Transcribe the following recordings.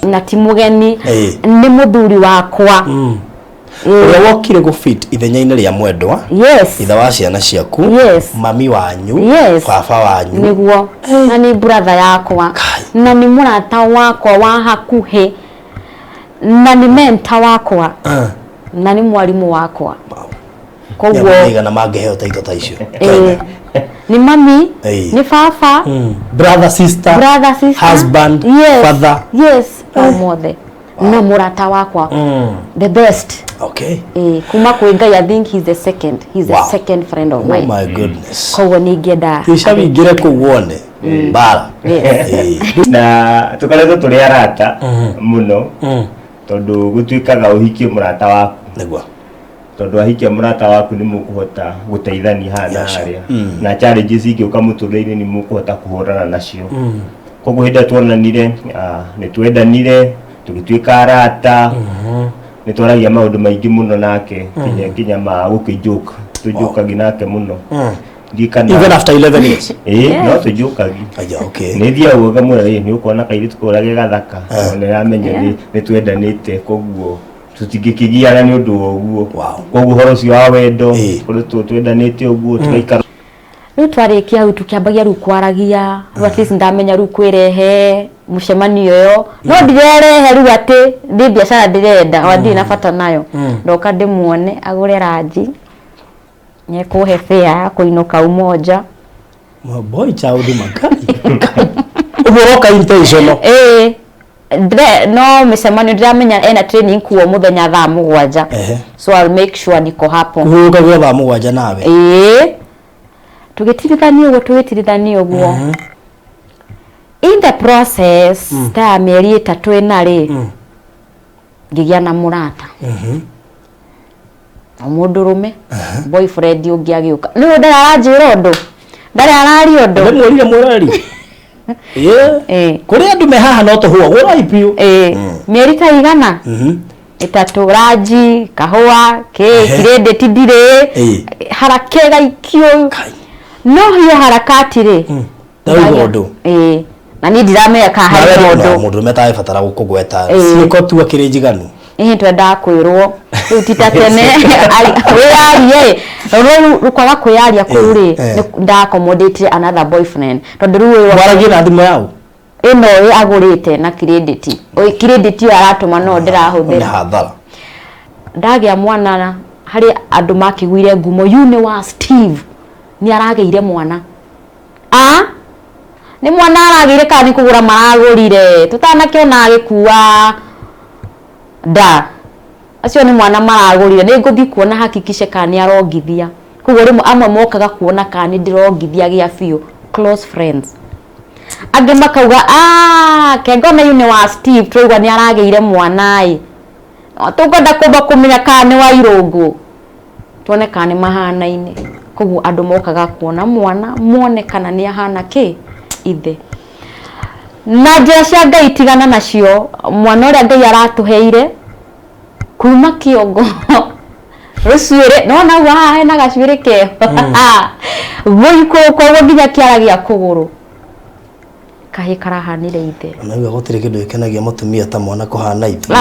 na ti mugeni ni muthuri wakwa uria wokire go fit ithenya-ini ria mwendwa itha wa ciana ciaku mami wanyu baba wanyu niguo na ni brother yakwa na ni murata wakwa wa hakuhi na ni mentor wakwa na ni mwalimu wakwa koguo igana mangeheo taito ta icio ni mami ni baba brother sister husband father omothe na murata wakwa the best kuma kwi Ngai. I think he's the second friend of mine. Oh my goodness. Koguo ni ngenda icabingire kuwone bara na tukoretwo turi arata muno tondu gutuikaga uhikie murata waku niguo tondu ahikia murata waku ni mukuhota guteithania hana haria na challenges ingi ukamuturire ni mukuhota kuhurana nacio koguo hinda tuonanire ni twendanire tugituika arata ni twaragia maundu maingi muno nake kinya ma gukijuka tujukaga nake muno even after 11 years no tujukagi ni thia uga mwere ni ukona kairitu kurage gathaka ne ramenya ni twendanite koguo tutingikigiana ni undu oguo koguo horo cio wa wendo kuri twendanite oguo tugaikara riu twarikia au tukiambagia riu kwaragia at least ndamenya riu kwirehe mucemanio yo no ndirerehe riu ati ndi biashara ndirenda wandi na bata nayo ndoka ndimuone agure ranji nyekuhe fare kuinuka umoja boy child makali uboroka intentional no micemanio ndiramenya ena training kuo muthenya thaa 7 so I'll make sure niko hapo uruka gwa thaa 7 nawe tugitirithania uguo in the process ta mieri 3 inari ngigia na murata omundurume boyfriend ungi agiuka ni ndarajira undu ndari arari undu ndimurire murari kuri andu me haha no tuhuo gurai piu mieri ta igana itatu raji kahua credit ndire harakega ikio no hiyo harakati ri ndauga undu na ni ndiramenya ka hari undu mundu metae fatara gukugweta ciko tu akirijiganu twenda kwirwo titatene wiyarie rukwaga kwiyaria kuu ri nda accommodate another boyfriend tondu riu waragie na thimu yao ino agurite na credit credit yo aratuma no ndirahuthira hathara ndagia mwana hari andu makiguire ngumo yune wa Steve ni arageire mwana ni mwana arageire ka ni kugura maragurire tutanakiona agikua acio ni mwana maragurire ni nguthi kuona hakikishe ka ni arongithia kugo rimu amwe mokaga kuona ka ni ndirongithia gia biu close friends ange makauga kengona yune wa Steve twigwa ni arageire mwana tukwenda kumba kumenya ka ni wa irungu tuone ka ni mahana-ini kugo andu mokaga kuona mwana muone kana ni ahana ki ithe na njira cia Ngai itigana nacio mwana uria Ngai aratuheire kuma kiongo rucire no na wa na gacuire ke voi ko nginya kiaragia kuguru kahi karahanire ithe na gutire kindu gikenagia mutumia ta mwana kuhana ithe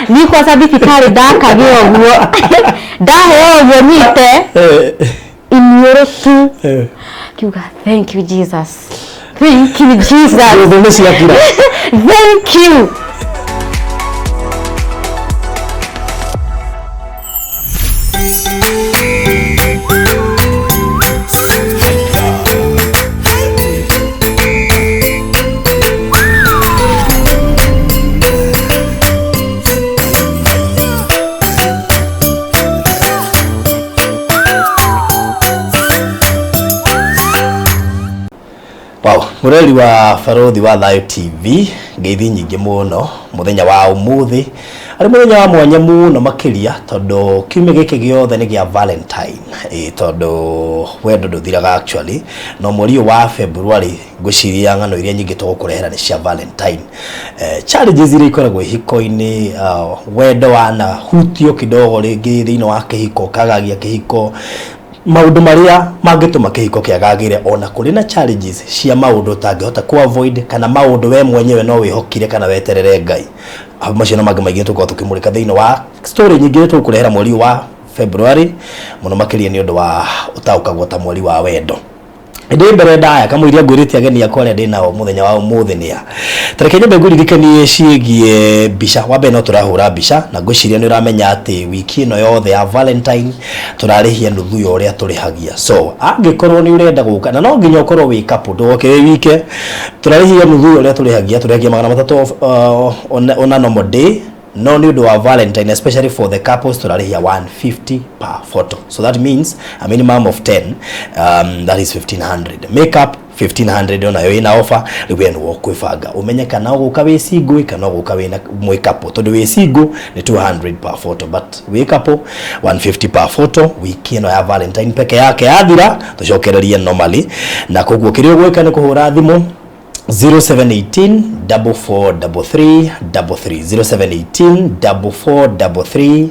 ni kwa sababu thibitarĩ ndakagio guo ndaheo guo nyite inyurutu kiuga thank you Jesus. Thank you Jesus. Thank you. Mureli wa Farothi wa Thayo TV ngeithi nyingi muno muthenya wa umuthi ari muthenya wa mwanya muno makiria tondu kiume giki giothe ni gia Valentine tondu wendo nduthiraga actually no mweri wa February ngwiciria ng'ano iria nyingi tugukurehera ni cia Valentine challenges iria ikoragwo hiko-ini wendo wana hutio kidogo ringi thiini wa kihiko kagagia kihiko maundu maria mangituma kihiko kiagagire ona kuri na challenges cia maundu tangihota ku avoid kana maundu we mwenyewe no wihokire kana weterere Ngai macio no maingĩ tuko tukimurika thiini wa story nyingĩ tukurehera mweri wa February muno makiria ni undu wa utaukagwo ta mweri wa wendo. Ndi mbere ndaya kamwiria ngwiriti ageni akore ndi nao muthenya wa umuthi nia tareke nyambe nguririkanie ciigie bisha wabe no turahura bisha na ngwiciria ni uramenya ati wiki ino yothe ya Valentine turarihia nuthu yo uria turihagia so angikorwo ni urenda guka na no nginya ukorwo wi couple ndoke wike turarihia nuthu yo uria turihagia $300 on a normal day. No need to Valentine, especially for the couples, to rally here $150 per photo. So that means a minimum of 10. That is $1,500. Makeup $1,500 on a offer. We can walk with Faga. Umenya kana ukawe sigo, kana ukawe na makeup. To the sigo, the $200 per photo. But wake up $150 per photo. We can have Valentine peke yake adira. To show kereria normally. Na kuku kirio weka na kuhura dhimo. 0718 4433 0718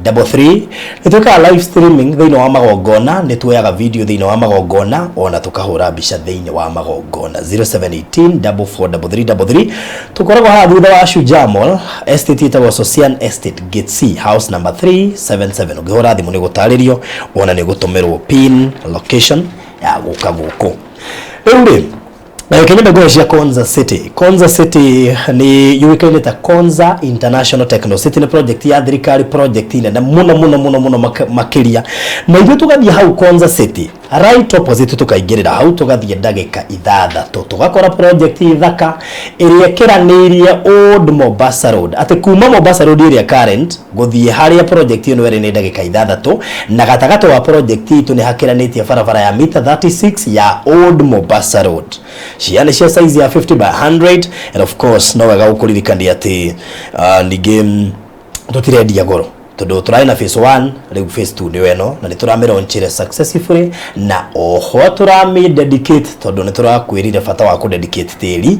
4433 nituka live streaming thiini wa magongona nituoyaga video thiini wa magongona ona tukahura mbica thiini wa magongona 0718 4433 tukoragwo ha thutha wa Shujaa Mall estate itago Social Estate Gate C house number 377 ungihura thimu ni gutaririo ona ni gutumirwo pin location ya guka guko ende Kenya megwa cia Konza City ni yuikaine ta Konza International Techno City ni project ya thirikari project ine na muno makiria na ithu tugathie hau Konza City right opposite tukaingirira hau tugathie ndagika ithathatũ tugakora project ithaka iria kiranirie Old Mombasa Road ati kuma Mombasa Road iria current guthie haria project ino iri ni ndagika ithathatũ na gatagato wa project itu ni hakiranitie barabara ya mita 36 ya Old Mombasa Road ciana cia size ya 50 by 100 and of course no wega gukuririkania ati ni game tutirendia goro tondu turaina phase 1 riu phase 2 ni weno na ni turamironchire successfully na oho turami dedicate tondu ni turakwirire bata wa ku dedicate tiri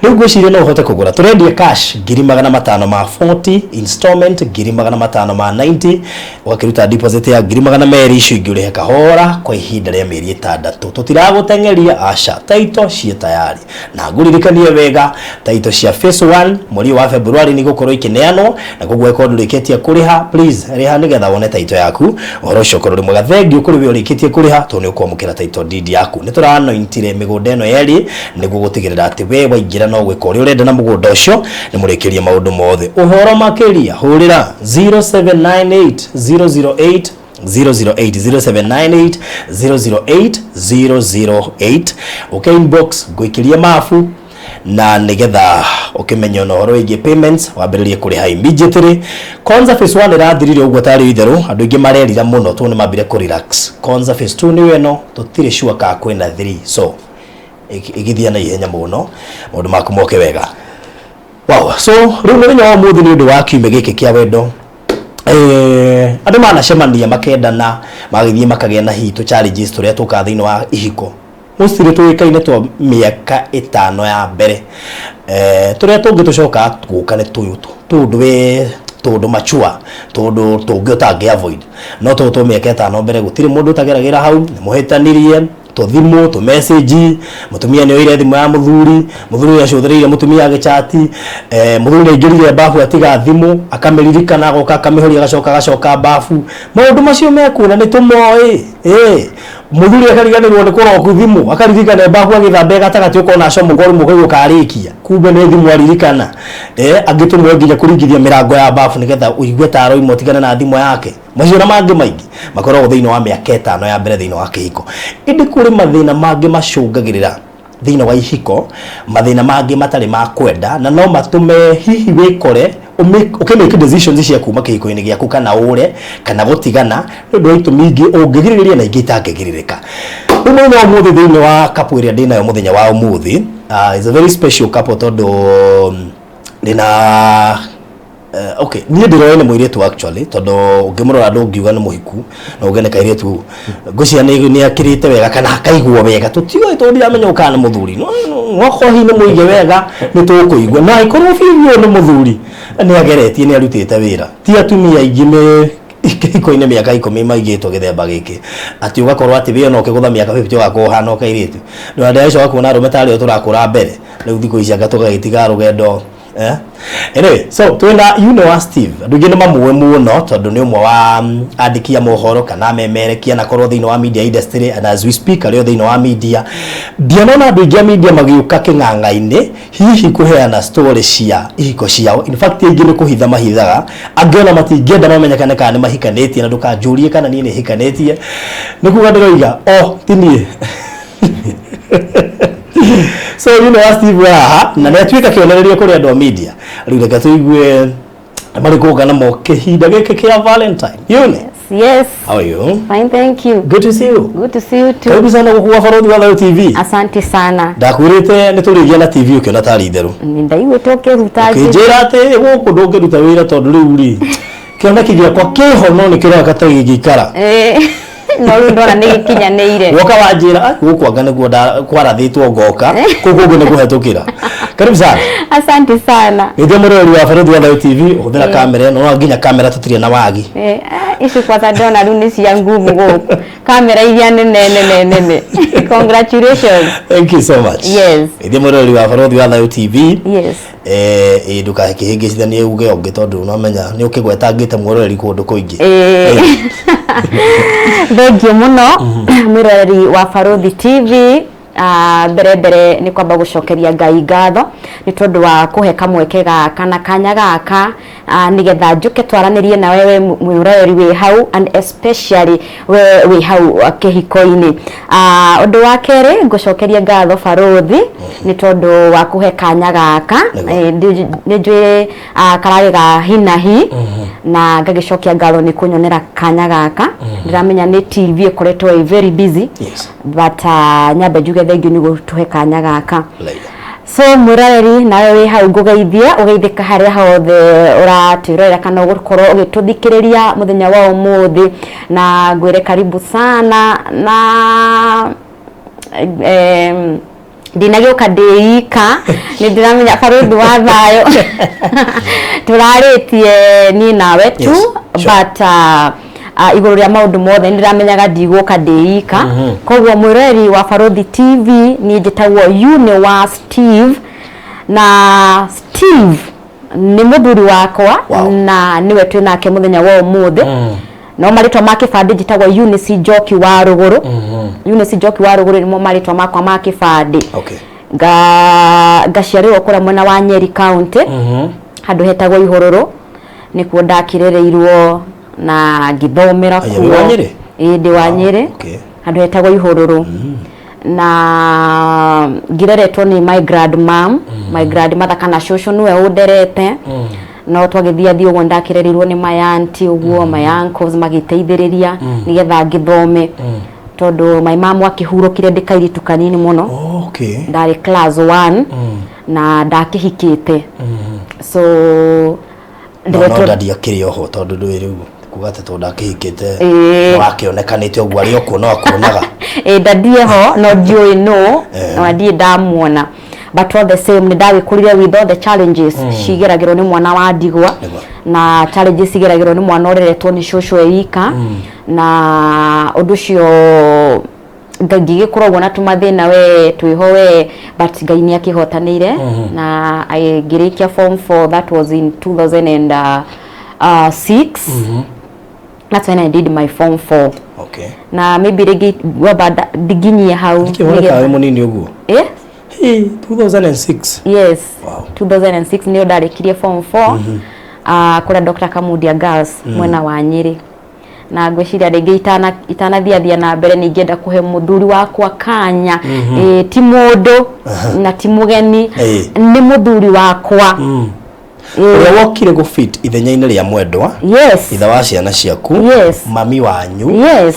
riu gwiciria no uhote kugura turendia cash $540 installment $590 wakiruta deposit ya $200 icio ingire kahora kwa ihinda ria mieri 6 tutiragutengeria asha taito cie tayari na nguririkanie wega taito cia phase 1 mweri wa February ni gukorwo ikineano na kugwe kodu riketia kuriha please riha nigetha wone taito yaku uhoro ucio mwega thengio kuri we urikitie kuriha to ni ukwamukira taito deed yaku ni turanointire migunda eno yeri niguo gutigirira ati we waingira no gwika uri urenda na mugunda ucio ni murikirie maundu mothe uhoro makiria hurira 0798 008 008 008 008 okay inbox gwikiria mafu na nigetha ukimenya no horo igi payments wambiririe kuriha immediately Konza phase 1 irathirire uguo tari itheru andu ingi marerira muno tu ni mambire ku relax Konza phase 2 ni weno tutire sure ka kwina 3 so igithia na ihenya muno mundu makumoke wega wow so riu muthenya wa muthi ni undu wa kiume giki kia wendo andu manacemania makendana magithie makagea na hitu challenges turia tuka thiini wa ihiko musire tuikaine twa miaka 5 ya mbere turia tungi tucoka guka ni tuyutu tundu machua tundu tungiutangi avoid no tu miaka 5 mbere gutiri mundu tageragira hau ni muhitanirie tuthimu tu message mutumia ni oire thimu ya muthuri ya cudhuriire mutumia agichat muthuri ingirire bafu atiga thimu akameririkana goka akamihori agacoka bafu maundu macio mekuna ni tumoi muthuri akariganirwo ni kurwo kuthimu akaririkana bafu agithambe gatagati ukona aco mugoru mugoru karikia kumbe ni thimu aririkana agitumwe nginya kuringithia mirango ya bafu nigetha uigue taro imotigana na thimu yake macio na mangi maingi makorwo thiini wa miaka 5 ya mbere thiini wa kihiko indi kuri mathina mangi macungagirira thiini wa ihiko mathina mangi matari ma kwenda na no matume hihi wikore ukimake decisions cia kuma kihiko-ini giaku kana ure kana gutigana ndu itu mingi ungigiriria na ingi itangigiririka umuntu wa muthi thiini wa couple iria ndina yo muthenya wa umuthi is a very special couple tondu ndina okay ni ndiroene muiretu actually tondu ngimurora ndungiuga ni muhiku na ugene kairetu ngucia ni akirite wega kana akaigwo wega tutioi tondu amenya ukana muthuri ngoko hi ni muige wega ni tukuigwa na ikorwo biu ni muthuri ni ageretie ni arutite wira ti atumia ingi me ikoine miaka 10 maigitwo githemba giki ati ugakorwo ati we no ukigutha miaka 50 ugako hana ukairitu ndo ndaisho wakuona rume tari o turakura mbere riu thiko ici anga tugagitiga rugendo anyway so twenda Steve ndugine mamuwe muno tondu ni umwe wa andikia mohoro kana memerekia na korwo thino wa media industry and as we speak ari thino wa media dianona ndugia media magiuka king'ang'a-ini hihi kuheana story cia ihiko ciao in fact ingi ni kuhitha mahithaga angiona matingenda mamenyekane kana ni mahikanetie na ndukanjurie kana ni hikanetie ni kuga ndiroiga tinie so Steve haha na nĩ atuĩka kĩonereria kũrĩ andũ a media rĩu reke tũigue marĩ kũgana mo kĩhinda gĩkĩ kĩa Valentine. Yes. How are you? Fine, thank you. Good to see you. Good to see you too. Karibu sana kwa Farodhi wa Thayũ TV. Asante sana. Ndakwĩrĩte nĩ tũrĩgia na TV ũkĩona tarĩ itherũ. Ndaigũĩte ũkĩruta njĩra. Njĩra atĩ gũkũ ndũngĩruta wĩra tondũ rĩu rĩ kĩoneki gĩakwa kĩho no nĩ kĩroga gĩtarĩ gĩikara. No ru ndona nĩ gĩkinyanĩire. Woka wa njĩra gũkũ anga nĩguo kwarathĩtwo ngoka kũguo ũguo nĩ kũhetũkĩra. Karibu sana. Asante sana. Ndio mũrori wa Farodhi wa Thayũ TV ũhũthĩra kamera no nginya kamera tũtirĩ na wagi. Ici kwa ndona rĩu nĩ cia ngumu gũkũ. Kamera iria nene. Congratulations. Thank you so much. Yes. Ndio mũrori wa Farodhi wa Thayũ TV. Yes. Ndukahĩngĩcithanie uge ũngĩ tondũ no menya nĩ ũkĩgwetangĩte mũrori kũndũ kũingĩ. Thengio muno mũrori wa Farodhi TV. Mbere ni kwamba gucokeria Ngai ngatho ni tondu wa kuhe kamweke gaka na kanya gaka nigetha njuke twaranirie na wewe mwirori wi hau and especially we hau kihiko-ini. Undu wa keri ngucokeria ngatho Farodhi ni tondu wa kuhe kanya gaka ni njui karagega hinahi na ngagicokia ngatho ni kunyonera kanya gaka ndiramenya ni TV ikoretwo very busy but nyambe njuge thengio ni gutuhe kanya gaka. So murareri nawe wi hau ngugeithia ugeithika haria hothe uratwirorera kana ugukorwo ugituthikiriria muthenya wa umuthi na ngwire karibu sana na ndinagioka ndiika ni ndiramenya Farodhi wa Thayũ turaritie ni nawe tu but iguru ria maundu mothe ndiramenyaga ndiguka ndiika koguo mwirori wa Farodhi TV ni njitagwo Steve na Steve ni muthuri wakwa na niwe twinake muthenya wa umuthi no maritwa ma kibandi njitagwo Eunice Njoki wa Ruguru. Eunice Njoki wa Ruguru ni mo maritwa makwa ma kibandi. Ngaciarirwo kura mwena wa Nyeri County handu hetagwo Ihururu nikuo ndakirereirwo na ngithomera kuo ndi wa Nyeri handu hetagwo Ihururu na ngireretwo ni my grandmom kana shosho niwe underete no twagithia uguo ndakirerirwo ni my auntie uguo my uncles magiteithiriria nigetha ngithome tondu my mom akihurukire ndikairitu kanini muno ndari class 1 na ndakihikite so ndiretwo ndadia kirio ho tondu ndwiriu kugate tondu ndakihikite wakionekanite uguo ari okuona akuonaga ndadie ho no ndioi no ndie ndamuona but all the same ni ndawikurire with all the challenges cigeragirwo ni mwana wa ndigwa na challenges cigeragirwo ni mwana ureretwo ni shosho eika na undu cio ngagigikorwo na tumathina we twihowe but Ngai ni akihotanire na I ngirikia form 4 that was in 2006 that's when I did my form 4 na maybe regi waba diginyie hau nigetha munini uguo 2006 yes 2006 ndio ndarikirie form 4 kura Dr. Kamudia Girls mwena wa Nyeri na ngwiciria rĩngĩ itanathiathia na mbere ni ngenda kuhe muthuri wakwa kanya ti mundu na ti mugeni ni muthuri wakwa uria wokire gufit ithenya-inĩ rĩa mwendwa itha wa ciana ciaku mami wanyu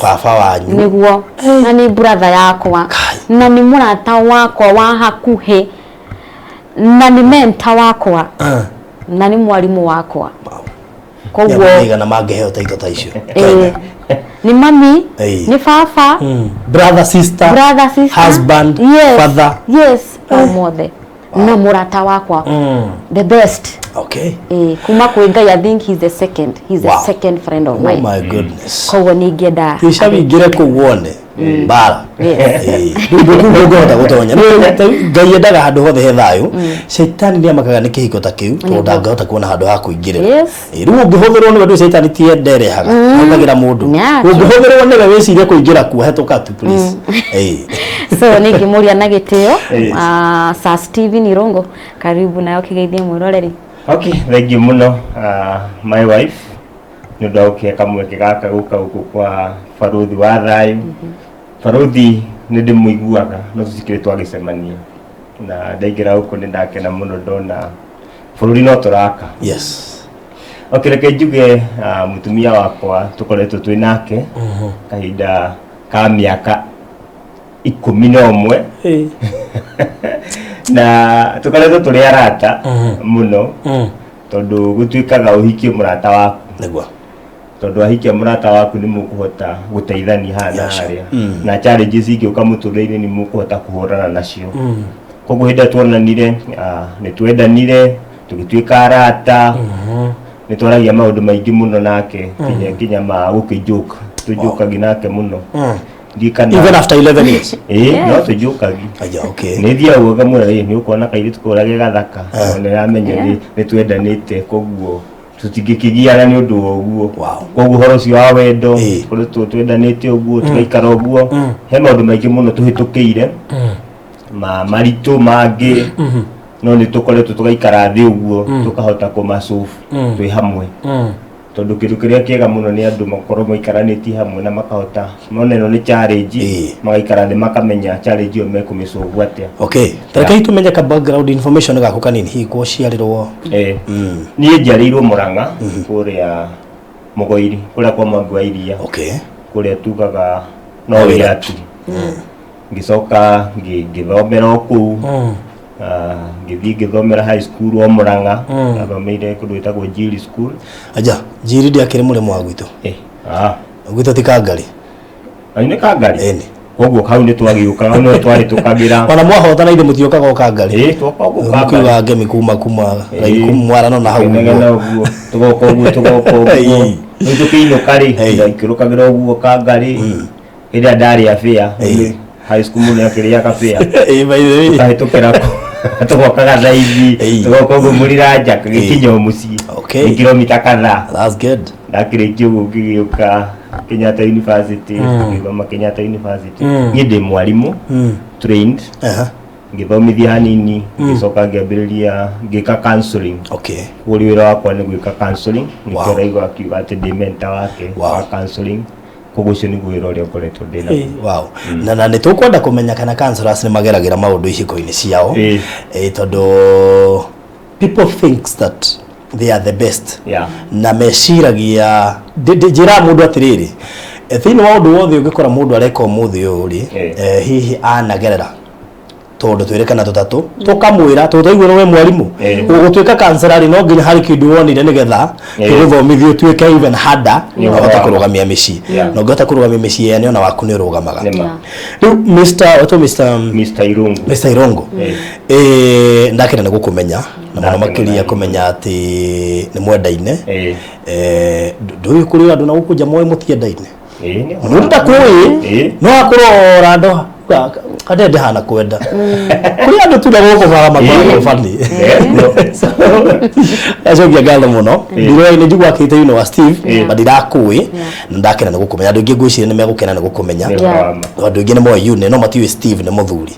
baba wanyu niguo na ni brother yakwa na ni murata wakwa wa hakuhi na ni mentor wakwa na ni mwarimu wakwa koguo na mangeheo taito ta icio ni mami ni baba brother sister husband father mother no murata wakwa the best. Okay. Kuma kwĩ Ngai, I think he's the second. He's the second friend of mine. Oh my goodness. Koguo ningĩenda Tishabingire kuwone bara. Ndũngĩhota gũtonya. Ngai endaga handũ hothe he thayũ. Shaitani nĩ amakaga nĩ kĩhiko ta kĩu tondũ ndangĩhota kuona handũ ha kũingĩrĩra. Rĩu ũngĩhũthĩrwo nĩ ũndũ shaitani ti nderehaga. Hũthagĩra mũndũ. Ũngĩhũthĩrwo nĩwe wĩcirie kũingĩra kuo hetũka tu please. So ningĩmũria na gĩtĩo Sir Steven Irungu, karibu nayo kĩgeithie mwĩroreri. Okay, thank you muno my wife nĩ ndokĩa kamweke gaka gũka gũkũ kwa baruthi wa thayũ. Baruthi nĩ ndĩmũiguaga no tũtikĩrĩ twagĩcemania na ndaingĩra gũkũ nĩ ndakena mũno ndona bũrũri no tũraka. Yes. Okay, reke njuge mũtumia wakwa tũkoretwo twĩ nake kahinda ka mĩaka 11 na tukaletwo tuli arata muno tondu gutuikaga uhikie murata waku niguo tondu ahikia murata waku ni mukuhota guteithania hana haria na challenges ingi ukamuturire ni mukuhota kuhurana nacio koguo hinda tuonanire ni twendanire tugituika arata ni twaragia maundu maingi muno nake kinya ma gukijuka tujukaga nake muno even after 11 years. No tujukagi. Okay. Ni thia uga mwere ni ukona kairitu kurage gathaka. Ni ramenya ni twendanite koguo tutingikigiana ni undu oguo. Koguo horo cio wa wendo kuri twendanite oguo tugaikara oguo. He maundu maingi muno tuhitukiire. Maritu mangi no ni tukoretwo tugaikara thi oguo tukahota kumasolve twi hamwe. Tondu kindu kiria kiega muno ni andu makorwo maikaranĩtie hamwe na makahota moneno ni challenge magaikara thĩ makamenya challenge ĩyo mekumisolve atia. Okay, tareke tumenye ka background information gaku kanini hiko ciarirwo. Niĩ njiarĩirwo Murang'a kuria Mugoiri kuria kwa Mwangi Iria. Okay. Kuria tugaga no wiratu. Ngicoka ngithomera kuu. Ngithomera high school wa Murang'a athomeire kundu itagwo Njiri school. Aja Njiri ndi akire mure mwa gwitu gwitu ti Kangari aine Kangari koguo kau ni twagiuka no twari tukagira wana mwahotana ithe mutiokaga Kangari twakoguka kuiga ngemi kuma like kumwara no na hau tugoka uguo tukiino kari ikirukagira uguo Kangari ira ndari afia high school muno yakiria kafia by the way kahitũkĩra tugokaga thaithi tugoka muriraja gikinya mucii okay kilomita kadhaa. That's good. Ndakĩrĩkia ũguo ngĩgĩũka Kenyatta University ngĩthoma Kenyatta University niĩ ndĩ mwarimu trained ngĩthomithia hanini ngĩcoka ngĩambĩrĩria ngĩka counseling. Okay. Ũrĩ wĩra wakwa nĩ gwĩka counseling nĩkĩo raigua akiuga atĩ ndĩ mentor wake wa counseling koguo cio nĩguo wĩra ũrĩa ngoretwo ndĩna. Wow. Na nĩ tũkwenda kũmenya kana counselors nĩ mageragira maũndũ iciko-inĩ ciao tondũ people thinks that they are the best. Na meciragia njĩra mũndũ atĩrĩrĩ thĩinĩ wa ũndũ wothe ũngĩkora mũndũ areka ũmũthĩ ũyũ rĩ hihi anagerera tondu twĩrĩkana tũtatũ tũkamwĩra tũtaiguĩra we mwarimu ũgũtuĩka counselor no nginya harĩ kĩndũ wonire nĩgetha tũgũthomithie ũtuĩke even harder na ũhote kũrũgamia mĩciĩ na ũngĩhota kũrũgamia mĩciĩ yani ona waku nĩ ũrũgamaga. Rĩu Mr. Irungu ndakĩenda nĩ gũkũmenya na mũno makĩria kũmenya atĩ nĩ mwendaine ndũĩ kũrĩ andũ na gũkũnja moĩ mũtiendaine mũndũ ndakwĩ no akũrora andũ kadede hana kwenda kuri andu tu ndago kuvara magoro fani ajogia gatho muno ndiro ine njigwa kite university badira kuwi ndakena na gukumenya andu ingi ngwicire ni megukena na gukumenya andu ingi ni moyo une no matiwe Steve ni muthuri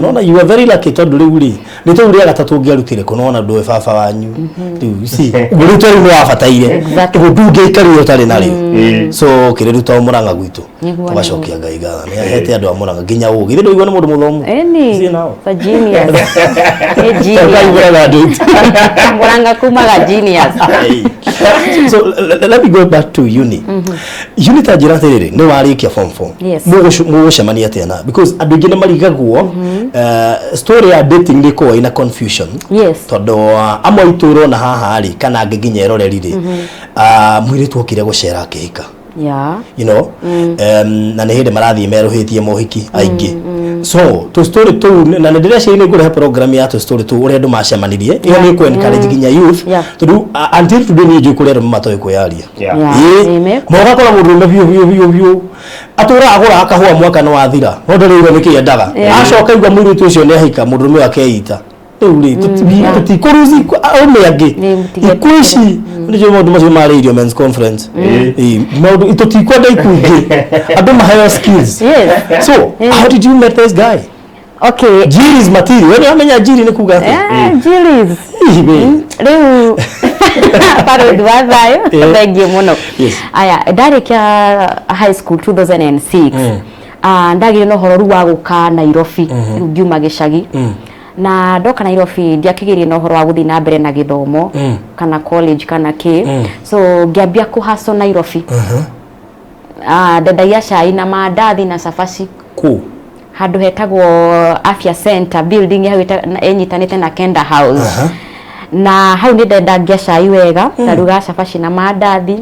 no you are very lucky tondu riu ri ni tu ri gatatu ngiarutire kuno ona ndu baba wanyu riu si guruto ri no afataire ndunge ikari utari nari so kiriruta Murang'a gwitu tugacokia Ngai gatho ni ahete andu a Murang'a nginya ugi thindo igwa ni mundu muthomu sa genius Murang'a kumaga genius. So let me go back to uni. Uni tajira tiriri ni warikia form 4 mugucemania tena because andu ingi ni marigagwo story ya dating ndiko ina confusion tondu amwe ituro na haha ri kana nginya eroreri ri mwiritu okire gucera akihika Yeah. You know, na nä hä ndä marathiä meruhä tie mohiki aingä so tå story tu na nä ndä rä aciari nä ngå rehe program ya tå story tu å rä a andå macemanirie ä yo nä kå encourage nginya youth tondå until today nä njå kå rä andå matoä kwä yaria mogakora må ndå me biå atå ra agå ra kahåa mwaka nä wathira no ndarä irwo nä kä endaga acoka igua må irä tu å cio nä ahika må ndå me akeita rĩu rĩ tũtikũruzi aume angĩ ikũ ici nĩcio maũndũ macio marĩirio men's conference maũndũ tũtikwenda ikuingĩ andũ maheo skills so how did you meet this guy? Okay, Jiri's material wewe unamenya Jiri ni kuga Jiri's rĩu parodi wa thayo thangi mũno aya ndarĩkia high school 2006 ndagire no horo wa gũka Nairobi ngiuma gĩcagi na ndoka Nairobi ndiakĩgirie no horo wa gũthiĩ na mbere na gĩthomo kana college kana so ngĩambia kũhaso Nairobi ndendagia cai na mandathi na cabaci handũ hetagwo Afya Center building hau enyitanĩte na Kenda House na hau nĩ ndendagia cai wega ndaruga cabaci na mandathi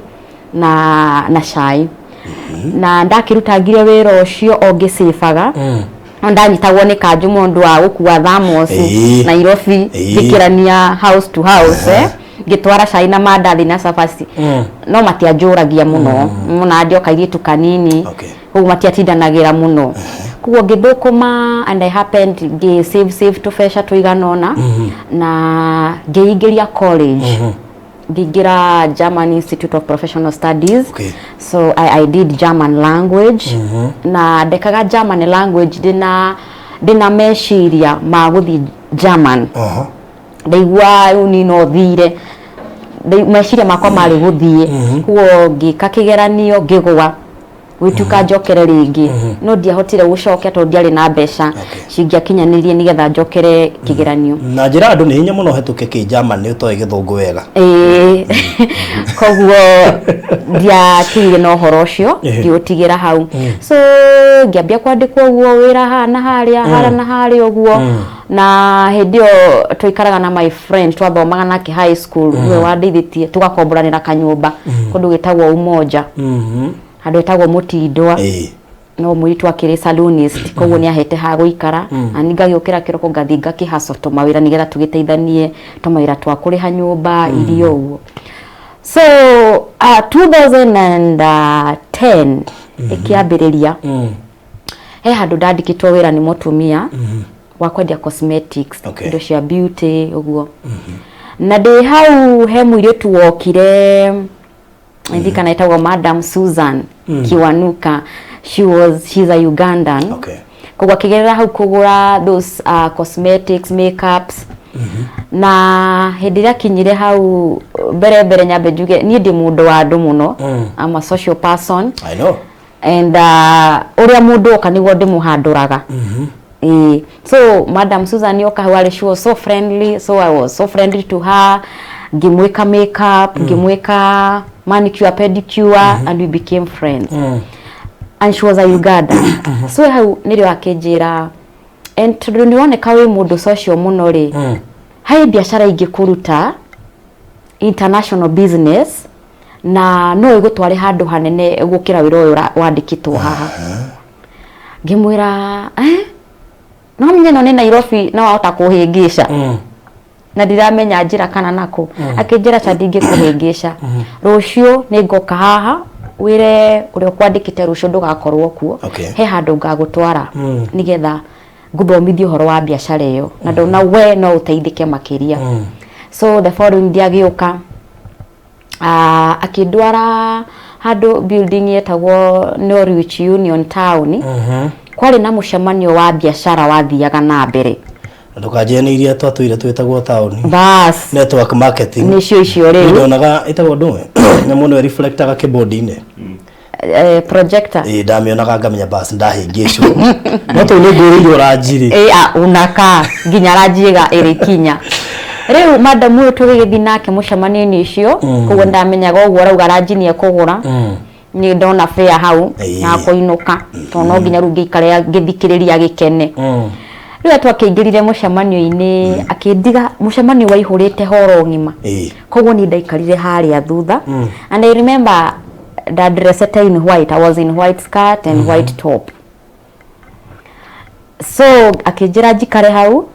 na cai na ndakĩrutangire wĩra ũcio o ngĩcibaga ndanyitagwo nĩ kanjũ mũndũ wa gũkua thamos Nairobi ngĩkĩrania house to house ngĩtwara cai na mandathi na cabaci no matianjũragia mũno na ndioka iritu kanini ũguo matiatindanagĩra mũno kuo ngĩthũkũma and I happened save tũbeca tũiganona na ngĩingĩria college ngĩingĩra German Institute of Professional Studies so I did German language na ndekaga German language ndina meciria ma gũthiĩ German ndaigua uni no thire meciria makwa marĩ gũthiĩ kuo ngĩka kĩgeranio ngĩgwa gwĩtuka njokere rĩngĩ no ndiahotire gũcokia tondũ ndiarĩ na mbeca cingĩakinyanĩrie nĩgetha njokere kĩgeranio na njĩra andũ nĩ hinya mũno hetũke kĩ German nĩ ũtoĩ gĩthũngũ wega koguo ndiakĩrire na ũhoro ũcio ngĩũtigĩra hau so ngĩambia kwandĩkwo ũguo wĩra haha na harĩa ũguo na hĩndĩ ĩyo tũikaraga na my friend twathomaga nake high school we wandeithĩtie tũgakomboranĩra kanyũmba kũndũ gĩtagwo Umoja handũ hetagwo Mũtindwa no mũirĩtu akĩrĩ salonist koguo nĩ ahete ha gũikara na ngagĩũkĩra kĩroko ngathiĩ ngakĩhaco tũmawĩra nĩgetha tũgĩteithanie tũmawĩra twa kũrĩha nyũmba irio ũguo so 2010 ĩkĩambĩrĩria he handũ ndandĩkĩtwo wĩra nĩ mũtumia wa kwendia cosmetics indo cia beauty ũguo na ndĩ hau he mũirĩtu wokire ndikana etagwo Madam Susan Kiwanuka she's a Ugandan koguo akĩgerera hau kũgũra those cosmetics makeups na hĩndĩ ĩrĩa kinyire hau mbere nyambe njuge niĩ ndĩ mũndũ wa andũ mũno I'm a social person I know and ũrĩa mũndũ oka nĩguo ndĩmũhandũraga so Madam Susan yoka hau she was so friendly so I was so friendly to her ngĩmwĩka makeup ngĩmwĩka manicure pedicure and we became friends and she was a Ugandan so hau nĩrĩo akĩnjĩra and tondũ nĩwoneka wĩ mũndũ social mũno rĩ hai biacara ingĩkũruta international business na no ĩgũtware handũ hanene gũkĩra wĩra ũyũ wandĩkĩtwo haha ngĩmwĩra no menya no nĩ Nairobi no wahota kũhĩngĩca na ndiramenya njĩra kana nako akĩnjĩra cha ndingĩkũhĩngĩca rũciũ nĩngoka haha wĩre ũrĩa kwandĩkĩte rũciũ ndũgakorwo kuo he handũ ngagũtwara nĩgetha ngũthomithie ũhoro wa biacara ĩyo na ndona we no ũteithĩke makĩria so the following day agĩũka akĩndwara handũ building yetagwo Norwich Union Town kwarĩ na mũcemanio wa biacara wathiaga na mbere ndukanjene iria twatũire twĩtagwo town bas network marketing nĩcio icio rĩu ndonaga ĩtagwo ndũme na mũno reflectaga keyboard-inĩ projector ndamĩonaga ngamenya bas ndahĩngĩcwo no tũ nĩ ngũrĩirwo ranjirĩ unaka nginya ranjiga ĩrĩkinya rĩu madam ũyũ tũgĩgĩthiĩ nake mũcemanio-inĩ ũcio koguo ndamenyaga ũguo arauga ranji nĩ ekũgũra nĩ ndona fair hau na kũinũka tondũ no nginya rĩu ngĩikare ngĩthikĩrĩria gĩkene rĩu twakĩingĩrire mũcemanio-inĩ akĩndiga mũcemanio waihũrĩte horo ng'ima koguo nĩ ndaikarire harĩa thutha and I remember ndadressete in white. I was in white skirt and white top. So akijira jikare hau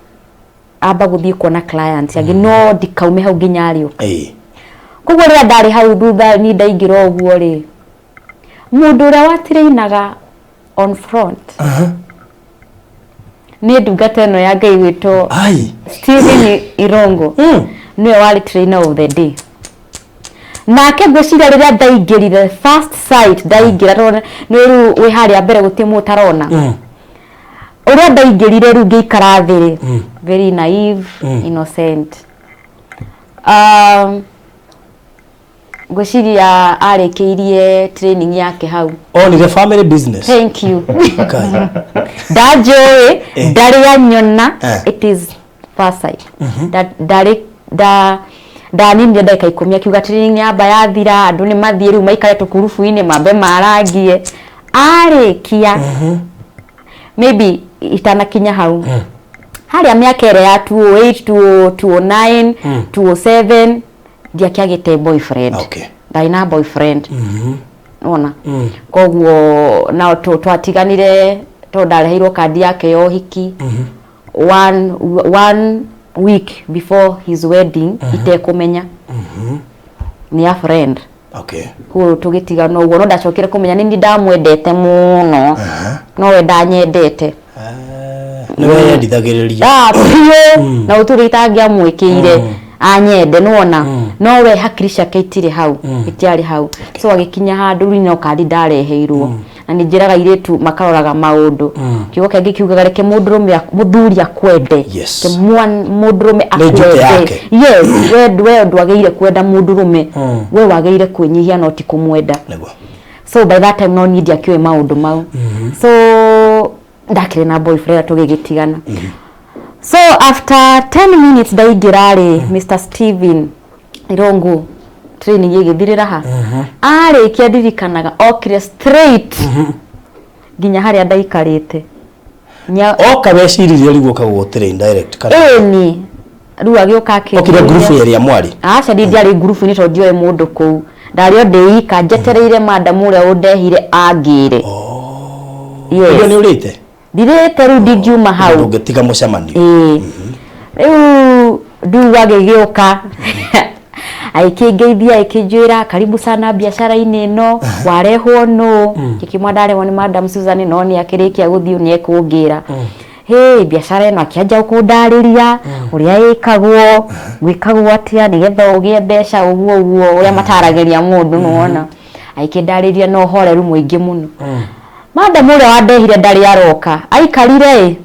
aba guthii kuona clients agi no ndikaume hau nginya ari uka koguo ria ndari hau thutha ni ndaingira uguo ri mundu uria watirainaga on front ni ndungata ino ya Ngai witwo Stephen Irongo niwe wari trainer of the day. Nake ngwiciria riria ndaingirire first sight ndaingira rona ni ru wi haria mbere gutimu tarona uria ndaingirire ru ngiikara thiri very naive innocent. Ngwiciria arikiirie training yake hau on the family business. Thank you. Dajoe ndari anyona it is first sight ndani ndia ndeka ikomia kiuga training yamba yathira andu ni mathie ru maikare tukurufu-ini mambe marangie arikia maybe itanakinya hau haria miaka ere ya 2008 2009 2007 ndia kiagite boyfriend. Ndaina boyfriend ona koguo na twatiganire to ndareheirwo kandi yake yo hiki one week before his wedding itekumenya ni a friend. Ko tugitigana uguo no ndacokire kumenya nindi ndamwendete muno no we ndanyendete niwe yendithagiriria na uturitangia mwikire anyende nona no we hakiri ciake itire hau itiari hau so agikinya handu rino kandi ndareheirwo na ninjiraga iretu makaroraga maundu kiugo kingi kiugaga reke mundurume muthuri akwende ke mundurume akwende yes we ndwageire kwenda mundurume we wageire kwinyihia no ti kumwenda so by that time no need akiwe maundu mau so ndakire na boyfriend tugigitigana. So after 10 minutes ndaingirari Mr. Stephen Irongo training igithirira ha ari kiadirikanaga okire straight ginya haria ndaikarite oka weciririe rigo kago train direct kana ni ru agioka ke okire group area mwari acha ndi ari group ni to dio mundu ku ndario ndeika njetereire madam uria undehire agire yes ni urite direte ru ndigiuma hau ndugetiga mucemanio ndu agigioka aikigeithia ikijwira karibu sana biashara-ini ino warehwo no kikimwandarehwo ni madam Susan no ni akirikia guthio ni ekungira biashara ino akianja ukundariria uria ikagwo gwikagwo atia nigetha ugie mbeca uguo uria matarageria mundu nuona aikindariria no horeru muingi muno madam uria wandehire ndari aroka aikarire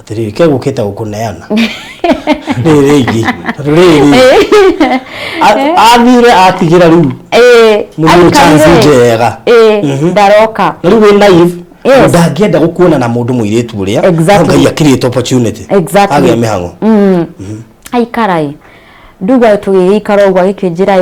atiri kegukita gukuneana rigi athire atigira riu mundu chance njega ndaroka riu we naive ndangienda gukuona na mundu muiritu uria ngai akirite opportunity agia mihango aikarai nduga tugikara ugwa gikinjira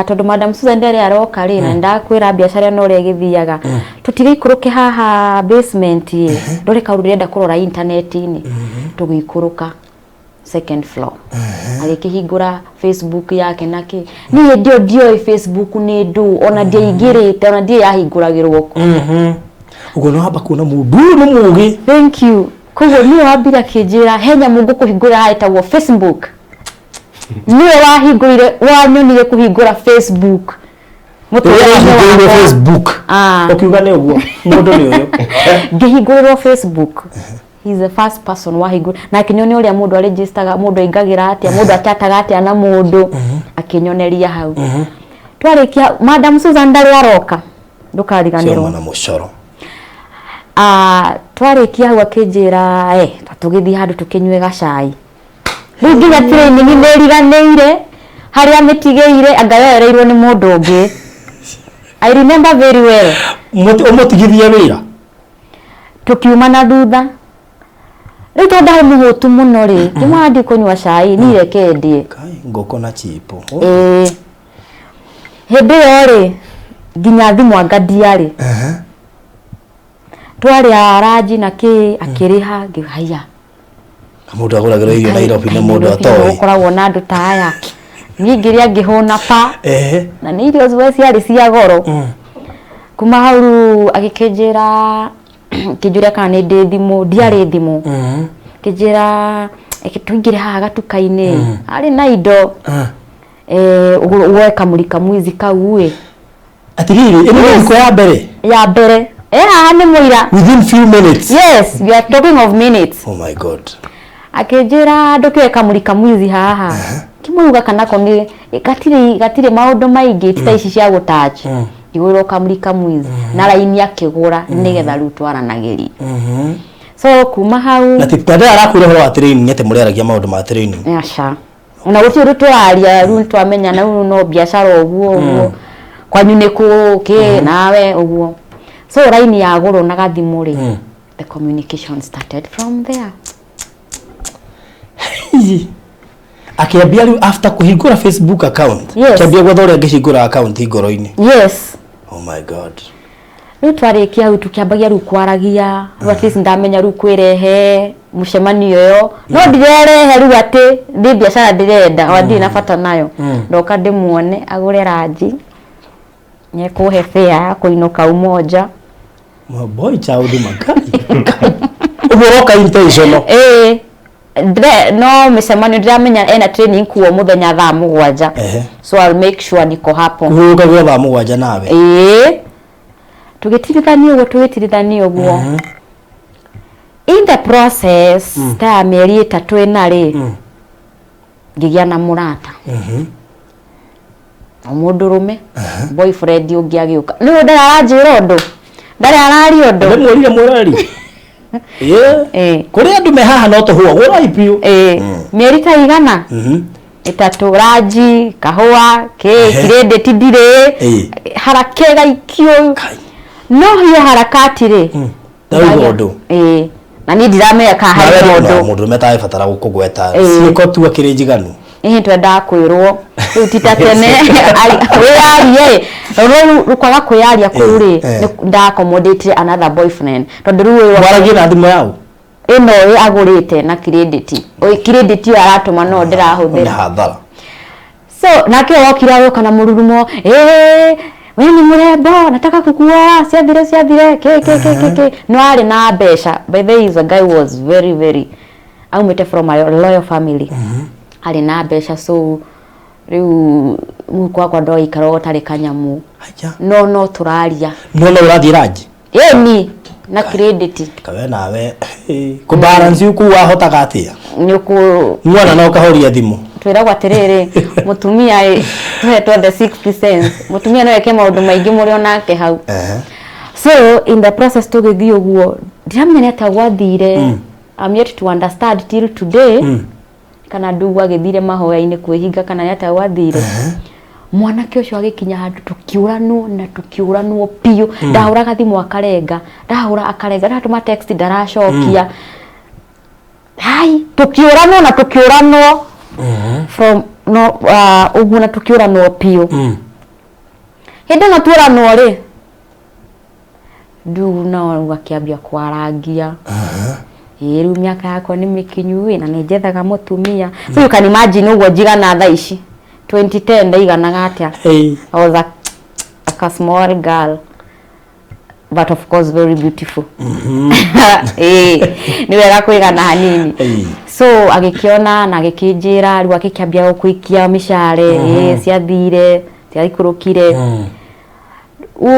tondu madam Susan ndere aroka ri na ndakwira biashara no ri githiaga tutigikuruke haha basement ndore kauru ndenda kurora internet-ini tugikuruka second floor agikihingura Facebook yake nake ni ndio Facebook ni ndu ona ndie igirite ona ndie yahinguragirwo ko ugo no haba kuona mundu no mugi thank you kugo ni wabira kijira henya mungu kuhingura haitagwo Facebook niwe wahingurire wanyonire kuhingura Facebook mutuhingurire Facebook ukiuga ne uguo mundu ni uyo ngihinguriro Facebook he's the first person wahingura na kinyone uria mundu register mundu ingagira atia mundu atataga atia na mundu akinyoneria hau twarikia madam Susan ndari aroka ndukariganirwo na mucoro twarikia hau akinjira tugithi handu tukinywe gacai nginya training neriganeire haria mitigeire angayereirwo ni mundu ungi I remember very well umutigithia wira tukiuma na thutha riu tonda muhutu muno ri kimwandi kunywa cai ni rekendie kai ngoko na chipo hindi yo ri nginya thimu angadia ri twari araji na ki akiriha ngihaya mundu aguragira irio Nairobi na mundu atoy ukoragwo na andu ta aya ngiria ngihuna pa na ni irio zwe ciari cia goro kuma hau agikenjera kijura kana ndi thimu ndiari thimu kijera ekitwingire haha gatukaine ari na indo uweka mulika mwizi kauwe atiriri ino ya mbere haha ni muira within few minutes. Yes, we are talking of minutes. Oh my god. Akejera ndokiweka mulika mwizi haha kimuruga kanako ni gatire maundu maingi tita ici cia gutouch iguro kamulika mwizi na laini yakigura nigetha rutwaranagiria so kuma hau na tipada arakwira horo wa training ete mureragia maundu ma training asha na guti rutwaria twamenya na no biashara oguo kwanyu ni kuke nawe oguo so laini ya goro na gathimuri the communication started from there. Akiambia riu after kuhingura Facebook account kiambia gwetha uria ngihingura account igoro-ini. Yes. Oh my god. Riu twarikia riu tukiambagia riu kwaragia at least ndamenya riu kwirehe mucemanio yo no ndirerehe riu ati ndi biashara ndirenda wandi na bata nayo ndoka ndimuone agure raji nyekuhe fare kuinuka umoja boy chaudi makai uboroka intentional no misemanio ndiramenya ena training kuo muthenya thaa 7 so I'll make sure niko hapo uruga gwa thaa 7 nawe tugitirithanio guo in the process ta mieri 3 enari ngigia na murata omundurume boyfriend ungi agiuka ni ndarajira undu ndari arari undu ndimurire murari kuri andu me haha no tuhua gurai piu mieri ta igana itatu raji kahua credit ndire harakega ikio no hiyo harakati ri ndari undu na ni ndiramenya ka hari undu mundu metae fatara gukugweta ciiko tu akiri njiganu twenda kwirwo utita tene we rukwaga kwiaria kuri nda accommodate another boyfriend tondu ruwe waragie na thimu yao ino agurite na credit credit yo aratuma no ndirahuthira hathara so nake wokira yo kana mururumo we ni murembo nataka kukua ciathire ke no ari na besha by the way, the guy was very amete from a loyal family ari na besha so riu mukwa kwa ndo ikaro tari kanyamu no turaria no urathi raji ni na credit kawe nawe ku balance uku wahotaga atia nyuku mwana no kahoria thimu twiragwa atiriri mutumia tuhetwo the 60 cents mutumia no eke maundu maingi muri onake hau so in the process tugithii uguo ndiramenya ta gwathire I'm yet to understand till today kana ndugu agithire mahoya-ini kwihinga kana yata wathire mwanake ucio agikinya handu tukiuranwo piu ndahuraga thimu akarenga ndatuma text ndaracokia hai tukiuranwo from no uguo na tukiuranwo piu hindi no tuuranwo ri ndugu no akiambia kwarangia riu miaka yakwa ni mikinyu na nijethaga mutumia so you can imagine ugo jigana thaa ici 2010 ndaiganaga atia I was a small girl but of course very beautiful ni wega kuigana hanini so agikiona na agikinjira riu akikiambia gukuikia mishare ciathire ciaikurukire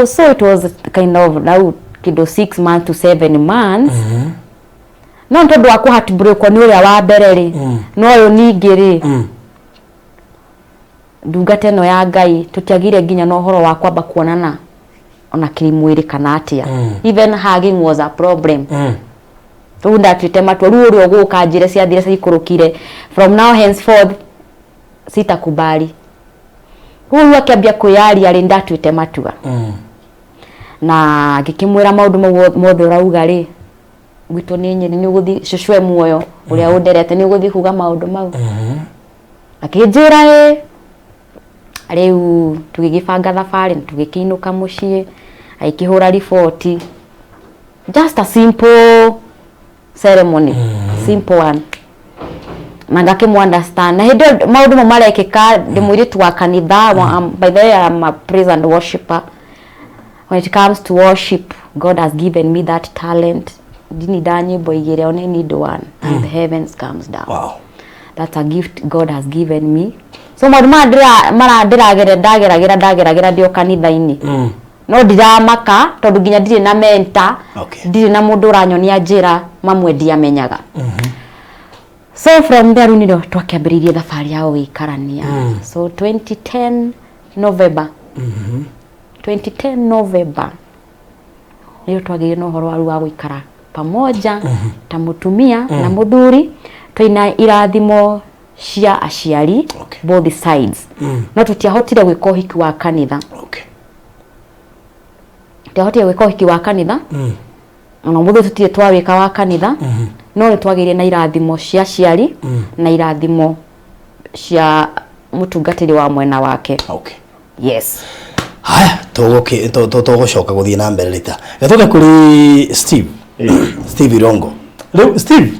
so it was kind of now kido 6 months to 7 months no ntondu wa kuhatibreakwo ni uria wa mbere ri no yo ningi ri ndungate no ya Ngai tutiagire nginya no horo wa kwamba kuonana ona kirimwiri kana atia even hugging was a problem tunda twitema twaru uri oguka njire ciathire ciikurukire from now henceforth sitakubali huyu akiambia kuyaria ri ndatwite matua na ngikimwira maundu mothe urauga ri gwito ni nyiri ni uguthi cucwe muoyo uria underete ni uguthi kuga maundu mau akinjira riu tugigibanga thabari tugikiinuka mucii aikihura ripoti just a simple ceremony simple one na ngakimũ understand na hindi maundu mo marekeka ndi mwiritu wa kanitha by the way I'm a praise and worshiper. When it comes to worship, God has given me that talent. Dini nyimbo igire only need one and the heavens comes down. Wow. That's a gift God has given me. So ndageragira ndio kanitha-ini. No ndiramaka tondu nginya ndire na mentor, ndire na mundu uranyonia njira mamwe ndiamenyaga. So from there nindo twakiambiririe thabari ya gwikarania. So 2010 November. 2010 November. Niyo twagire no horo wa gwikara pamoja ta mutumia na muthuri twina irathimo cia aciari both sides. No tutiahotire gwika uhiki wa kanitha. Tutiahotire gwika uhiki wa kanitha. No muthu tutire twawika wa kanitha. No ni twagire na irathimo cia aciari na irathimo cia mutungatiri wa mwena wake. Yes. Haya, tugucoka guthie na mbere rita. Gatuke kuri Steve. Steve Irongo. Steve.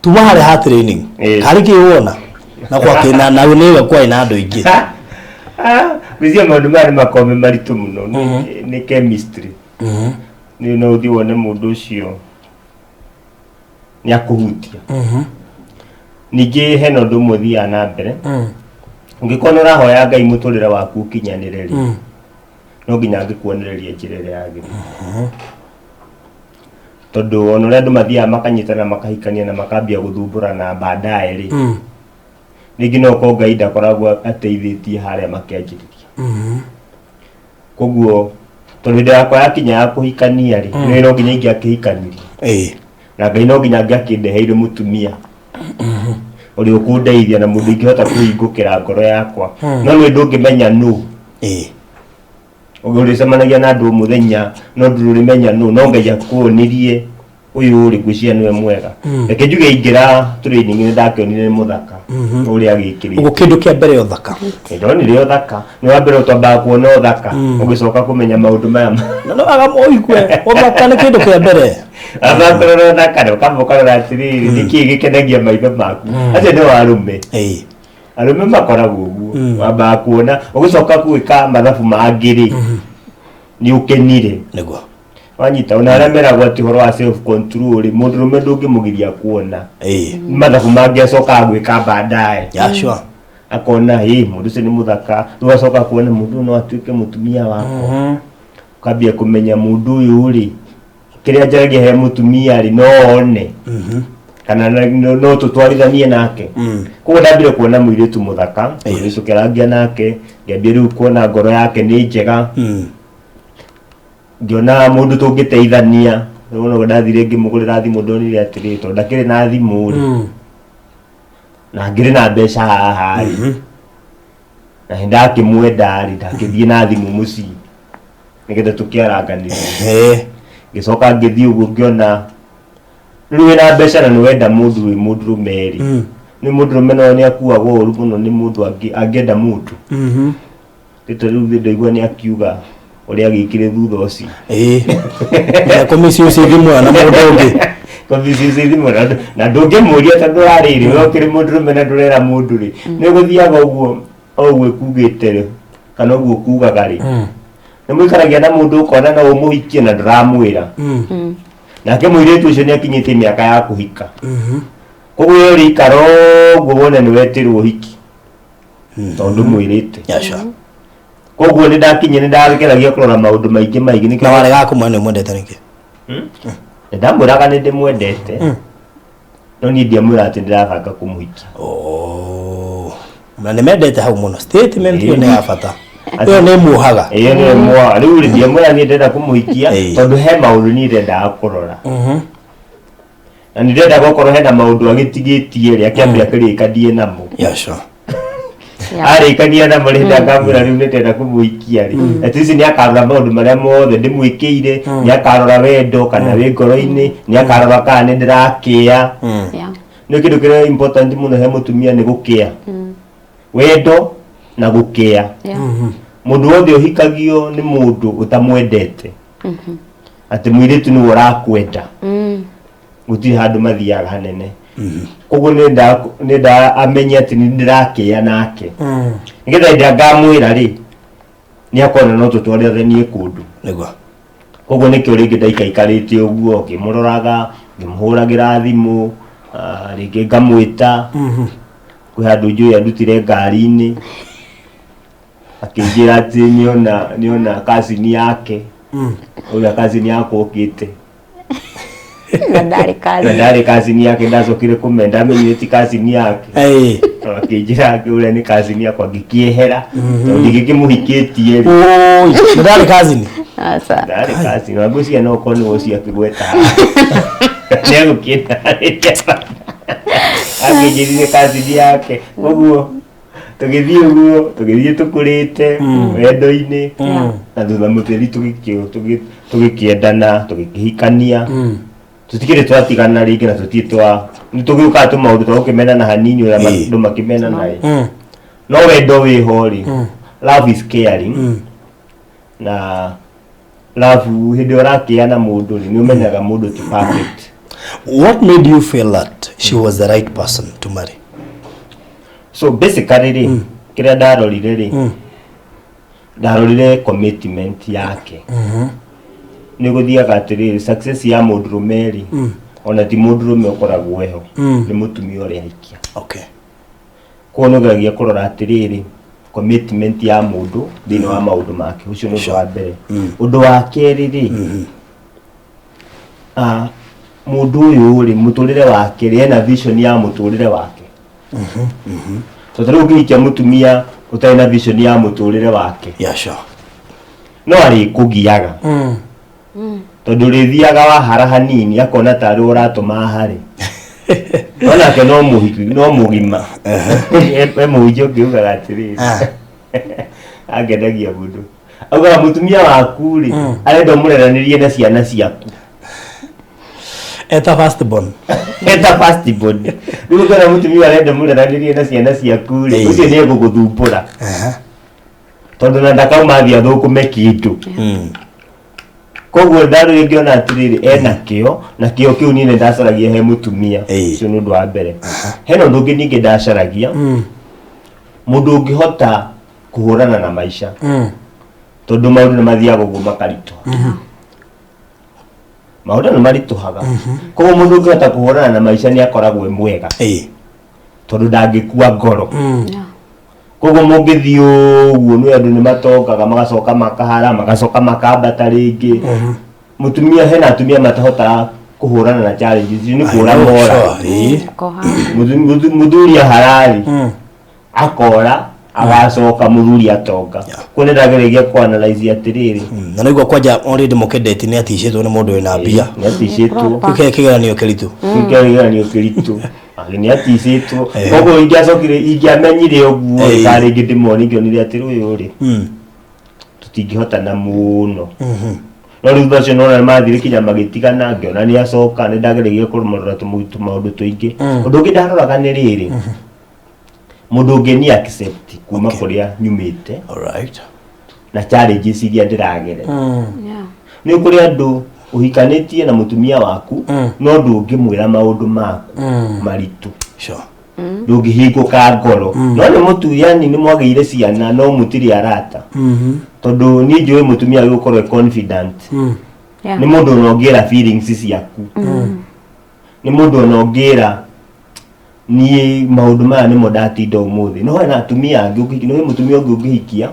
Tuma hari ha training. Hari ki wona. Na kwa kina na uniga kwa ina andu ingi. Bizia maundu mari makome maritu muno ni chemistry. Ni no uthi wone mundu ucio ni akuhutia. Ningĩ heno ndu muthia na mbere. Ungikona urahoya Ngai muturire waku kinyanireri. No nginya ngikuonereria njira ĩrĩa yagĩrĩire. Tondu ona andu mathia makanyitana makahikania na makambia guthumbura na baadaye ri. Ningi no ko Ngai ndakoragwo ateithĩtie haria makĩanjĩrĩria. Koguo tondu ndĩ yakwa yakinya ya kuhikania ri, no nginya ingĩakĩhikanirie. Na Ngai no nginya ngĩakĩndeheire mutumia. Uri ukundeithia na mundu ingihota kuhingukira ngoro yakwa. No ni ndungimenya nu. Uguricemanagia na andu muthenya no ndurimenya nu, no Ngai akuonirie uyu uri gwiciria niwe mwega. Reke njuge ingira training ni ndakionire muthaka uri agikirite. Ugo kindu kia mbere uthaka. Ndonire uthaka. Ni wa mbere utwamba kuona uthaka. Ugicoka kumenya maundu maya. No agamoigwe. Uthaka ni kindu kia mbere. Abakorora thaka ukamukora atiriri niki gikenagia maitho maku. Acio ni warume. Arume makoragwo uguo. Wamba kuona ugicoka gwika mathabu mangiri. Ni ukenire. Niguo. Wanyita unaremeragwo ati horo wa self control mundurume ndungimugiria kuona. Mathabu mangi acoka gwika baadaye. Yashua. Akona mundu ucio ni muthaka. Ugacoka kuona mundu no atuike mutumia wako. Ukambia kumenya mundu uyu uri kiria njaragia he mutumia ri no one. Kana no tutwarithanie nake. Koguo ndambire kuona muiritu muthaka, ngicukiragia nake, ngĩambia rĩu kuona ngoro yake nĩ njega. Ngiona mundu tungiteithania, no ndathire ngĩmũgũrĩra thimũ ndonire atĩrĩ tondũ ndakĩrĩ na thimũ ri. Na ngĩrĩ na mbeca haha ri. Na ndakĩmwenda ri, ndakĩthiĩ na thimũ mũciĩ. Nĩgetha tũkĩaranganĩre. Gicoka ngithii uguo ngiona riwe na mbeca na niwenda mundu wi mundurume ri. Ni mundurume no ni akuagwo uru muno ni mundu angenda mundu. Tito riu ndaigua ni akiuga uri agikire thutha ucio. Ya komisi ucio thimwe na mundu ungi. Komisi ucio thimwe na ndungimuria tondu ariri no kiri mundurume na ndurera mundu ri. Ni guthiaga uguo kugite kana uguo kugaga ri. Nimwikaragia na mundu ukona na umuhikie na ndramwira. Nake muiritu ucio ni akinyite miaka ya kuhika. Koguo yori ikaro guone ni wetirwo uhiki. Tondu muirite. Yashua. Koguo ni ndakinye ni ndageragia kurora maundu maingi ni na wale gako mwana mwendete niki. Ndamwiraga ni ndimwendete. No ni ndiamwira ati ndirabanga kumuhikia. Na nimendete hau muno. Statement yo ni afata. Iyo ni muhaga. Iyo ni muhaga. Riu ndiamwira ni ndenda kumuhikia tondu he maundu ni ndenda kurora. Na ni ndenda gukoro hena maundu agitigitie ri akiambia kirikadie namo. Yashua. Arikania na muri ndakamwira riu ndenda kumuhikia ri. Ati ni akarora maundu maria mothe ndimwikiire, ni akarora wendo kana wi ngoro-ini, ni akarora kana ni ndirakia. Ni kindu kiria important muno he mutumia ni gukia. Wendo na gukia. Mundu wothe uhikagio ni mundu utamwendete. Ati muiritu ni urakwenda. Gutiri handu mathiaga hanene. koguo nenda amenye ati ni ndirakia nake nigetha ndangamwira ri ni akona no tutwarire nie kundu niguo koguo nikio ringi ndaikaikarite uguo ngimuroraga ngimuhuragira thimu ringi ngamwita kwi handu njui andutire ngari-ini akinjira ati niona kazini yake uria kazini yako ukite na ndari kazini yake ndacokire kumenda amenyire ti kazini yake akinjira ati uria ni kazini yakwa ngikiehera tondu ngikimuhikitie ndari kazini asa ndari kazini wagucia no koni wocia kigweta nego kina akinjirire kazini yake koguo tugithie tukurite wendo-ini na thutha muteri tugikiendana tugikihikania tutikire twatigana ringi na tutitwa tugiuka tu maundu tugukimena hanini uria andu makimena nae no wendo wi hori love is caring na love hindi urakiana mundu ni umenyaga mundu ti perfect. What made you feel that she was the right person to marry? So basically kira ndarorire commitment yake ni guthiaga atiriri success ya mundurume ri ona ti mundurume ukoragwo eho ni mutumia uria aikia okay ko nogeragia kurora atiriri commitment ya mundu thini wa maundu make ucio ni wa mbere undu wa keri ri mundu uyu ri muturire wake ri ena vision ya muturire wake so tari ukihikia mutumia utari na vision ya muturire wake yeah sure no ari kugiaga tondu rithiaga wa hara hanini akona tari uratuma hari ona ke no muhiki no mugima muhijo ngiugaga atiri agendagia mundu auga mutumia waku ri arenda mureranirie na ciana ciaku eta first born nigo kana mutumia arenda mureranirie na ciana ciaku ri ucio ni eguguthumbura tondu na ndakaumathia thukume kindu koguo ndaru ingiona atiriri ena kio na kio kiu nini ndacaragia he mutumia ucio ni undu wa mbere heno ndungi ningi ndacaragia mundu ungihota kuhurana na maisha tondu maundu ni mathiaga uguo makarito maundu ni marituhaga koguo mundu ungihota kuhurana na maisha ni akoragwo mwega tondu ndangikua ngoro koguo mungithii uguo ni andu ni matokaga magacoka makahara magacoka makambata ringi mutumia hena atumia matahota kuhurana na challenges ni kura mora muthuri harari akora agacoka muthuri atoka kune ndageragia ku analyze atiriri na niguo kwanja already mukendete ni atishitwo ni mundu wina mbia ni atishitwo kigeranio kiritu ni atishitwo koguo ingiacokire ingiamenyire uguo kari ngindimoni ngionire atiri uyu ri tutingihotana muno no riu bacio no mathire kinya magitigana ngiona ni acoka ni ndageragia kurumurira maundu tuingi undu ungi ndaroraga ni riri mundu ungi ni accept kuma kuria nyumite alright na challenges iria ndiragere ni kuri andu uhikanitie na mutumia waku no ndungimwira maundu maku maritu sure ndungihinguka ngoro no ni mutu yani ni mwageire ciana no mutiri arata tondu ni njui mutumia gukorwo confident ni mundu unongira feelings ciaku ni mundu unongira ni maundu maya ni modatinda umuthi no hena atumia angi no mutumia ungi ungihikia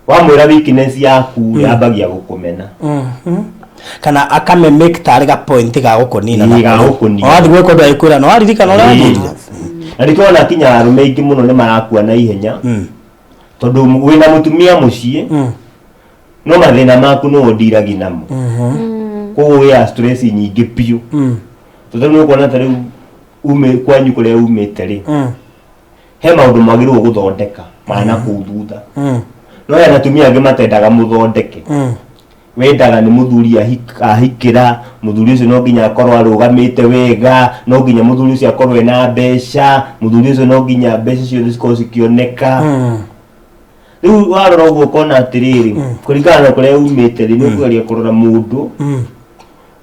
wamwira weakness yaku yambagia gukumena kana akame make tariga point ga gukunina na gukunina wathi gweko ndaikwira no aririkana ora ndira arikona kinya arume ingi muno ni marakua na ihenya tondu wina mutumia mucii no mathina maku no ndiragi namo koguo ya stress nyingi piu tondu no kuona tari ume kwanyu kuria umite ri he maundu magirwo guthondeka mana kuthutha no ya natumia angi matendaga muthondeke wendaga ni muthuri ahikira muthuri ucio no nginya akorwo arugamite wega no nginya muthuri ucio akorwo ena mbeca muthuri ucio no nginya mbeca ciothe cikorwo cikioneka riu warora uguo kona atiriri kuringana na kuria umite ri ni kugeria kurora mundu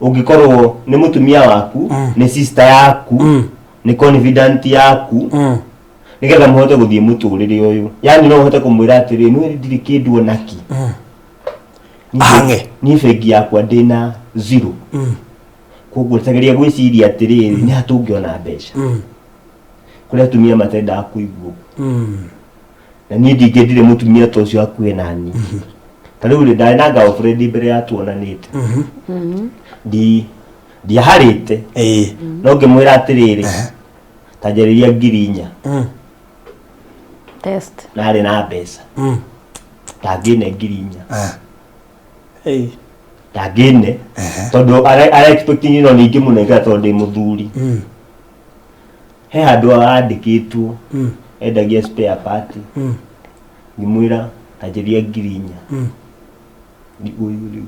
ungikorwo ni mutumia waku ni sister yaku ni confident yaku nigetha muhote guthie muturire uyu yani no uhote kumwira atiri ni ndiri kindu onaki Ange ni bengi yakwa ndina 0 koguo tageria gwiciria atiri ni hatungiona mbeca kuria atumia matenda kuigua na ni ndingĩndire mutumia ta ucio akuĩ nani tariu ri ndari na girlfriend mbere ya tuonanite ndiaharĩte no ngĩmwĩra atĩrĩrĩ tanjarĩria 4,000 test narĩ na mbeca ndangĩne 4,000 ndangĩne tondũ ara expecting no ningĩ mũnenga tondũ ndĩ mũthuri he handũ andĩkĩtwo endagia spare part ngĩmwĩra tanjarĩria 4,000 ni ũyũ rĩu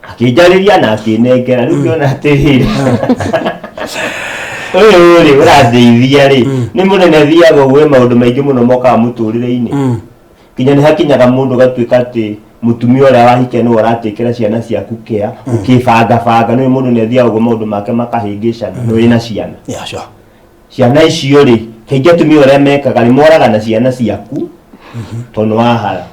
akĩnjarĩria na akĩnengera rĩu ngĩona atĩrĩrĩ ũyũ rĩ ũrandeithia rĩ nĩ mũnene thiaga ũguo maũndũ maingĩ mũno mokaga mũtũrĩre-inĩ kinya nĩ hakinyaga mũndũ gatuĩka atĩ mutumia ũrĩa wahikia nĩwe ũratĩkĩra ciana ciaku kĩa ũkĩbanga nĩ mũndũ nĩ athiaga ũguo maũndũ make makahĩngĩcana nĩ wĩna ciana ciana icio rĩ kaingĩ atumia ũrĩa mekaga nĩ moraga na ciana ciaku tondũ wahara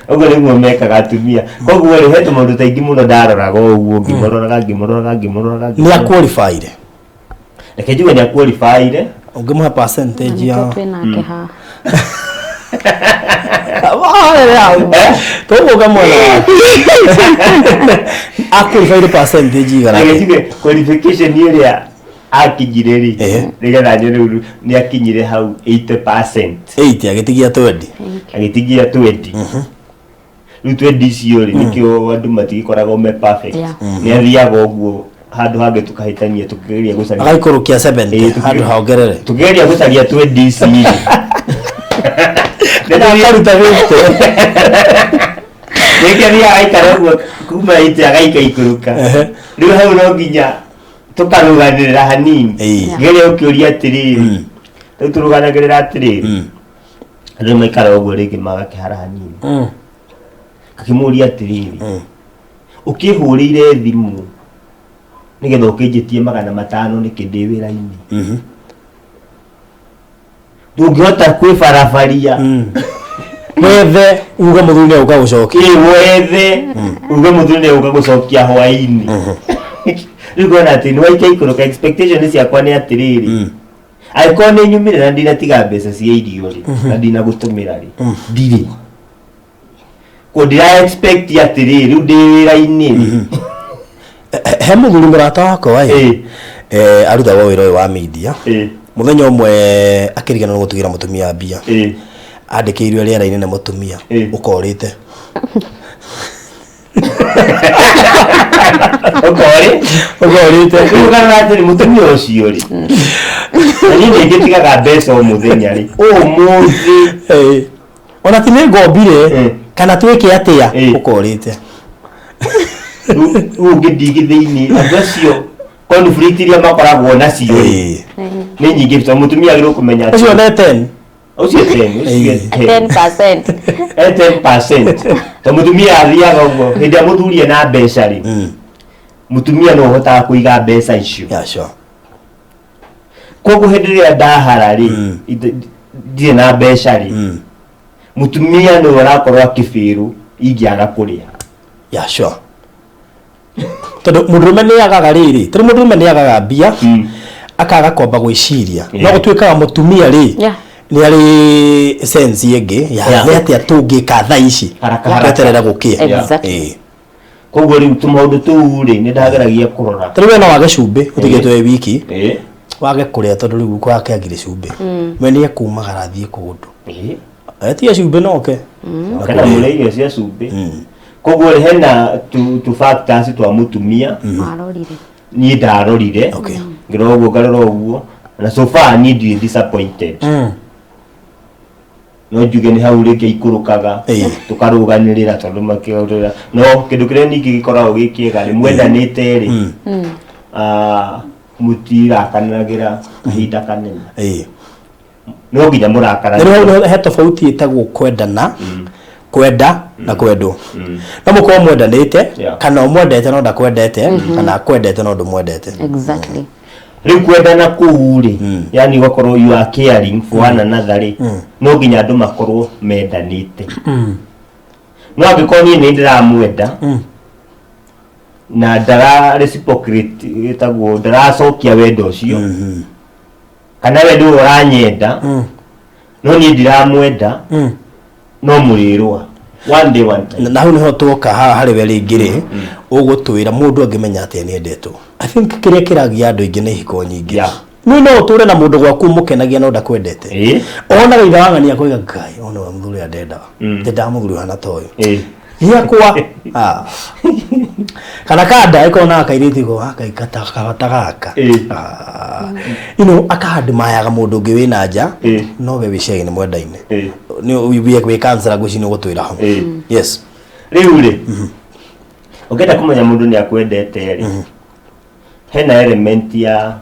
ũguo nĩguo mekaga atumia koguo rĩ he tũmaũndũ taingĩ mũno ndaroraga ũguo ngĩmũroraga nĩ aqualified reke njuge nĩ aqualified ũngĩmũhe percentage ya twĩnake ha tũgũka mwena aqualified percentage igana reke njuge qualification ĩrĩa akinyire rĩ nĩgetha njone rĩu nĩ akinyire hau 80% agĩtigia 20 agĩtigia 20 rĩu 20 icio rĩ nĩkĩo andũ matigĩkoragwo me perfect nĩ athiaga ũguo handũ hangĩ tukahĩtania tukĩgeria gũcaria agaikũrũkia 70 handũ haongerere tukĩgeria gũcaria 20 ici akaruta 50 nĩkĩria agaikara ũguo kuma 80 agaikaikũrũka rĩu hau no nginya tukarũganĩrĩra hanini ngeria ũkĩũria atĩrĩrĩ rĩu tũrũganagĩrĩra atĩrĩrĩ andũ maikara ũguo rĩngĩ magakĩhara hanini akĩmũria atĩrĩrĩ ũkĩhũrĩire thimũ nĩgetha ũkĩnjĩtie 500 nĩkĩ ndĩ wĩra-inĩ ndũngĩhota kwĩbarabaria wethe uga mũthuri nĩ ũka gũcokia wethe uga mũthuri nĩ ũka gũcokia hwaĩ-inĩ rĩu ngona atĩ nĩ waikaikũrũka expectation ciakwa nĩ atĩrĩrĩ angĩkorwo nĩ nyumire na ndinatiga mbeca cia irio rĩ na ndinagũtũmĩra rĩ ndirĩ ko ndira expect atĩrĩrĩ rĩu ndĩ wĩra-inĩ he mũthuri mũrata wakwa arutaga wĩra ũyũ wa media mũthenya ũmwe akĩrigana nĩ gũtugĩra mũtumia mbia andĩkĩirwo rĩera-inĩ nĩ mũtumia ũkorĩte ũkorĩte ũgana atĩ mũtumia ũcio rĩ na niĩ nĩngĩtigaga mbeca o mũthenya rĩ ũmũthĩ ona ti nĩ ngombire kana twĩke atĩa ũkorĩte rĩu ngĩthiĩ thĩinĩ andũ acio conflict iria makoragwo nacio nĩ nyingĩ tondũ mũtumia agĩrĩirwo kũmenya ũcio nĩ 10 ucio 10% 10% tondũ mũtumia athiaga ũguo hĩndĩ ĩrĩa mũthuri ena mbeca rĩ mũtumia no ũhotaga kũiga mbeca icio koguo hĩndĩ ĩrĩa ndahara rĩ ndirĩ na mbeca rĩ mũtumia nĩwe ũrakorwo akĩbĩrwo ingĩaga kũrĩa tondũ mũndũrũme nĩ agaga rĩrĩ tondũ mũndũrũme nĩ agaga mbia akaga kwamba gwĩciria no gũtuĩkaga mũtumia rĩ nĩ arĩ sense ĩngĩ nĩ atĩa tũngĩka thaa ici tweterera gũkĩa koguo rĩu tũmaũndũ tũu rĩ nĩ ndageragia kũrora tondũ we no wage cumbĩ ũtigĩtwo wĩ wiki wage kũrĩa tondũ rĩu kwake agire cumbĩ we nĩ ekumagara athiĩ kũndũ etiga cumbĩ noke kana mũrĩa irio cia cumbĩ koguo rĩ hena tu factors twa mũtumia niĩ ndarorire ngĩrora ũguo ngarora ũguo na so far niĩ ndirĩ disappointed no njuge nĩ hau rĩngĩ ikũrũkaga tũkarũganĩrĩra tondũ makĩorĩra no kĩndũ kĩrĩa ningĩ gĩkoragwo gĩ kĩega rĩ mwendanĩte rĩ mũtirakanagĩra kahinda kanene no nginya mũrakara rĩu he tofauti ĩtagwo kwendana kwenda na kwendwo no muko mwendanite Yeah. kana mwendete no ndakwendete kana kwendete no ndumwendete Exactly. Riu kwendana kuuri yani wakorwo you are caring for one another no nginya andu makorwo mendanite no angĩkorwo niĩ nĩ ndĩramwenda na ndara reciprocate ĩtagwo ndaracokia wendo ũcio kana wendo ũyũ ũranyenda no niĩ ndiramwenda no mũrĩrwa one day one time na hau niho tuoka harĩ we rĩngĩ ũgũtwĩra mũndũ angĩmenya atĩ nĩendetwo. I think kĩrĩa kĩragia andũ aingĩ nĩ hiko nyingĩ. Yeah. No ũtũre na mũndũ gwaku mũkenagia no ndakwendete. Ona gĩtha wang'ania kũiga ngai ona wa mũthuri andenda. Ndamũguru hana ta ũyũ. Yakwa kana kada iko na kairiti go akaikata kabatagaka akahandi mayaga mundu ngi wina nja no we wicege ni mwendaine ni ubiye kwe cancer gucini gutwira ho yes riu ri ukenda kumenya mundu ni akwendete ri hena element ya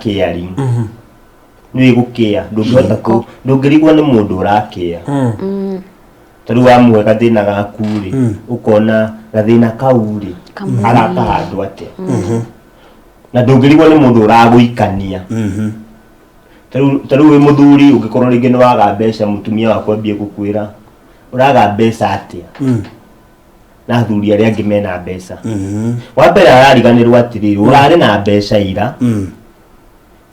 caring ni gukia ndungihota ku ndungirigwo ni mundu urakia tari wamwe gathina gakuri ukona gathina kauri arakahandwo ate na ndungirigwo ni mundu uraguikania tari we muthuri ungikorwo ringi ni waga mbeca mutumia wakwa ambie gukwira uraga mbeca atia na athuri aria angi mena mbeca wa mbere arariganirwo atiri urari na mbeca ira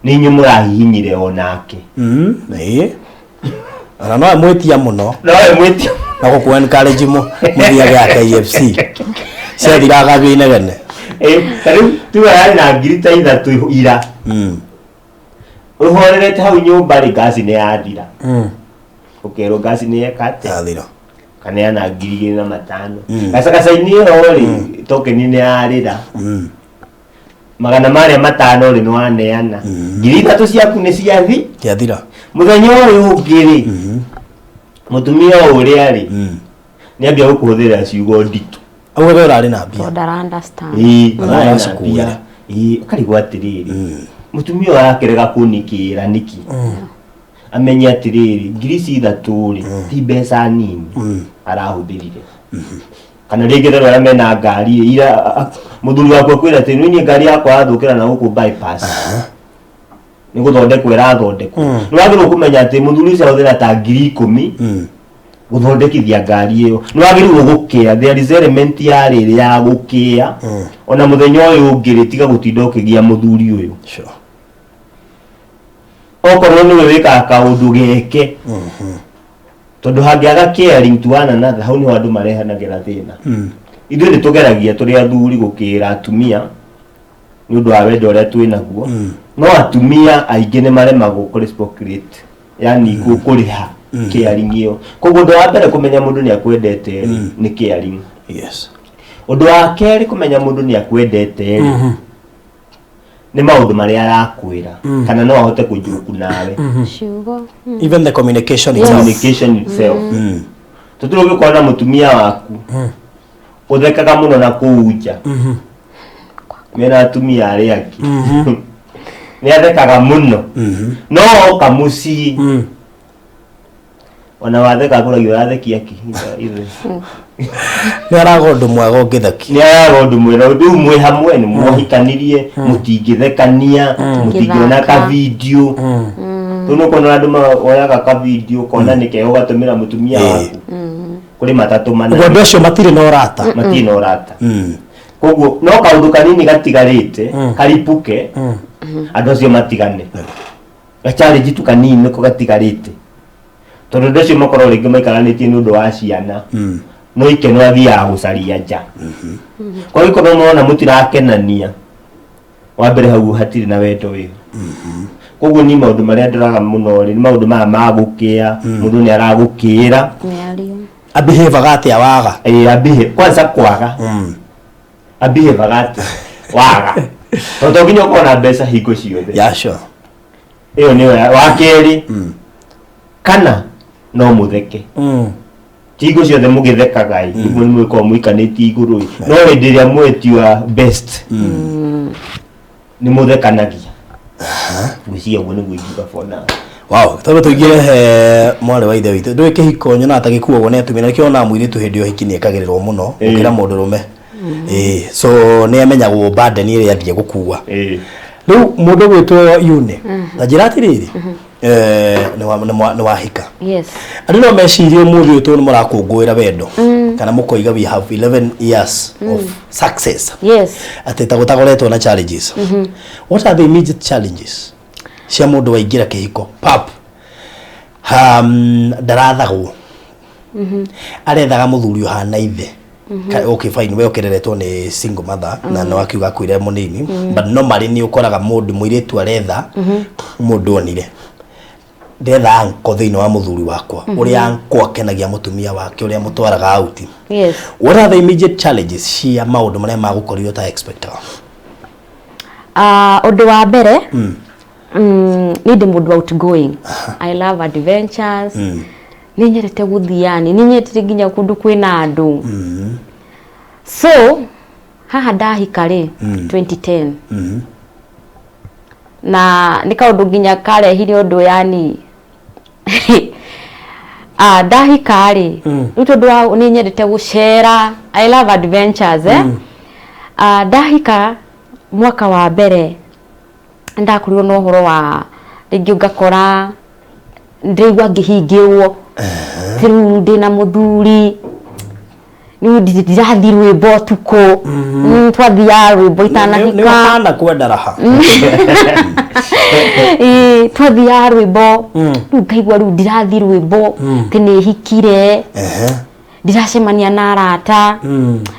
ni nyu murahihinyire onake ana no amwetia muno no amwetia na ku encourage mu muthia ya KFC cia thiraga binegene tariu tu ari na ngirita ithatu ira uhorerete hau nyumba ri gasi ni yathira ukero gasi ni yakate yathira kana yana ngiri na matano gasa ini ori tokeni ni yarira magana maria matano ri no aneana ngiri ithatu ciaku ni ciathi yathira muthenya uyu ungiri mutumia uria ri ni ambia gukuthira ciugo nditu awe urari na bia Don't understand. na karigwa atiriri mutumia wakerega kunikira niki amenya atiriri ngiri ithatu ri ti mbeca nini arahũthĩrire kana rĩngĩ rero arĩa mena ngari ira mũthuri wakwa kwĩra atĩ nĩ ngari yakwa yathũkĩra na gũkũ bypass nĩ gũthondekwo ĩrathondekwo nĩ wagĩrĩirwo kũmenya atĩ mũthuri ũcio ahũthĩra ta ngiri 10 gũthondekithia ngari ĩyo nĩ wagĩrĩirwo gũkĩa there is element ya rĩrĩ ya gũkĩa ona mũthenya ũyũ ũngĩ tiga gũtinda ũkĩgia mũthuri ũyũ sure okorwo nĩwe wĩkaga kaũndũ geke tondu hangĩaga caring to one another hau nĩ andũ marehanagĩra thĩna ithuĩ nĩ tũgeragia tũrĩ athuri gũkĩra atumia nĩ ũndũ wa wendo ũrĩa twĩnaguo no atumia aingĩ nĩ maremagwo kũ reciprocate yani kũrĩha caring ĩyo koguo ũndũ wa mbere kũmenya mũndũ nĩ akwendete nĩ caring yes ũndũ wa kerĩ kũmenya mũndũ nĩ akwendete nĩ maũndũ marĩa arakwĩra kana no ahote kũnjuruku nawe Ciugo. even the communication Yes. itself communication itself tuturu gĩkorwo na mũtumia waku ũthekaga mũno na kũu nja mena atumia arĩa angĩ nĩ athekaga mũno no oka mũciĩ ona watheka kũragio ũrathekia ithe nĩ araga ũndũ mwega ũngĩthaki nĩ araga ũndũ mwega ũndũ mwĩ hamwe nĩ mũhikanirie mũtingĩthekania mũtingĩona ka video tuno kona andũ moyaga ka video kona nĩ keo gatũmĩra mũtumia waku kũrĩ matatũ mana ũndũ ũcio matirĩ na ũrata matirĩ na ũrata koguo no kaũndũ kanini gatigarĩte karipuke andũ acio matigane gachallenge tu kanini nĩko gatigarĩte tondũ andũ acio makorwo rĩngĩ maikaranĩtie nĩ ũndũ wa ciana no ikeno athiaga gũcaria nja kwa hiyo kono mona mũtirakenania wa mbere hau hatirĩ na wendo wĩ koguo ni maũndũ marĩa ndĩraga mũno nĩ maũndũ maya ma gũkĩa mũndũ nĩ aragũkĩra Mĩario. abehavior atĩa waga abihe kwanza kwaga abihe bagati waga tondũ nginya ũkorwo na mbeca hingo ciothe yeah sure ĩyo nĩyo wa kerĩ kana no mũtheke hingo ciothe mũgĩthekaga nĩguo nĩ mũgĩkorwo mũikanĩtie igũrũ no hĩndĩ ĩrĩa mwetiwa best nĩ mũthekanagia gwĩciria ũguo nĩguo ingiuga for now Wow, tobe tuigire mwale wa ithe witu ndwe kihiko nyona atagikuo wone atumina kiona mwiri tu hindi yo hikini ekagirirwo muno ukira mundu rume so ne amenyagwo burden ire yathie gukua riu mundu gwitwo yune na njira atiriri ni wahika yes andu no mecirie umuthi utu ni murakungwira wendo kana mukoiga we have 11 years of success yes ateta gutagoretwo na challenges what are the immediate challenges cia mundu waingira kihiko pap ndarathagwo arethaga muthuri uhana ithe okay fine we okereretwo ni single mother na no akiuga kwire munini but normally ni ukoraga mundu muiritu aretha mundu onire ndetha anko thiini wa muthuri wakwa uria anko akenagia mutumia wake uria mutwaraga out yes what are the immediate challenges cia maundu maria magukorio ta expect undu wa mbere need mundu outgoing I love adventures ni nyerete guthiani ni nyerete nginya kundu kwina andu so haha ndahika ri 2010 na nikaundu nginya karehire undu yani ndahika ri utondu ni nyerete gucera I love adventures ndahika mwaka wa mbere ndakurirwo no horo wa ringi ngakora ndigwa ngihingirwo riu ndina muthuri riu ndirathi rwimbo tuko twathia rwimbo itanahika ni wakana kwenda raha twathia rwimbo riu ngaigua riu ndirathi rwimbo tini hikire ndiracemania na arata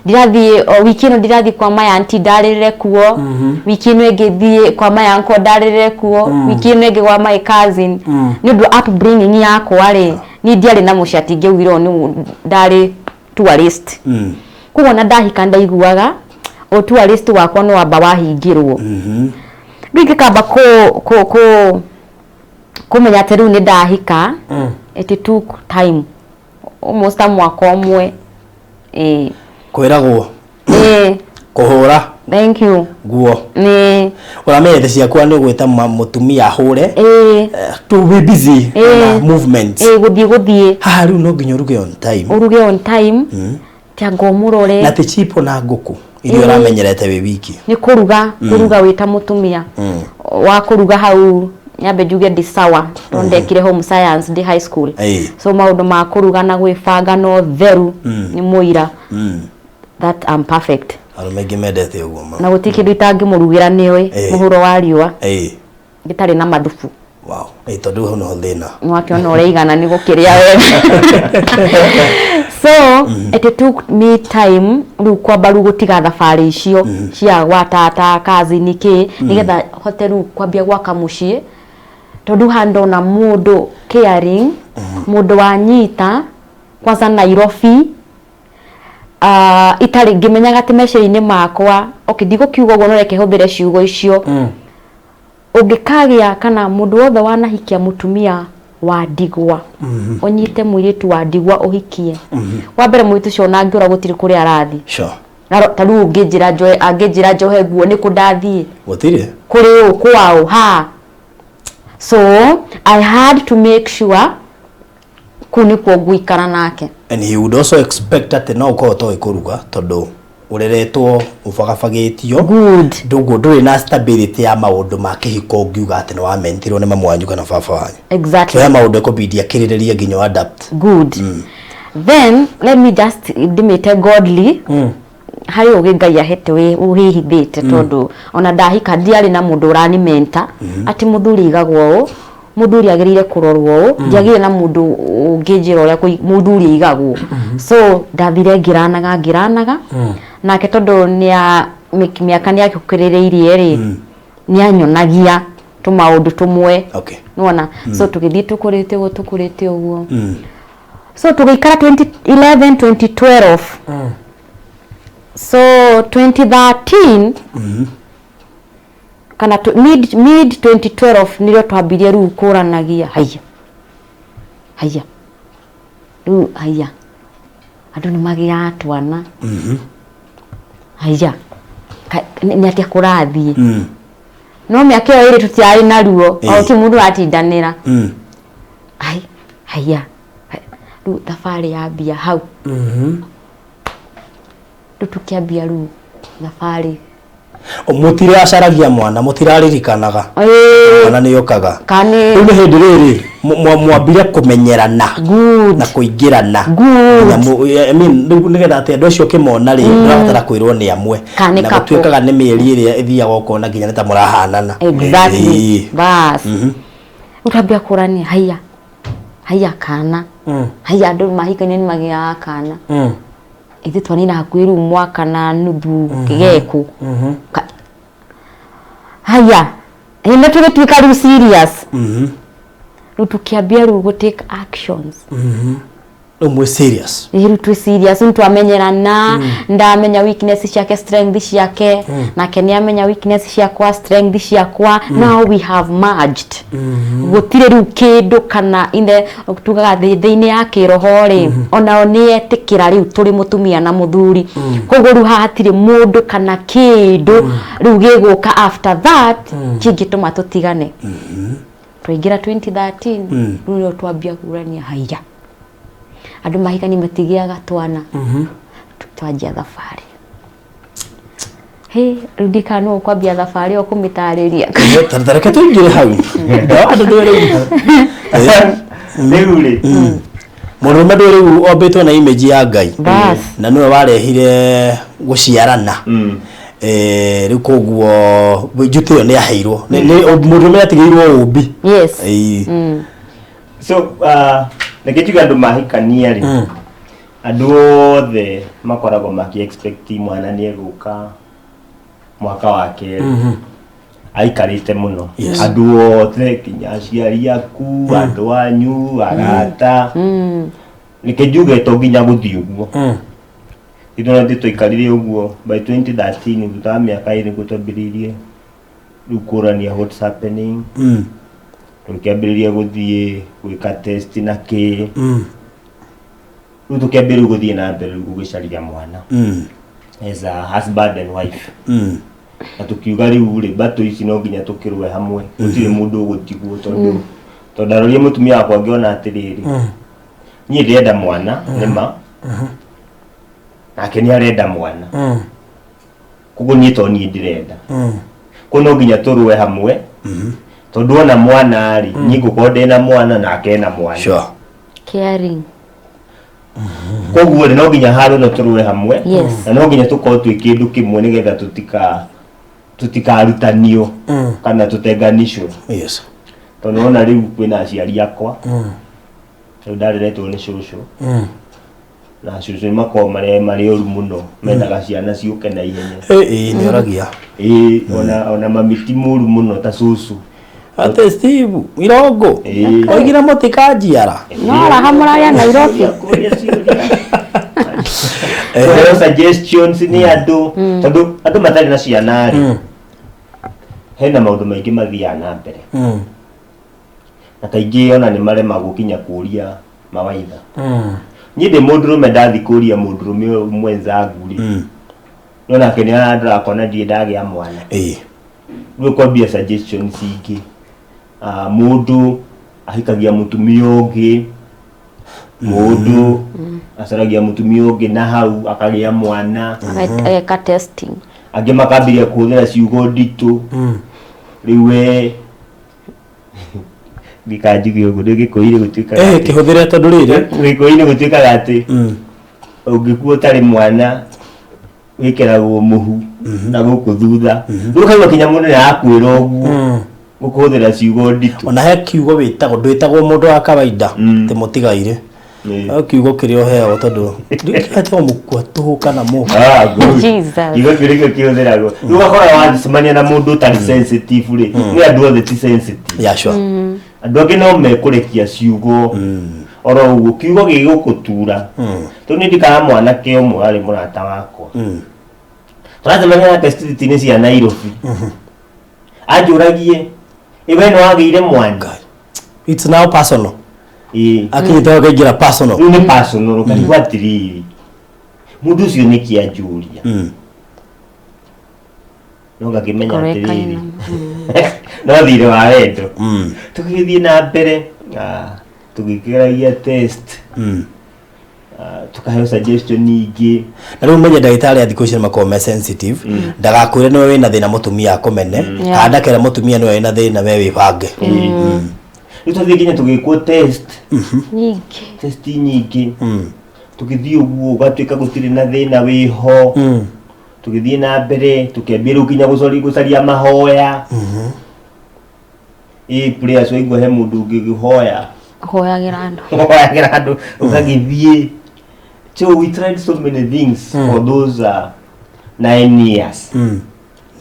ndirathi wiki ino ndirathi kwa my auntie ndarire kuo wiki ino ngithie kwa my uncle ndarire kuo wiki ino ngi kwa my cousin ni ndu upbringing yakwa ri ni ndiari na mucati ngewirwo ni ndari tourist kuko na ndahika ndaiguaga o tourist wakwa no amba wahingirwo rigi kamba ko kumenya ati riu ni ndahika it took time almost mwaka umwe kwiragwo kuhura thank you guo uramete ciakwa ni gwita mutumia hure to be busy movements guthie ha riu no nginya uruge on time tia ngomurore na ti chipo na nguku irio uramenyerete we wiki ni kuruga wita mutumia wa kuruga hau nyambe njuge ndi sawa ndekire home science ndi high school so maundu ma kuruga na gwibanga no theru ni muira that I'm perfect arumegi medete uguo na gutikindu itangimurugira niwe muhuro wa riua gitari na mathufu wow tondu ho no thina mwakiona ureigana ni gukiria we so it took me time riu kwamba riu gutiga thabari icio cia gwatata kazi niki nigetha hote riu kwambia gwaka mucii tondu hando na mundu caring mundu wa nyita kwanza Nairobi itari ngimenyaga ati meciria-ini makwa ndigo kiugo uguo no reke huthire ciugo icio ungikagia kana mundu wothe wanahikia mutumia wa ndigwa onyite mwiritu wa ndigwa uhikie wa mbere mwitu cio na ngiura gutiri kuri arathi sure taru angijira njohe guo ni kundathie gutiri kuri kwao ha so I had to make sure kuni kwa guikara nake and he would also expect that no ko to ikuruga tondu ureretwo ubagabagitio good ndugu nduri na stability ya maundu ma kihiko ngiuga ati no wamentirwo ni mamwanyu kana baba wanyu exactly ya maundu kubidia kiririria nginyo adapt good then let me just dimite godly hari ugi ngai ahete we uhihithite tondu ona ndahika ndiari na mundu urani mentor ati muthuri igagwo u muthuri agirire kurorwo u ndiagire na mundu ungijira uria muthuri igagwo so ndathire ngiranaga nake tondu nia miaka ni akukirireirie ri ni anyonagia tumaundu tumwe okay nona so tugithie tukurite uguo so tugikara 2011 2012 so 2013 kana mid 2012 nilo twabirie ru kuranagia haya ru haya andu ni magia twana haya ni atia kurathie no mĩaka ĩyo ĩrĩ tũtiarĩ na ruo o ti mũndũ atindanĩra ai haya rĩu thabarĩ yambia hau rĩu tũkĩambia rĩu thabarĩ mũtire acaragia mwana mũtiraririkanaga mwana nĩ yokaga kane rĩu nĩ hĩndĩ rĩrĩ mwambire kũmenyerana na kũingĩrana I mean rĩu nĩgetha atĩ andũ acio kĩmona rĩ ndĩrabatara kwĩrwo nĩ amwe na gũtuĩkaga nĩ mĩeri ĩrĩa ĩthiaga ũkona nginya nĩ ta mũrahanana exactly bas ũtambia kũrania haya kana haya andũ mahikania nĩ magĩaga kana ithe twanina hakuhĩ rĩu mwaka na nuthu kĩgeku haya nĩ tũgĩtuĩka rĩu serious rĩu tũkĩambia rĩu take actions rĩu serious rĩu twĩ serious ntwamenyerana ndamenya weakness ciake strength ciake nake nĩ amenya weakness ciakwa strength ciakwa now we have merged gũtirĩ rĩu kĩndũ kana inde tugaga thĩinĩ ya kĩroho rĩ ona nĩ etĩkĩra rĩu tũrĩ mũtumia na mũthuri koguo rĩu hatirĩ mũndũ kana kĩndũ rĩu gĩgũka after that kĩngĩtũma tũtigane twaingĩra 2013 rĩu nĩyo twambia kũrania haya andũ mahikani matigiaga twana twanjia thabarĩ rĩu ndikano kwambia thabarĩ o kũmĩtarĩria tareke tũingĩre hau andũ rĩu rĩu mũndũrũme rĩu ombĩtwo na image ya Ngai na nĩwe warehire gũciarana rĩu koguo njutĩyo nĩ aheirwo mũndũrũme atigĩirwo ũmbi yes so nĩkĩnjuga andũ mahikania rĩ andũ othe makoragwo maki-expect mwana nĩ egũka mwaka wa kerĩ aikarĩte mũno andũ othe nginya aciari aku andũ anyu arata nĩkĩnjuga to nginya gũthiĩ ũguo ithona tũikarire ũguo by 2013 thutha mĩaka ĩrĩ gũtambĩrĩirie rĩu kũrania what's happening tũkĩambĩrĩria gũthiĩ gwĩka test na kĩ rĩu tũkĩambĩrĩria gũthiĩ na mbere gũgĩcaria mwana as a husband and wife na tũkiuga rĩu rĩ mbatũ ici no nginya tũkĩrũe hamwe gũtirĩ mũndũ ũgũtigwo tondũ aroria mũtumia wakwa ngĩona atĩrĩrĩ niĩ ndĩrenda mwana nĩma nake nĩ arenda mwana koguo niĩ to niĩ ndĩrenda koguo no nginya tũrũe hamwe tondũ ona mwana rĩ niĩ ngũkorwo ndĩna mwana nake ena mwana caring koguo rĩ no nginya harũ no tũrũe hamwe na no nginya tũkorwo twĩ kĩndũ kĩmwe nĩgetha tũtikarutanio kana tũtenganishwo tondũ ona rĩu kwĩna aciari akwa rĩu ndareretwo nĩ cũcũ na cũcũ nĩ makoragwo marĩ ũru mũno mendaga ciana ciũke na ihenya nĩ oragia ona mami ti mũru mũno ta cũcũ ate Steve Irongo oigira mũtikanjiara no raha mũrarĩa Nairobi suggestions nĩ andũ tondũ andũ matarĩ na ciana rĩ hena maũndũ maingĩ mathiaga na mbere na kaingĩ ona nĩ maremagwo kinya kũria mawaitha niĩ ndĩ mũndũrũme ndathi kũria mũndũrũme mwenzangu rĩ no nake nĩ arakona ndirĩ ndagĩa mwana rĩu kwambia suggestions ingĩ mũndũ ahikagia mũtumia ũngĩ mũndũ acaragia mũtumia ũngĩ na hau akagĩa mwana ageka testing angĩ makambĩrĩria kũhũthĩra ciugo nditũ rĩu gĩkanjugi ũguo gĩkũi-inĩ gũtuĩkaga kĩhũthĩre tondũ rĩrĩ gĩkũi-inĩ gũtuĩkaga atĩ ũngĩkuo ũtarĩ mwana wĩkĩragwo mũhu na gũkũ thutha rĩu kaigua kinya mũndũ nĩ arakwĩra ũguo gũkũhũthĩra ciugo nditũ ona he kiugo wĩtagwo ndwĩtagwo mũndũ wa kawaida tĩ mũtigaire kiugo kĩrĩ oheagwo tondũ ndĩkĩhetwo mũkua tũhũ kana mũhu kiugo kĩrĩkĩo kĩhũthĩragwo rĩu ũgakora wacemania na mũndũ ũtarĩ sensitive rĩ nĩ andũ othe ti sensitive andũ angĩ no mekũrekia ciugo oro ũguo kiugo gĩgũkũtura tondũ nĩ ndikana mwanake ũmwe arĩ mũrata wakwa tũracemania nake street-inĩ cia Nairobi anjũragie we nĩ wagĩire mwana it's now personal akinyita akaingĩra personal rĩu nĩ personal ũkaigua atĩrĩrĩ mũndũ ũcio nĩ kĩanjũria no ngakimenya atiriri no thire wa wendo tukithie na mbere tugikiragia test tukahe suggestion nyingi na rĩu menye ndagĩtarĩ a thikũ ici nĩmakoragwo sensitive ndagakwĩre nĩwe wĩna thĩna mũtumia akũmene kana ndakera mũtumia nĩwe wĩna thĩna we wĩbange rĩu tũthiĩ nginya tũgĩkwo test nyingĩ test nyingĩ tũgĩthiĩ ũguo ũgatuĩka gũtirĩ na thĩna wĩho tũgĩthiĩ na mbere tũkĩambia rĩu nginya gũcaria mahoya players waigua he mũndũ ũngĩhoya hoyagĩra andũ ũkagĩthiĩ. So we tried so many things for those 9 years.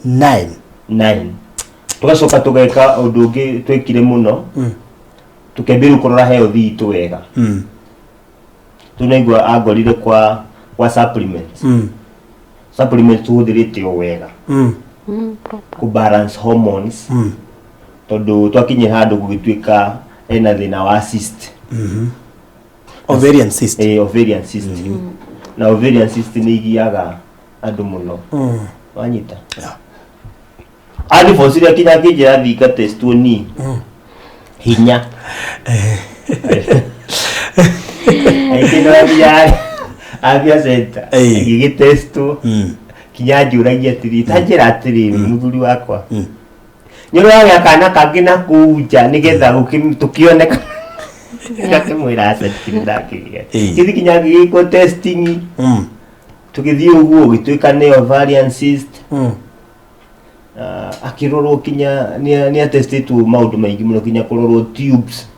9 tugacoka tugeka ũndũ ũngĩ twekire mũno tukĩambia rĩu kũrora health itũ wega tunaigua agorire kwa supplements supplements tuhũthĩrĩte o wega ku balance hormones tondũ twakinyire handũ gũgĩtuĩka ena thĩna wa cyst ovarian cyst ovarian cyst na ovarian cyst nĩ igiaga andũ mũno wanyita ani fosiria kinya kijira thika testoni hinya aikino abia center igitesto kinya juragia tiri tajira tiri muthuri wakwa nyoro ya kana kagina kuja nigetha tukioneka ngakimwira asetikira kithi kinya giko testing tukithii uguo gituika ne ovarian cyst akirorwo kinya ni atested tu maundu maingi muno kinya kurorwo tubes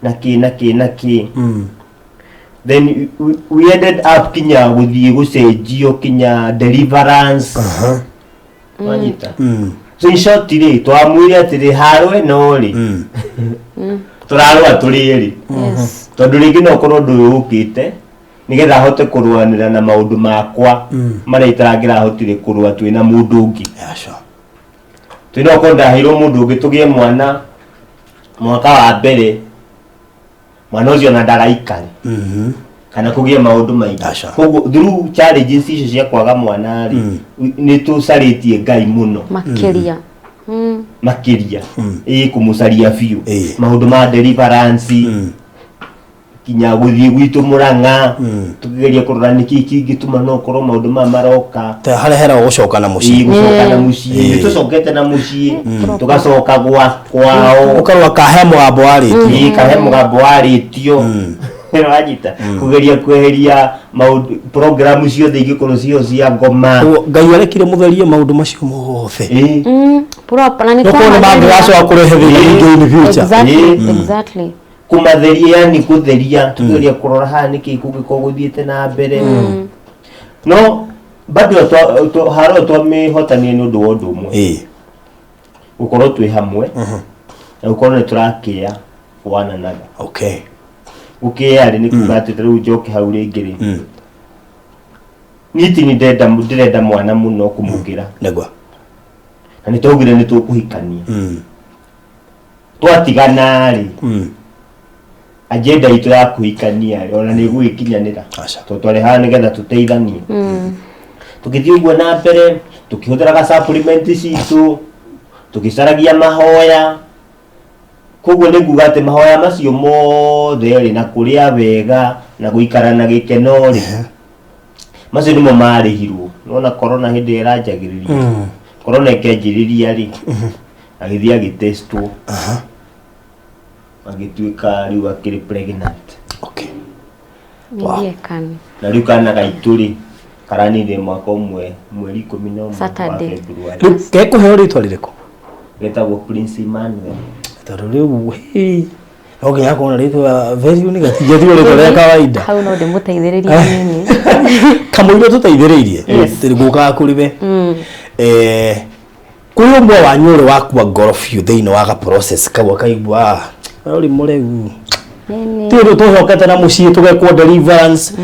na ki then we ended up kinya guthii gucenjio kinya deliverance wanyita so in short ri twamwire atiri harwe no ri turarwa turiri tondu ringi no korwo ndu ukite nigetha hote kurwanira na maundu makwa maria itarangira hotire kurwa twina mundu ungi twina konda hiro mundu ungi tugie mwana mwaka wa mbere mwana ucio na ndaraikare kana kugie maundu maingi koguo through challenges icio cia kwaga mwana ri ni tucaritie Ngai muno makiria kumucaria biu maundu ma deliverance kinya guthii gwitu Murang'a tukigeria kurora niki kingituma no korwo maundu ma maroka ta harehera gucoka na mucii tucokete na mucii tugacoka kwao ukarwa kahe mugambo waritio wanyita kugeria kweheria maundu program ciothe ingikorwo cia ngoma Ngai arekire mutherie maundu macio mothe proper na ni kwa maundu wacoka kurehe thĩinĩ in future exactly kumatheria ni kutheria tugeria kurora ha niki kugiko guthiete na mbere no bado to haro to me hotanie ni undu wondu umwe ukorwo twi hamwe na ukorwo ni turakia one another okay ukiari ni kugate riu njoke hau ringiri niti ni ndirenda mwana muno kumugira negwa na nitogire ni tukuhikania twatigana ri agenda itu ya kuhikania ona ni gwikinyanira to tware ha nigetha tuteithanie tukithii uguo na mbere tukihuthira supplement citu tukicaragia mahoya koguo ni nguga ati mahoya macio mothe ri na kuria wega na guikara na gikeno ri macio nimo marihirwo nona corona hindi iranjagiriria corona ikenjiriria ri agithia gitestwo agituika riu akiri pregnant okay na riu kana gaituri karanire mwaka umwe mweri 11 Saturday kekuheo ritwa ririko getagwo Prince Emmanuel taro riu okay yako na ritwa very unique gatijethio ritwa ria kawaida hau no ndimuteithiriria nini kamuiro tuteithiririe tiriguka kuribe kuri umwe wanyu uri wakua ngoro biu thiini wa ga process kagwa kaigua uri mureu tiro tucokete na mucii tugekwo deliverance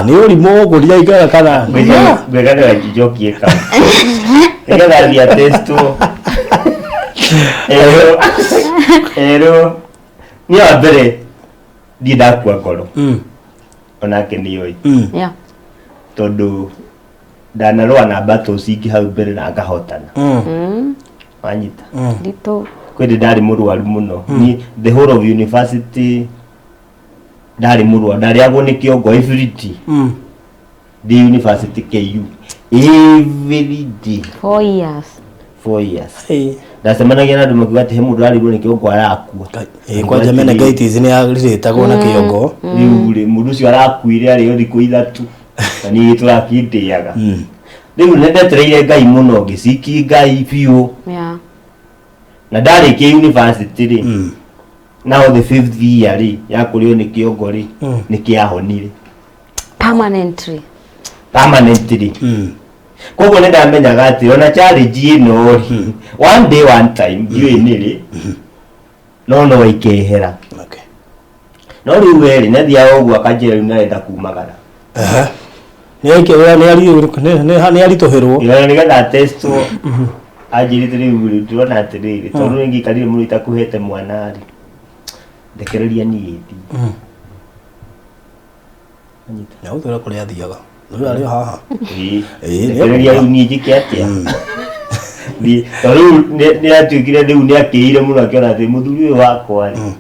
ni uri muguria igaga kana gwegana ya jijokie ka igaga dia testo ero ni abere didakwa ngoro onake ni yoi tondu ndanarũa na battles ingĩ hau mbere na ngahotana wanyita ndito kwende ndari mũrwaru mũno ni the whole of university ndari mũrwaru ndari agwo nĩ kĩongo everyday the university KU every day 4 years ndacemanagia na andũ makiuga atĩ he mũndũ arirwo nĩ kĩongo arakua kwanja meningitis nĩ yarirĩtagwo na kĩongo rĩu mũndũ ũcio arakuire arĩ thikũ ithatũ na niĩ tũrakĩndĩaga rĩu nĩndetereire Ngai mũno ngĩciki Ngai biũ na ndarĩkia university rĩ now the 5th year rĩ ya kũrĩo nĩ kĩongo rĩ nĩ kĩahonire permanently koguo nĩ ndamenyaga atĩ ona challenge ĩno rĩ one day one time ndiũĩ rĩ no ikehera no rĩu rĩ nathiaga ũguo akanjĩra rĩu narenda kumagara nĩ aritũhĩrwo nĩgetha testwo anjĩrĩte rĩu ndĩrona atĩrĩrĩ tondũ nĩngĩikarire mũno itakũhete mwana rĩ ndekereria niĩ na ũtũra kũrĩa athiaga rĩu arĩ haha ndekereria rĩu niĩ njĩke atĩa tondũ nĩ atuĩkire rĩu nĩ akĩire mũno akĩona atĩ mũthuri ũyũ wakwa rĩ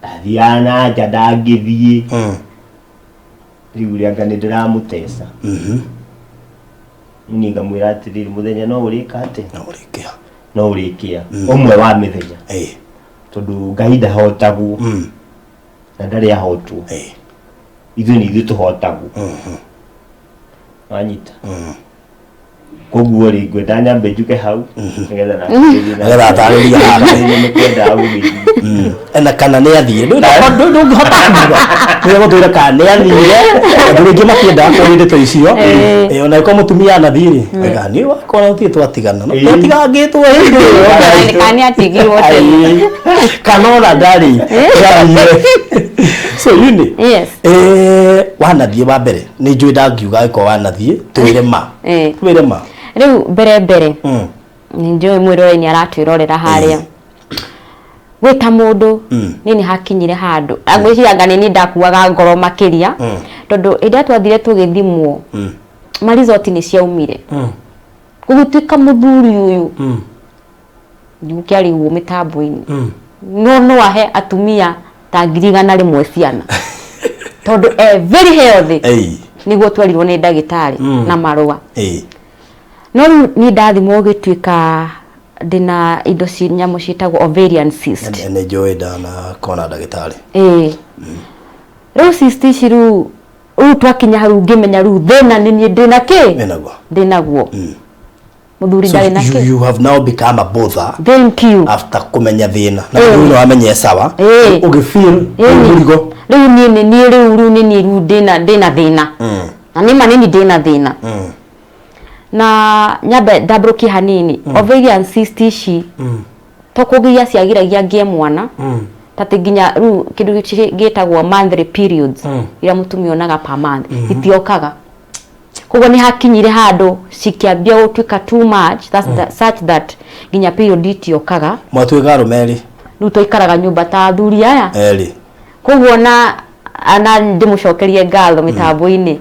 ndathiaga na nja ndangĩthiĩ rĩu rĩanga nĩ ndĩramũteca niĩ ngamwĩra atĩrĩrĩ mũthenya no ũrĩka atĩ no ũrĩkia ũmwe wa mĩthenya tondũ Ngai ndahotagwo na ndarĩ ahotwo ithuĩ nĩ ithuĩ tũhotagwo wanyita koguo rĩ ngwenda nyambe njuke hau nĩgetha atarĩria na kana nĩ athire ndũngĩhota kuga nĩgũtwĩra kana nĩ athire andũ rĩngĩ makĩendaga kũrĩndĩto icio ona ĩko mũtumia anathirĩ niĩ wakona ũtirĩ twatigana no twatigangĩtwo hĩndĩ ĩyo kana ona ndarĩ so yuni wanathiĩ wa mbere nĩ njũĩ ndangiuga angĩkorwo wanathiĩ twĩre ma rĩu mbere nĩ njũĩ mwĩrorei aratwĩrorera harĩa gwĩta mũndũ nĩ hakinyire handũ ngwĩciria nĩ ndakuaga ngoro makĩria tondũ hĩndĩ twathire tũgĩthimwo marizoti nĩ ciaumire gũtuĩka mũthuri ũyũ kĩarĩguo mĩtambo-inĩ no ahe atumia ta 100,000 ciana tondũ very healthy nĩguo twerirwo nĩ ndagĩtarĩ na marũa no nĩ ndathimwo gĩtuĩka ndĩna indo nyamũ ciĩtagwo ovarian cyst nĩ njũĩ ndana kona ndagĩtarĩ rĩu cyst ici rĩu twakinya hau ngĩmenya rĩu thĩna nĩ niĩ ndĩna kĩ ndĩnaguo mũthuri ndarĩ na kĩ you have now become a bother thank you after kũmenya thĩna na rĩu no amenye sawa ũgĩfeel mũrigo rĩu niĩ rĩu ndĩna thĩna na nĩ manini ndĩna thĩna na nyambe ndambũrũkie hanini ovarian cyst ici tokũgia ciagiragia ngĩe mwana tatĩ nginya rĩu kĩndũ gĩtagwo monthly periods iria mũtumia onaga per month itiokaga koguo nĩ hakinyire handũ cikĩambia gũtuĩka too much such that nginya period itiokaga mwatuĩka arũme erĩ rĩu tũikaraga nyũmba ta athuri aya erĩ koguo na ndĩmũcokerie ngatho mĩtambo-inĩ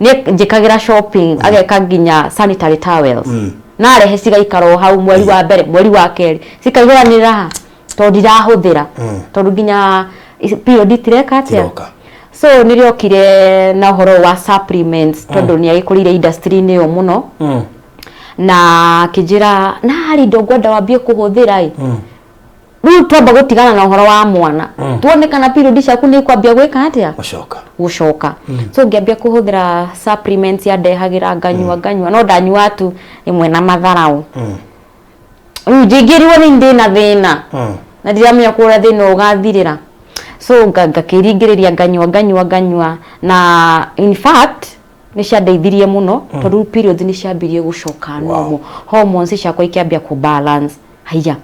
nĩ njĩkagĩra shopping ageka nginya sanitary towels na arehe cigaikara hau mweri wa mbere mweri wa kerĩ cikaigĩranĩra tondũ ndirahũthĩra tondũ nginya period itireka atĩa so nĩrĩokire na ũhoro wa supplements tondũ nĩ agĩkũrĩire industry-inĩ ĩyo mũno na kĩnjĩra na harĩ indo ngwenda wambie kũhũthĩra rĩu twamba gũtigana na ũhoro wa mwana tuone kana period ciaku nĩ ikwambia gwĩka atĩa gũcoka so ngĩambia kũhũthĩra supplements yandehagĩra nganyua no ndanyua tu ĩmwe na matharaũ rĩu njingĩrirwo nĩ ndĩna thĩna na ndiramenya kũrĩa thĩna ũgathirĩra so ngakĩringĩrĩria nganyua na in fact nĩ ciandeithirie mũno tondũ period nĩ ciambirie gũcoka normal hormones ciakwa ikĩambia kũbalance haiya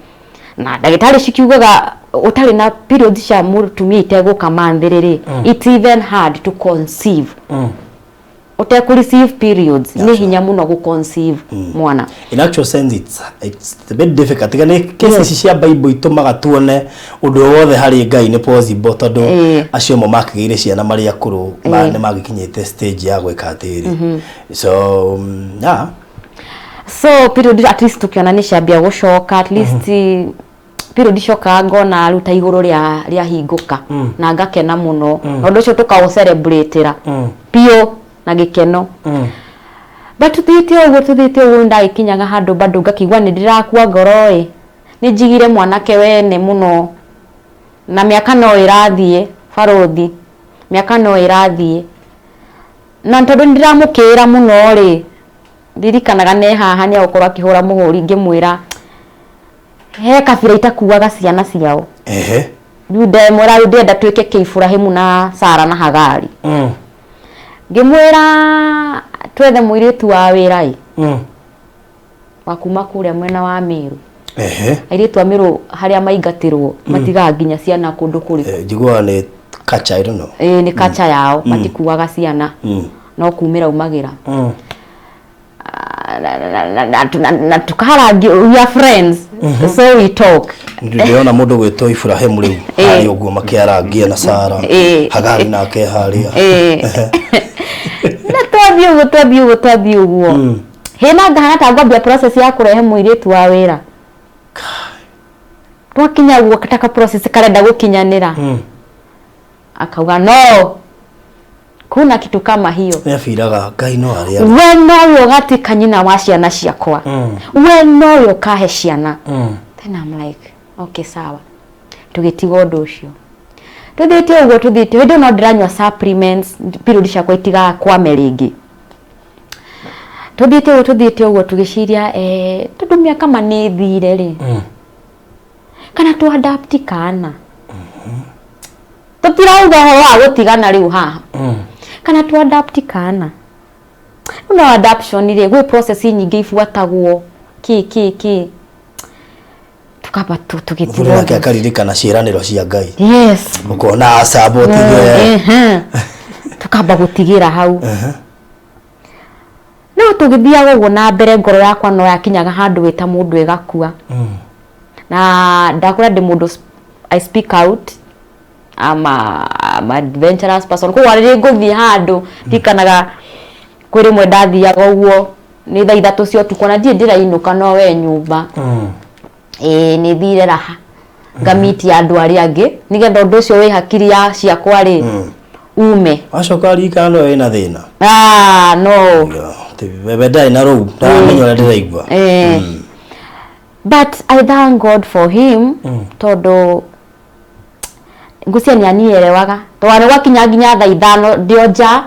na ndagĩtarĩ cikiugaga utarĩ na period cia mũtumia itegũka manthĩrĩrĩ it's even hard to conceive uteku receive periods ni hinya muno gu conceive mwana. In actual sense it's a bit difficult. Gane cases cia Bible itumaga tuone undu wothe hari Ngai ni possible tondu acio mo makigire ciana mari akuru ne magikinyite stage ya gweka atiri. So yeah. So period at least tukiona ni ciambia gucoka at least period coka ngona ruta iguru ria hinguka na ngakena muno nondu cio tuka celebrate pio na gikeno but tuthite ugu ndagikinyaga handu bado ngakigwa ni ndirakua ngoro ni njigire mwanake wene muno na miaka no irathie Farothi miaka no irathie na tondu ndiramukira muno ri ndirikanaga ne haha ni akorwa kihura muhuri ngimwira he kabira itakuaga ciana ciao ndude mora ndenda twike Kifurahimu na Sara na Hagari ngimwira twethe muiritu wa wira wakuma kuria mwena wa Miru airitu wa Miru haria maingatirwo matiga nginya ciana kundu kuri njigwa ni kacha I don't know ni kacha yao matikuaga ciana no kumira umagira na tukaharangi we are friends so we talk ndiona mundu gwitwo Ifurahimu riu hari uguo makiarangia na Sara Hagari nake haria na twathiĩ uguo hena ngahana ta ngwambia process ya kurehe muiritu wa wira twakinya uguo kataka process karenda gukinyanira akauga no kuna kitu kama hiyo nefiraga Ngai no aria we no yo gati kanyina wa ciana ciakwa we no yo kahe ciana then I'm like okay sawa tugitiga undu ucio tuthite we no ndiranywa supplements period ciakwa itiga kwa melingi tuthite uguo tugiciria tondu miaka mani thire ri kana tu adapt kana tutirauga ho wa gutigana riu haha kana tu adapt kana no adaption ri gwe process nyingi ifuatagwo ki tukaba tugitiga yake akaririkana ciiraniro cia Ngai yes ukona support ige tukaba gutigira hau no tugithia gugu na mbere ngoro yakwa no yakinyaga handu wita mundu egakua na ndakura ndi mundu I speak out I'm adventurous person ko warire nguthi handu tikanaga kwiri mwe ndathiaga uguo ni thaa 3 cia utuko na ndirainũka no we nyumba ni thire raha ngamiti andu ari angi nigetha undu ucio wi hakiri ya ciakwa ri ume acoka rika no ina thina no bebe dai na ro ndamenya uri ndiraigwa but I thank God for him todo ngucia ni anielewaga twane gwakinya nginya thaa 5 ndionja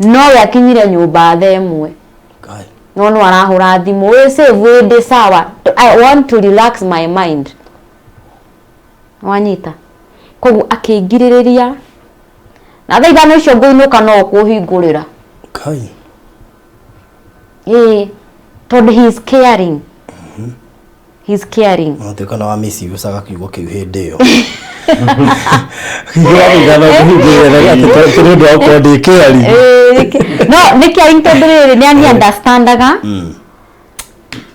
no yakinyire nyumba themwe no arahura thimu we save ndi sawa I want to relax my mind wanyita kogu akingiririria na thaa 5 icio nguinuka no kuhingurira todo he is caring he's caring atekana wa misi usaga kiugo kiu hindi yo no ni caring todo ni ani understandaga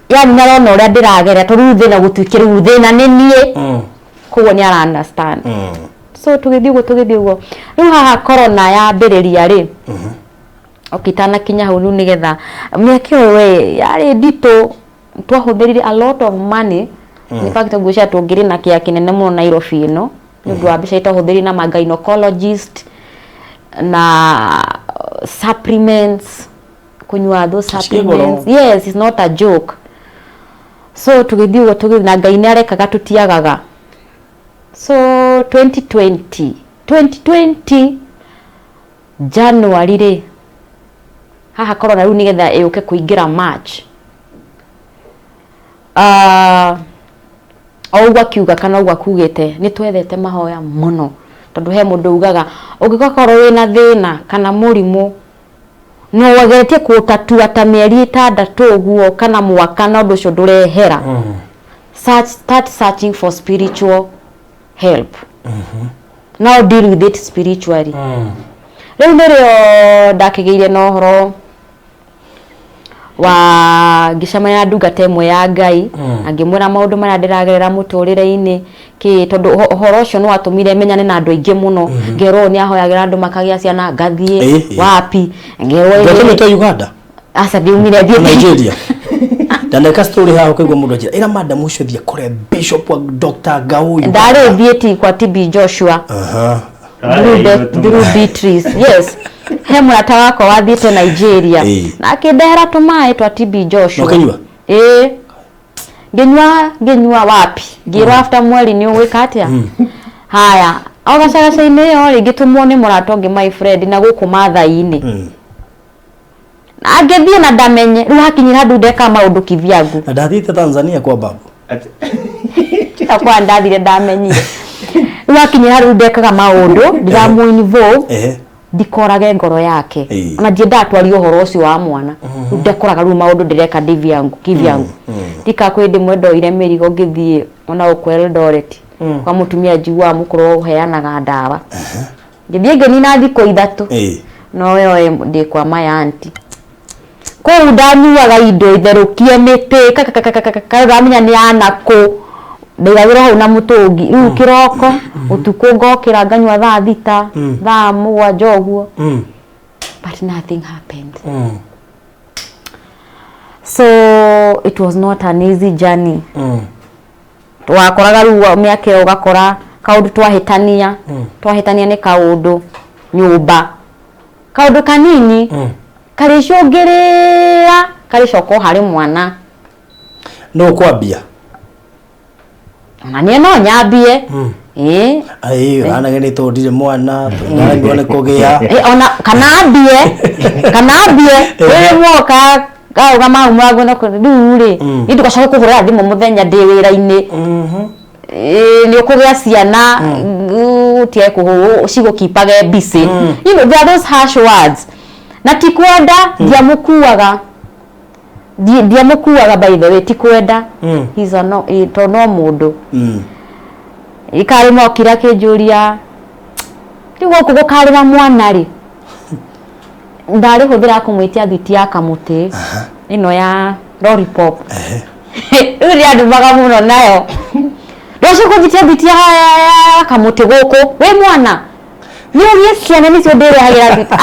ya nyarona uria ndiragera turuthe na gutwikira uthina ni nie kugo ni ara understand so tugithii ugo riu haha corona ya mbiriria ri okitana kinya hau nu nigetha miake we yari ndito twahuthirire a lot of money in fact ngusha tungiri na kia kinene muno Nairobi ino ndu wa bica itahuthiri na gynecologist na supplements kunywa those supplements yes it's not a joke so tugithi na Ngai narekaga tutiagaga so 2020 January ri haha corona riu nigetha yuke kuingira March ogwa kiuga kana ogwa kugite ni twethete mahoya muno tondu he mundu ugaga ungikokoro wina thina kana murimu no wageretie kutatua ta mieri 6 uguo kana mwaka na undu cio ndurehera start searching for spiritual help now deal with it spiritually Riu nirio ndakigeire no horo wa gicamanya ndungata imwe ya Ngai angimwira maundu maria ndiragerera muturire-ini ki tondu horo ucio no watumire menyane na andu aingi muno ngero ni ahoyagira andu makagia ciana ngathie wapi ngero Ndakimita Uganda asa ndiumire thie Nigeria ndandeka story hao kaigwa mundu ajira ira madam ucio thie kore bishop wa Dr. Ngauyu ndari thieti kwa TB Joshua through Beatrice yes he murata wako wathiete Nigeria na akindehera tumai twa TB Joshua Nokanyua ngenywa wapi ngiro after mweri ni ugwika atia haya ogacagacaine yo ringi tumone murata ungi my friend na guku mathaini agethie na ndamenye riu hakinyira ndundeka maundu kivyangu na ndathite Tanzania kwa babu akwa ndathire ndamenyire riu hakinyira ndundekaga maundu ndiramu involve ndikorage ngoro yake ona ndienda atwari uhoro ucio wa mwana ndekoraga riu maundu ndireka kivyangu tika kwindi mwendo ire mirigo ngithie ona ukwe Eldoret kwa mutumia njigua mukuru uheanaga ndawa ngithie ngenina thiko ithatu no yo ndi kwa my auntie kwa ndanyuaga indo itherukie miti karamenya ni anako ndiragira hau na mutungi riu kiroko utuku ngokira nganywa thaa thita thaa mugwanja uguo but nothing happened so it was not an easy journey twakoraga riu miaka ugakora kaundu twahitania ni kaundu nyumba kaundu kanini karicungirira karicoko hari mwana no kwambia na nie no nyambie ai rana ni tondire mwana ngone kugia ona kanambie we mwoka gauga mau mwago na kuduri ni tukashaka kuhura thimu muthenya ndi wira-ini ni ukugia ciana utie kuhu cigukipage busy you know there are those harsh words na tikwenda ndiamukuaga by the way tikwenda he's a no no mundu ikari mo kira kijuria rigo kugo karira mwana ri ndari huthira kumwitia thiti ya kamuti ino ya lollipop uri andumaga muno nayo Rosho kuthia thiti ya kamuti guku we mwana ni ciana nicio ndire hagira thiti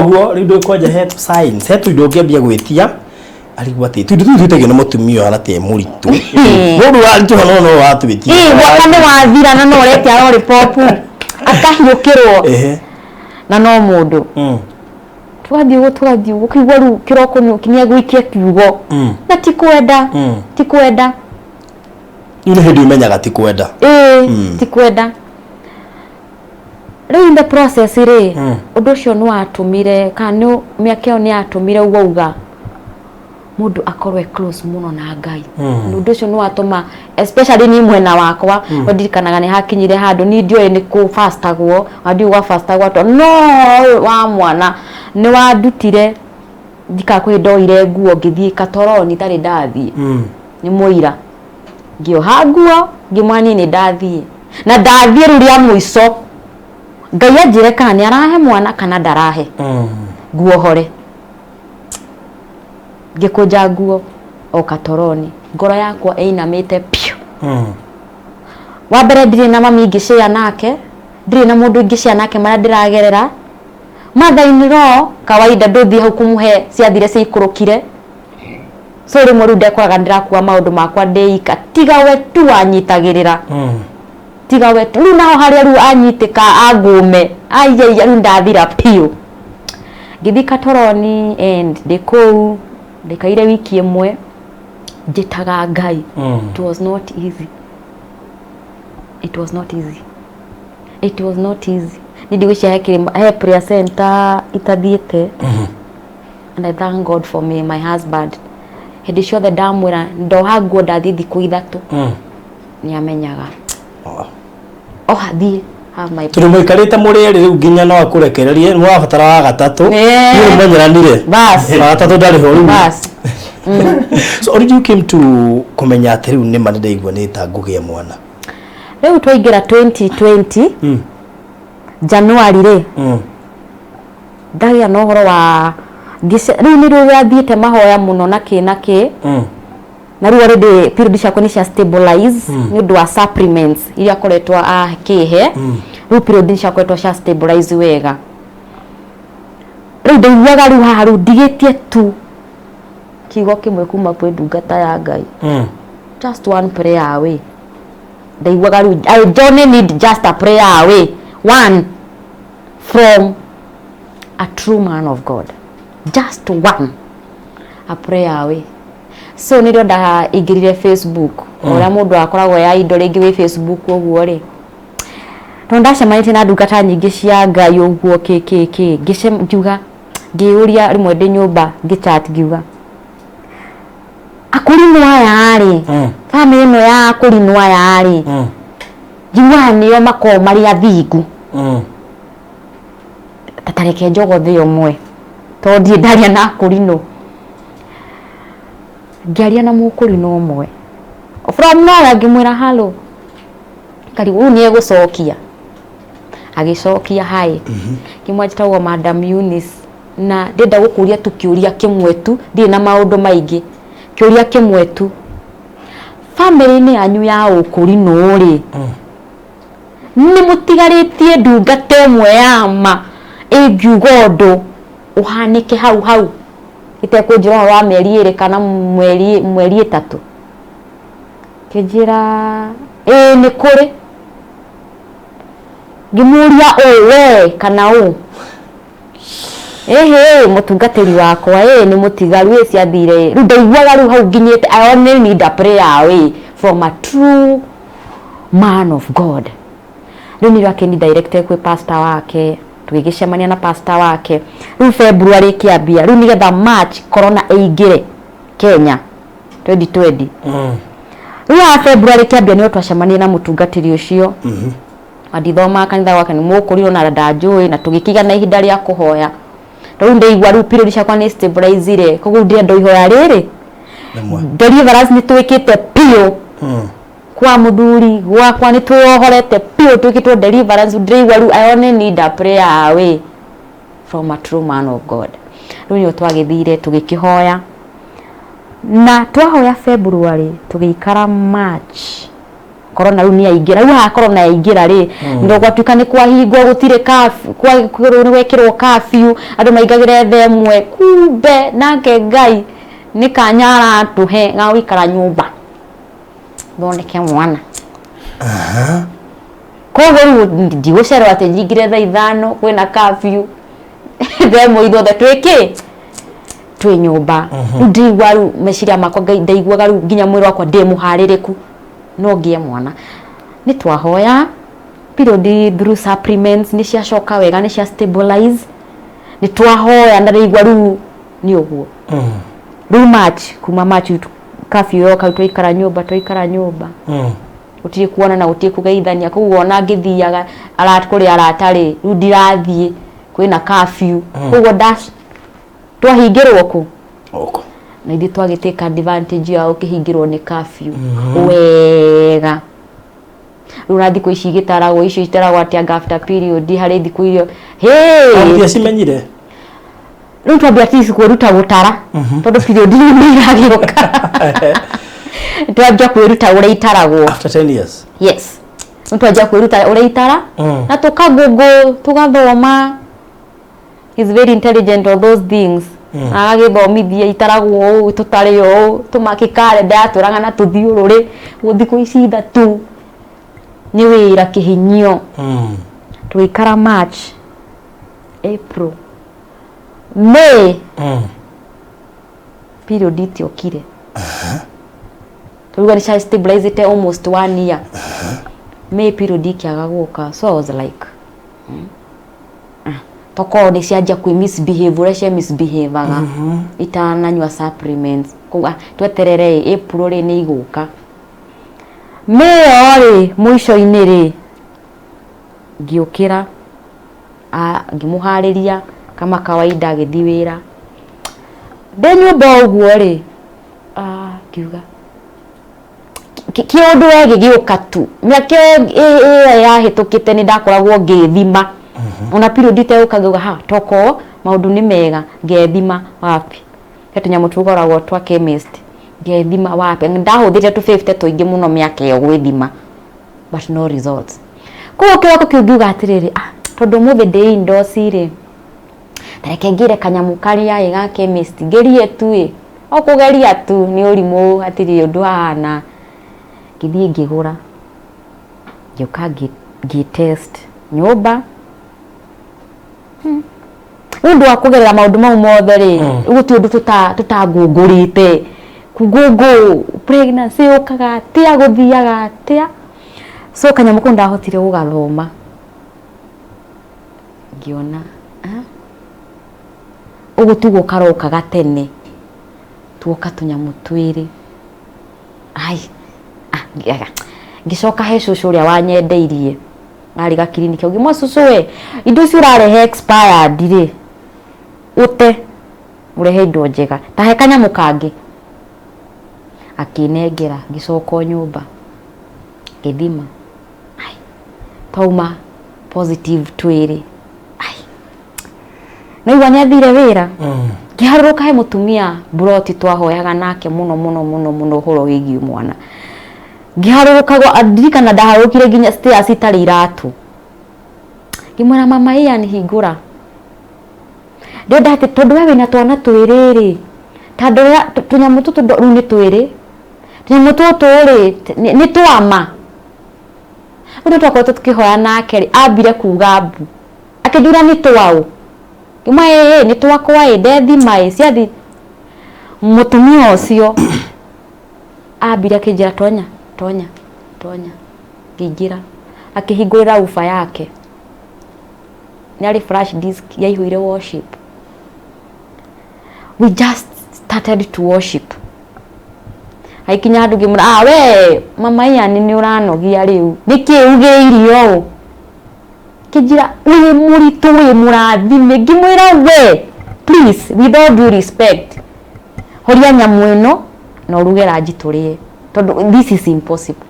oguo rindo kwaja head signs hetu ndongiambia gwitia aligwa ti tutege na mutumio ana te muritu mundu wa ntu no watwitia wakane wathira na no retia lollipop akahiukirwo na no mundu twathie ukigwa ru kiroko ni kinia gwikia kiugo na tikwenda ile hindi umenyaga tikwenda tikwenda riu in the process ri undu cio no atumire kana miakeo ni atumire uga mundu akorwe close muno na Ngai undu cio no atuma especially ni mwena wakwa ndirikanaga ni hakinyire handu ni ndio ni ku fastagwo adiuga fastagwo to no wa mwana ni wandutire ndikakwidoire nguo ngithie Katoroni tari ndathie ni muira ngioha nguo ngimwani ni ndathie na ndathie ruria muico Ngai anjire kana ni arahe mwana kana ndarahe nguo hore ngikuja nguo o Katoroni ngoro yakwa einamite pio wa mbere ndire na mami ngicea nake ndire na mundu ngicea nake mara ndiragerera mathaini ro kawaida nduthi hau kumuhe ciathire ciikurukire so ri muru ndekoraga ndirakuwa maundu makwa ndeika tiga we tu anyitagirira tiga we tu naho haria ru anyitika agume aiya ru ndathira pio ngithi Katoroni and dekou ndikaire wiki imwe njitaga Ngai it was not easy ndigwicia he prayer center itathiete and I thank God for me my husband hindi ciothe ndamwira ndoha nguo ndathie thiku ithatu ni amenyaga hathie have my turi mwikarite muri riu nginya no akurekererie no abatara wa gatatu ni menyeranire bas gatatu ndari ho bas so how did you came to kumenya ati riu ni mane ndaigwa ni ta ngugia mwana riu twaingira 2020 January ri ndagia no horo wa riu ni rä thiete mahoya muno na kä na rĩu already period ciakwa nĩ cia stabilize nĩ ũndũ wa supplements iria koretwo akĩhe rĩu period ciakoretwo cia stabilize wega rĩu ndaiguaga rĩu haha rĩu ndigĩtie tu kiugo kĩmwe kuma kwĩ ndungata ya Ngai just one prayer away ndaiguaga rĩu I don't need just a prayer away one from a true man of God just one a prayer away so nĩ ndonda ingirire Facebook ũrĩa mũndũ akoragwo ya indo rĩngĩ wĩ Facebook ũguo rĩ no ndacemanĩtie na ndungata nyingĩ cia Ngai ũguo ngiuga ngĩũria rĩmwe ndĩ nyũmba ngĩchat ngiuga akũrinwo aya rĩ family ĩno ya akũrinwo aya rĩ ngiuga nĩo makoo marĩ athingu tatareke njogo thĩ ũmwe tondũ ndaria na akũrinwo ngiaria na mũkũrinwo ũmwe from nowhere ngĩmwĩra halo karibu nĩ egũcokia agĩcokia hai kimwajitagwo Madam Eunice na ndenda gũkũria tu kĩũria kĩmwe tu ndĩ na maũndũ maingĩ kĩũria kĩmwe tu family-inĩ yanyu ya ũkũrinwo rĩ nĩ mũtigarĩtie ndungata ĩmwe ya ma ĩngiuga ũndũ ũhanĩke hau itekwĩnjĩra wa mĩeri 2 kana mweri 3 kĩnjĩra nĩ kũrĩ ngĩmũria we kana mũtungatĩri wakwa nĩ mũtigaru ciathire rĩu ndaiguaga rĩu hau nginyĩte I only need a prayer away from a true man of God rĩu nĩ rake ni directed kwĩ pastor wake tugĩcemania na pastor wake rĩu February kĩambia rĩu nĩgetha March corona ĩingĩre Kenya 2020 rĩu February kĩambia nĩ twacemania na mũtungatĩri ũcio adithoma kanitha wake nĩ mũkũrinwo na ndanjũĩ na tũgĩkiga na ihinda rĩa kũhoya rĩu ndaigua rĩu period ciakwa nĩ stabilize koguo ndĩrenda ihoya rĩrĩ deliverance nĩ twĩkĩte pio kwa muthuri gwakwa nĩ twohorete pio twĩkĩtwo deliverance ndaigua rĩu I only need a prayer away from a true man of God rĩu nĩ twagĩthire tũgĩkĩhoya na twahoya February tũgĩikara March corona rĩu nĩ yaingĩra rĩu ha corona yaingĩra rĩ ndio gwatuĩka nĩ kwahingwo gũtirĩ nĩ gwekĩrwo curfew andũ maingagĩre themwe kumbe nake Ngai nĩ kanyara tũhe ga gũikara nyũmba thondeke mwana koguo rĩu ndigũcerwo atĩ nyingire thaa 5 kwĩna curfew themwe ithuothe twĩ nyũmba ndaigua rĩu meciria makwa ndaiguaga rĩu nginya mwĩrĩ wakwa ndĩ mũharĩrĩku no ngie mwana nĩ twahoya period through supplements nĩ ciacoka wega nĩ cia stabilize nĩ twahoya na ndaigua rĩu nĩ ũguo rĩu March kuma March curfew yoka twaikara nyũmba utie kuona na utie kugeithania koguo ona ngithiaga kũrĩa aratarĩ rĩu ndirathiĩ kwĩna curfew koguo twahingĩrwo kũ na ithuĩ twagĩtĩka advantage ya ũkĩhingĩrwo nĩ curfew wega rĩu na thikũ ici igĩtaragwo icio itaragwo atĩ after period harĩ thikũ irio ndio cimenyire rĩu twambia tisi kwĩruta gũtara tondũ period nĩ iragĩũka twambia kwĩruta ũrĩa itaragwo after 10 years yes twambia kwĩruta ũrĩa itara na tũkagũgũ tũgathoma is very intelligent of those things agagĩthomithia itaragwo tũtarĩ tũmaki kalenda atũraga na tũthiũrũrĩ thikũ ici 3 nĩ wĩra kĩhinyio tũikara March April May period itiokire tũruga nĩ stabilized almost 1 year May period ikiaga gũka so I was like toko nĩ cianjia kwĩ misbehave ũrĩa cia misbehaveaga itananyua supplements koguo tweterere April rĩ nĩ igũka May rĩ mũico-inĩ rĩ ngiũkĩra ngĩmũharĩria kama kawaida agĩthi wĩra ndĩ nyũmba ũguo rĩ kiuga kĩũndũ gĩgĩũka tu mĩaka ĩyo yahĩtũkĩte nĩ ndakoragwo ngĩthima ona period ite ukaguga ha toko maundu ni mega ngethima wapi hetu nyamu tugoragwo twa chemist ngethima wapi ndahuthite tu 50 tuingi muno miaka yo gwithima but no results ko kiroko kiuga atiriri tondu muthe ndi indosi ri tareke ngire kanyamu karia iga chemist ngerie tu okugeria tu ni urimu atiri undu hana ngithie ngigura ngiuka test nyumba undu wa kugerera maundu mau mothe ri guti undu tutagungurite kugungu pregnancy ukaga tia guthiaga tia so kanyamu ko ndahotire gugathoma ngiona ugutugo karoka gatene tuoka tunyamu twiri ai ngicoka he cucu uria wanyendeirie ari ga clinic ugimo cucu we indo ciurarehe expired ri ute urehe indo njega tahe kanyamu kangi akinengera ngicoka nyumba ngithima ai tauma positive twiri ai naigua ni athire wira ngiharuruka he mutumia broti twahoyaga nake muno horo wigi mwana ngiharuruka adirikana ndaharukire nginya stairs itari iratu ngimwira mama iya ni hingura ndio ndate tondu wewe na twana twiriri tondu tunyamu tutu ni twiri tunyamu tutu ri ni twama undu twako tukihoya nake ri ambire kuga mbu akijura ni twao kimwe ni twakwa ndethi mai ciathi mutumia ucio ambire akijira tonya ngingira akihingurira ufa yake nari flash disk yaihuire worship we just started to worship aikinya andu ngimura we mama yani ni uranogia riu niki uge irio kijira we muritu we murathime ngimwira we please with all due respect horia nyamu ino no rugera njiturie tondu this is impossible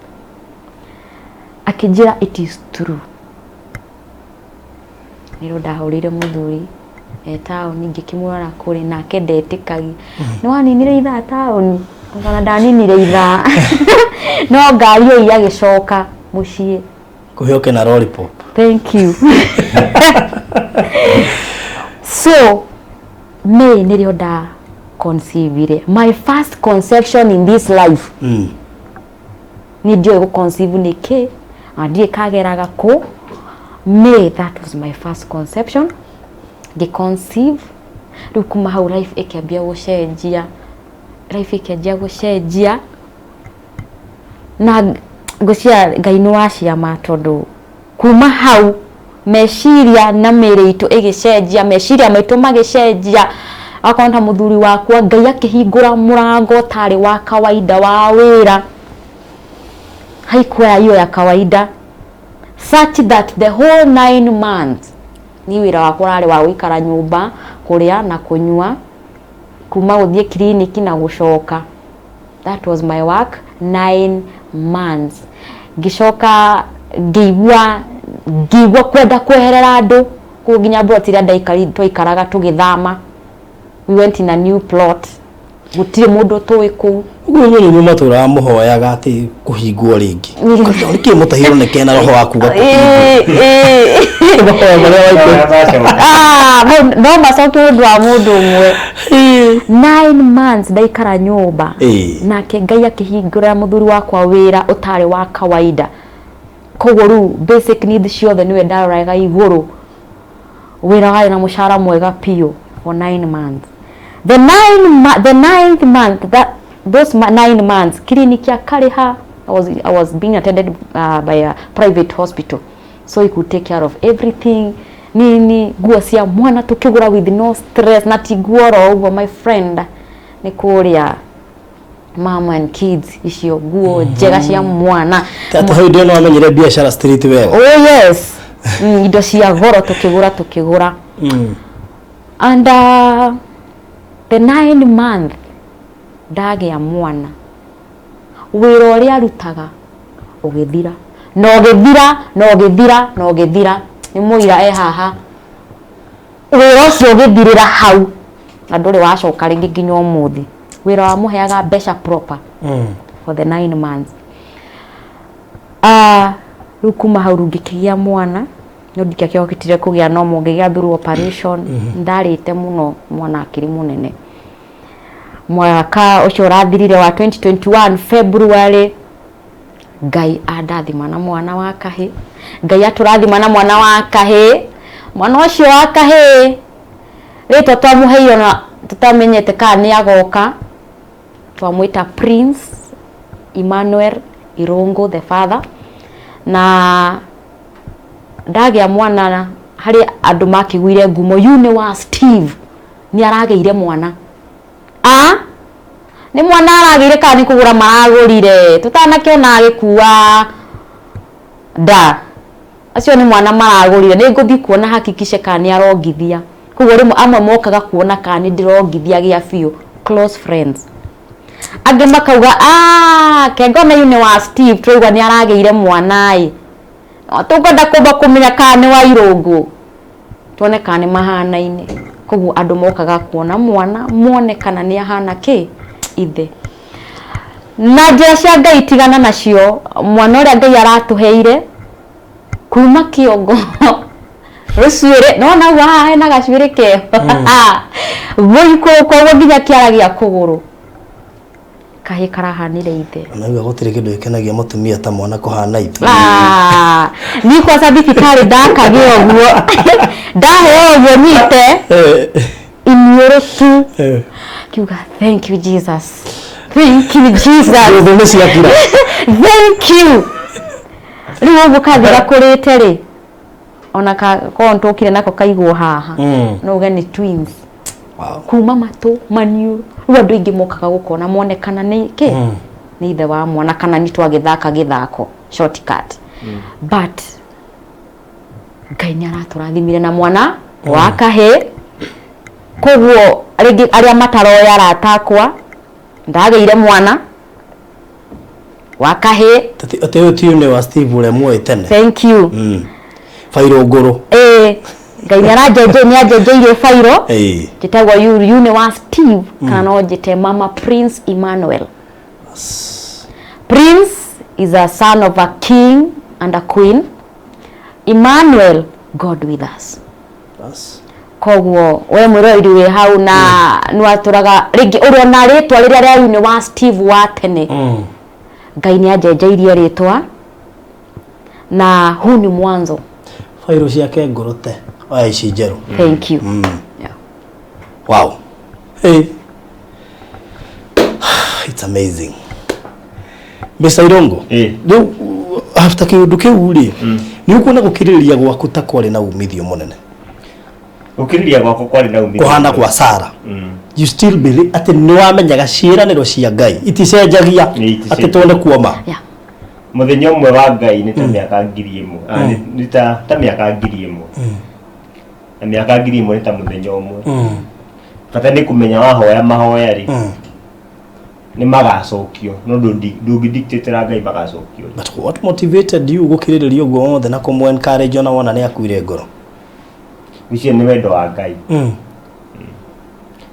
akijira it is true niro ndahurire muthuri tauni ngikimwona kuri nake ndetikagi no aninire itha tauni ngana ndaninire itha no ngari yo yagicoka mucii kuhioke na lollipop thank you so me nirio nda conceive my first conception in this life ni dio go conceive niki andie kageraga ko me that was my first conception the conceive rukuma how life ikambia gucenjia na gucia gainu wacia matondu kuma hau meshiria na mere itu igicenjia meshiria maitu magicenjia akonta muthuri wakwa ngai akihingura murango tari wa kawaida wa wira haikuwa hiyo ya kawaida such that the whole 9 months ni wira wakwa rari wa guikara nyumba kuria na kunywa kuma uthie clinic na gucoka that was my work 9 months ngicoka ngigwa kwenda kweherera andu kuginya brotira ndaikari twaikaraga tugithama we went in a new plot gutire mundu twiku uguo ni matura muhoyaga ati kuhingwo ringi niki mutahiro ne kena roho waku gato no macoke undu wa mundu umwe 9 months ndaikara nyumba nake ngai akihingura muthuri wakwa wira utari wa kawaida kogoru basic needs ciothe niwe ndarorega iguru wira wari na mushara mwega piyo for 9 months the 9th month those 9 months clinic ya Kariha I was being attended by a private hospital so he could take care of everything nini guo cia mwana tukigura with no stress na tiguoro ugo my friend ni kuria mama and kids icio guo njega cia mwana tata hiyo no amenyire biashara street wewe oh yes indo cia goro tukigura and the 9 month ndage ya mwana wira uria arutaga ugithira no githira ni muira haha wira ucio githirira hau na nduri wacoka ringi nginya umuthi wira wa muheaga mbeca proper for the 9 months. Rukuma hau rungikigia mwana no ndikakio gitire kugia no mungigia through operation ndarite muno mwana akiri munene. Mwaka ucio rathirire wa 2021 February Ngai andathima na mwana wa kahi. Ngai aturathima na mwana wa kahi. Mwana ucio wa kahi rito twamuheio na tutamenyete kana ni agoka. Twamwita Prince Emmanuel Irongo the father. Na ndagia mwana hari andu makigwire ngumo yune wa Steve ni arageire mwana. Ni mwana arageire kana ni kugura maragurire tutanakiona agikuwa da acio ni mwana maragurire ni nguthi kuona hakikishe kana ni arongithia kugo rimu amwe mokaga kuona kana ni ndirongithia gia biu close friends ange makauga kengona yune wa Steve twaigwa ni arageire mwana tukwenda kumba kumenya kana ni wa Irongo tuone kana ni mahana-ine kugo andu mokaga kuona mwana muone kana ni ahana ki ithe na njira cia Ngai tigana nacio mwana uria Ngai aratuheire kuma kiongo rucuire no na wa na gacuire ke voiko kwa nginya kiara gia kuguru kahi karahanire ithe na gutire kindu gikenagia mutumia ta mwana kuhana ithe ni kwa sababu thibitari ndakage oguo ndahe oguo nyite iniurutu kiuga thank you Jesus. Thank you Jesus. Thank you. Riu bukathira kurite ri ona ka kontokire nako kaigwo haha no ugeni twins. Wow. Kuma matu maniu andu ingi mokaga gukona monekana ni ki ni ithe wa mwana kana ni twagithaka githako shortcut but Ngai ni araturathimire na mwana wa kahe koguo ringi aria mataroya aratakwa ndageire mwana wa kahe ate tiune wa Steve ule mwe tene. Thank you. Fairo ngoro Ngai ni arajeje ni ajejeire fairo gitagwa yune wa Steve kana ojete mama Prince Emmanuel. Prince is a son of a king and a queen. Emmanuel, God with us. Koguo we mwirori we hau na nwaturaga ringi urio na ritwa riria ria yune wa Steve wa tene Ngai ni ajejeirie ritwa na huu ni mwanzo fairo ciake ngorote oya ici njeru. Thank you. Yeah. Wow. Hey. It's amazing. Mr. Irongo. Riu after kiundu kiu ri ni ukuona gukiriria gwaku ta kwari na umithio munene. Ukiriria gwako kwari na umithio kuhana kwa Sara. You still believe ati ni wamenyaga ciiraniro cia Ngai iticenjagia ati twone kuoma. Yeah. Muthenya umwe wa Ngai ni ta miaka 1000 ni ta miaka 1000 na miaka 1000 ni ta muthenya umwe bata ni kumenya wahoya mahoya ri ni magacokio no ndungidictatera Ngai magacokio. But what motivated you gukiriria guothe na kumu encourage ona wona ni akuire ngoro? Wicio ni wendo wa Ngai.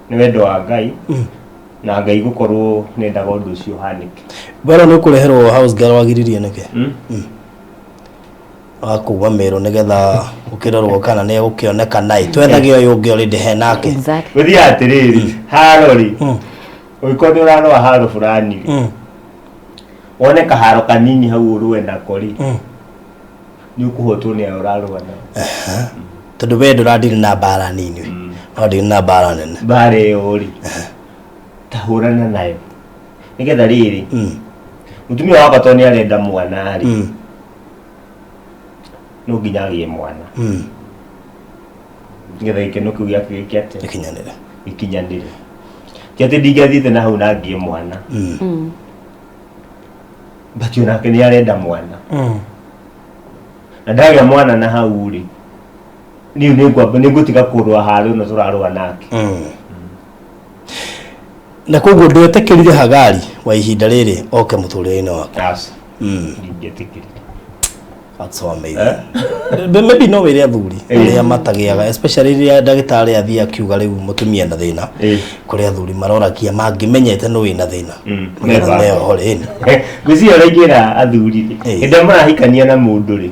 Ni wendo wa Ngai na Ngai gukorwo nendaga undu ucio hanike. Baro ni kureherwo house girl wagiririe nike akuwa mero nigetha ukirorwo kana ni gukioneka nai twethage uyu ungi already he nake. Exactly. Uthi atiriri haro ri uikonde urano wa haro fulani wone kaharo kanini hau uruenda kori ni ukuhotwo ni urarwa na tondu we nduradiri na bara nini ndiri na bara nene bare yori tahurana nayo nigetha riri mutumia wakwa to ni arenda mwana ri no nginya agie mwana nigetha ikeno kiu giake gikiate ikinyanire kiate ndigathite na hau na ngie mwana but yonake ni arenda mwana na ndagia mwana na hau ri ni ngutiga kurwa haru no turarwa nake na koguo ndwetekirire Hagari wa ihinda riri oke muturire-ini wake. Yes. Ndingetikirire. That's so amazing. Maybe no way athuri ya matagiaga especially ria ndagitari athia akiuga riu mutumia na thina kuri athuri marorakia mangimenyete no wina thina ngetha leo hore guzi aragira athuri enda marahikania na mundu ri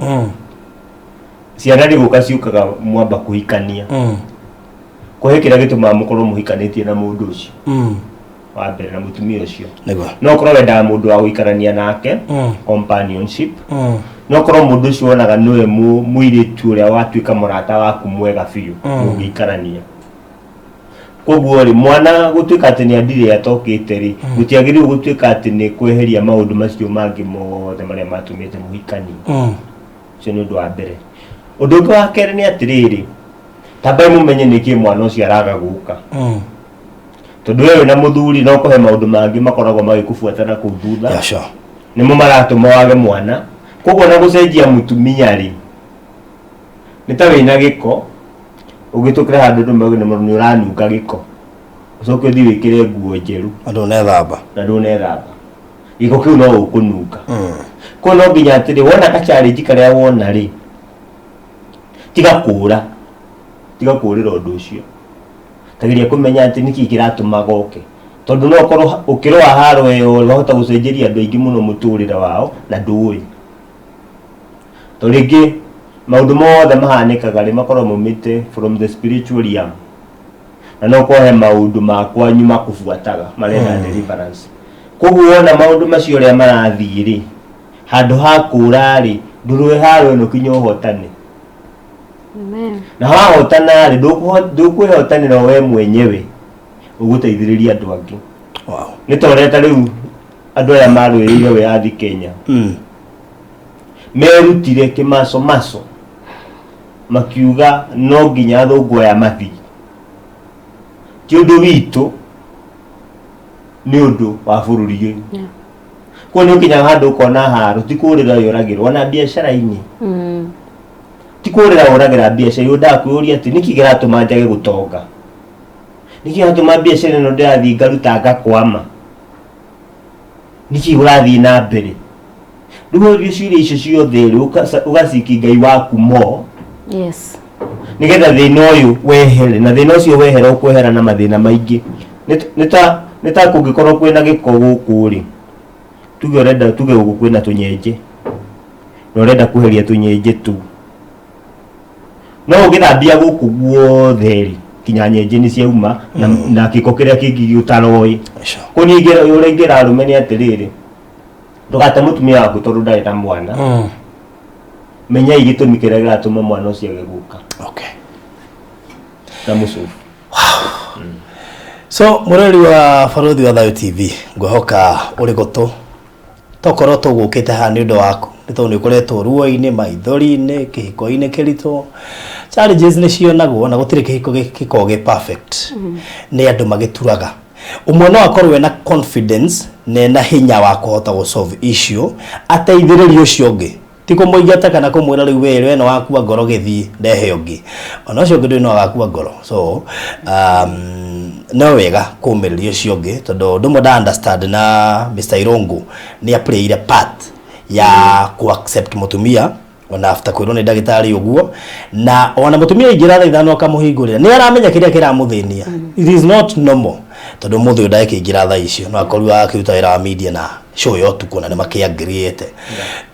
ciana ri guka ciukaga mwamba kuhikania kuhekira gituma mukorwo muhikanitie na mundu ucio wa mbere na mutumia ucio no korwo wenda mundu wa guikarania nake companionship no korwo mundu ucio wonaga niwe muiritu uria watuika murata waku mwega biu mugikarania koguo ri mwana gutuika ati ni andire atokite ri gutiagiriru gutuika ati ni kweheria maundu macio mangi mothe maria matumite muhikani cio ni undu wa mbere undu wa kere ni atiriri tabai mumenye niki mwana ucio araga guka tondu wewe na muthuri no kuhe maundu mangi makoragwo magikufuatana ku thutha nimo maratuma wage mwana koguo na gucenjia mutumia ri nitawe ina giko ugitukira handu ndume ni uranuka giko ucoke uthi wikire nguo njeru andu nethamba giko kiu no ukunuka ko no nginya atiri wona ka challenge karia wona ri tiga kurira undu ucio tagiria kumenya ati niki kiratuma goke tondu no korwo ukirwa haro yo wahota gucenjeria andu aingi muno muturira wao na ndui torigi maundu mothe mahanikaga ri makorwo mumite from the spiritual realm na no kohe maundu makwa nyuma kufuataga marenda deliverance koguo wona maundu macio ria marathiri handu hakura ri ndurwe haro no kinyo hotane amen na hahotana ri ndukwihotana we mwenyewe uguteithiriria andu angi ni toreta riu andu aya marwirire we athi Kenya merutire kimaso makiuga no nginya thungu ya mathi ti undu witu ni undu wa bururi ko ni kinya handu kona haru ti kurira yoragirwo na biashara-ini ti kurira uragira biashara yoda kuuria ati niki giratuma njage gutonga niki giratuma biashara no ndathi ngaruta ngakwama niki urathi na mbere ruo riciria icio ciothe ugaciki ngai waku mo nigetha thina uyu wehere na thina ucio wehere ukwehera na mathina maingi nita kungikorwo kwina giko guku ri tuge guku kwina tunyenje no urenda kuheria tunyenje tu no ugithambia guku guothe ri kinya nyenje ni ciauma na giko kiria kingi utaroi kuningera urengira arume ni atiriri ndugate mutumia waku tondu ndari na mwana menya igitumi kiria giratuma mwana ucio agiguka na musufu so mureri wa Barothi wa Thayo TV ngwehoka uri gutu tokorwo tugukite ha ni undu waku ni tondu ikoretwo ruo-ini maithori-ini kihiko-ini kirito challenges ni cionagwo na gutire kihiko gikoge perfect ni andu magituraga umwe no akorwe na confidence na hinya wa kuhota go solve issue ateithiririe ucio ungi tiko moigata kana kumwira riu wewe no wakua ngoro githi ndehe ungi ona ucio ungi no wakua ngoro so no wega kumiriria ucio ungi tondu ndumo da understand na Mr. Irungu ni play part ya ku accept mutumia ona after kwirwo ni ndagitari uguo na ona mutumia ingira tha ithano akamuhingurira ni aramenya kiria kiramuthinia it is not normal tondu muthu ndake ingira tha icio no akorwa akiruta wira wa media na show yo tukuna ni makiagriete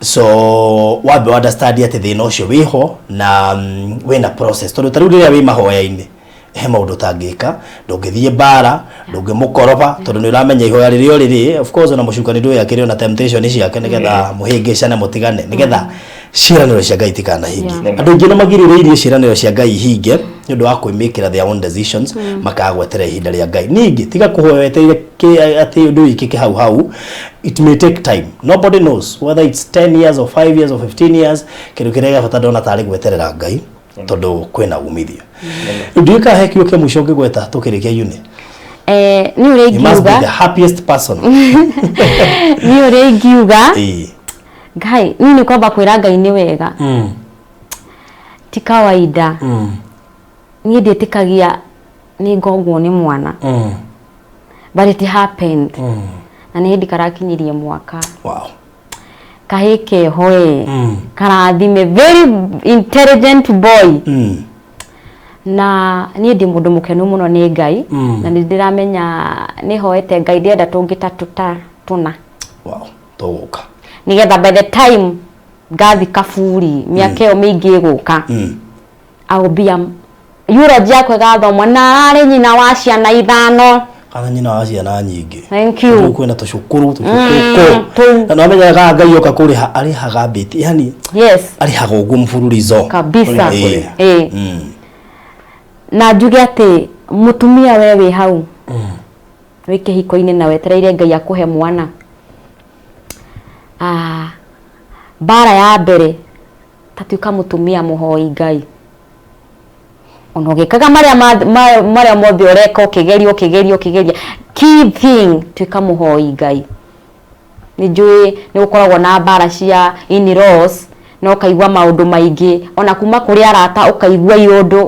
so wabe understand ati thina ucio wiho na wena process tondu taru riria wi mahoya-ini he maundu tangika ndungithie bara ndungimukoroba tondu ni uramenya ihoya ririo riri of course na mucukani ndu yakire na temptation ciake nigetha muhingicane mutigane nigetha ciraniro cia Ngai tikana hingi andu ingi na magiririirie ciraniro cia Ngai hinge ni undu wa kwimikira their own decisions makagwetera ihinda ria Ngai ningi tiga kuhoeteire ati undu wiki hau it may take time nobody knows whether it's 10 years or 5 years or 15 years kindu kirega bata ndona tari gweterera Ngai tondu kwina umithio ndika hekio ke mwisho ngweta tukirikia uni ni ure ngiuga the happiest person ni ure ngiuga Ngai ni kwamba kwira Ngai ni wega ti kawaida ni ndetikagia ni ngogwo ni mwana but it happened na ni ndikarakinyirie mwaka kahike hoe karathime very intelligent boy na niĩ ndĩ mũndũ mũkenu mũno nĩ Ngai na nĩ ndĩramenya nĩ hoete Ngai ndĩenda tũngĩta tũna wow toka nigetha by the time gathi kaburi mĩaka ĩyo mĩingĩ ĩgũka aũbia eulogy yakwe gathomwo na arĩ nyina wa ciana 5 kana nyina wa ciana nyingĩ thank you kwĩna tũcukuru na no amenyaga Ngai oka kũrĩha arĩhaga mbĩti yani yes arĩhaga ũguo mfululizo kabisa na njuge atĩ mutumia we wĩ hau wĩ kĩhiko-inĩ na wetereire Ngai akũhe mwana bara ya mbere tatuĩka mutumia mũhoi Ngai ono gĩkaga marĩa mothe ũreka ũkĩgeria key thing tuĩka mũhoi Ngai nĩnjũĩ nĩ gũkoragwo na bara cia in-laws no kaigua maũndũ maingĩ ona kuma kũrĩ arata ũkaigua iũndũ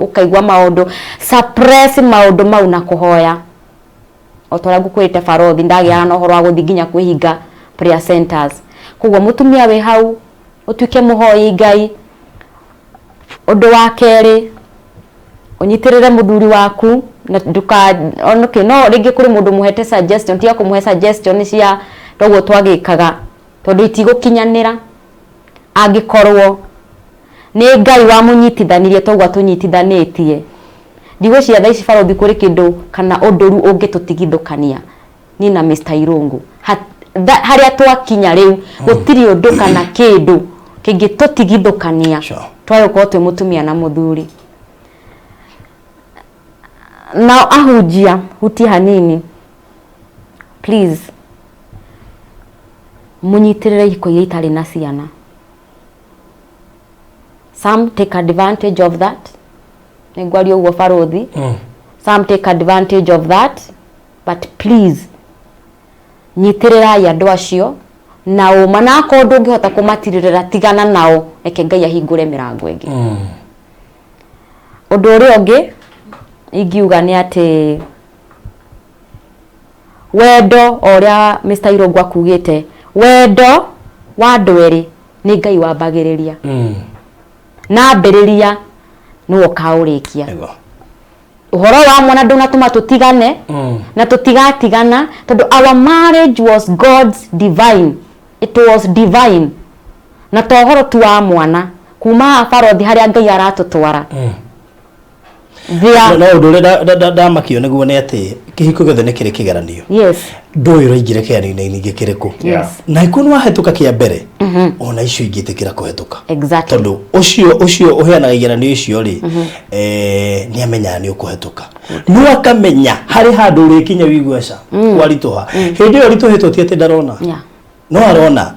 ũkaigua maũndũ suppress maũndũ mau na kũhoya otora ngũkwĩrĩte Barothi ndagĩaga na ũhoro wa gũthiĩ nginya kwĩhinga prayer centers koguo mũtumia wĩ hau ũtuĩke mũhoi Ngai ũndũ wa kerĩ ũnyitĩrĩre mũthuri waku na okay no rĩngĩ kũrĩ mũndũ mũhete suggestion tiga kũmũhe suggestion cia toguo twagĩkaga tondũ itigũkinyanĩra angĩkorwo nĩ Ngai wa mũnyitithanirie toguo tũnyitithanĩtie ndigũcia thaa ici Barothi kũrĩ kĩndũ kana ũndũru ũngĩtũtigithũkania ni na Mr. Irungu harĩa twakinya rĩu gũtirĩ ũndũ kana kĩndũ kĩngĩtũtigithũkania twagũkorwo twĩ mũtumia na mũthuri na ahunjia huti hanini please munyitirire ihiko iria itarĩ na ciana. Some take advantage of that. Nĩngwaria ũguo Barothi. Some take advantage of that, but please nyitĩrĩrai andũ acio na ũma na akorwo ndũngĩhota kũmatirĩrĩra tigana nao reke Ngai ahingũre mĩrango ĩngĩ. Ũndũ ũrĩa ũngĩ ingiuga nĩ atĩ wendo ũrĩa Mr. Irungu akugĩte wendo wa andũ erĩ nĩ Ngai wambagĩrĩria na ambĩrĩria nĩwe ũkaũrĩkia. Ũhoro wa mwana ndũnatũma tũtigane na tũtigatigana tondũ our marriage was God's divine. It was divine. Na tohoro tu wa mwana kuma Barothi harĩa Ngai aratũtwara. No ũndũ ũrĩa ndamakio nĩguo nĩ atĩ kĩhiko gĩothe nĩ kĩrĩ kĩgeranio. Yes. Ndũĩ ũraingĩre kĩgeranio-inĩ ingĩ kĩrĩkũ. Yes. Na ikuo nĩwahĩtũka kĩa mbere ona icio ingĩtĩkĩra kũhĩtũka. Exactly. Tondũ ũcio ũheanaga igeranio icio rĩ nĩ amenyaga nĩ ũkũhĩtũka. No akamenya harĩ handũ ũrĩkinya wiguaca kwaritũha. Hĩndĩ ĩyo ritũhĩtwo ti atĩ ndarona. No arona.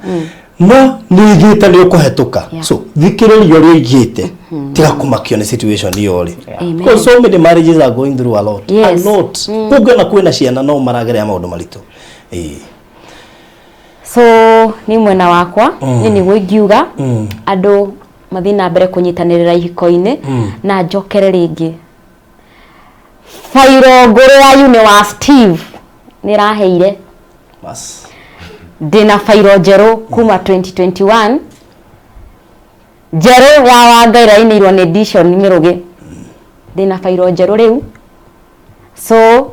No nĩigĩte nĩ ũkũhĩtũka. So thikĩrĩria ũrĩa igĩte tiga kũmakio nĩ situation iyo rĩ. Because so many marriages are going through a lot. Yes. A lot. Kũngĩona kwĩna ciana no maragerea maũndũ maritũ. So ni mwena wakwa ni nĩguo ingiuga andũ mathiĩ na mbere kũnyitanĩrĩra ihiko-inĩ na njokere rĩngĩ fairo ngũrũ ya university nĩraheire bas ndĩna fairo njerũ kuma 2021 njerũ ya Wangai ĩrainĩirwo nĩ edition Mĩrũgĩ ndĩna fairo njerũ rĩu so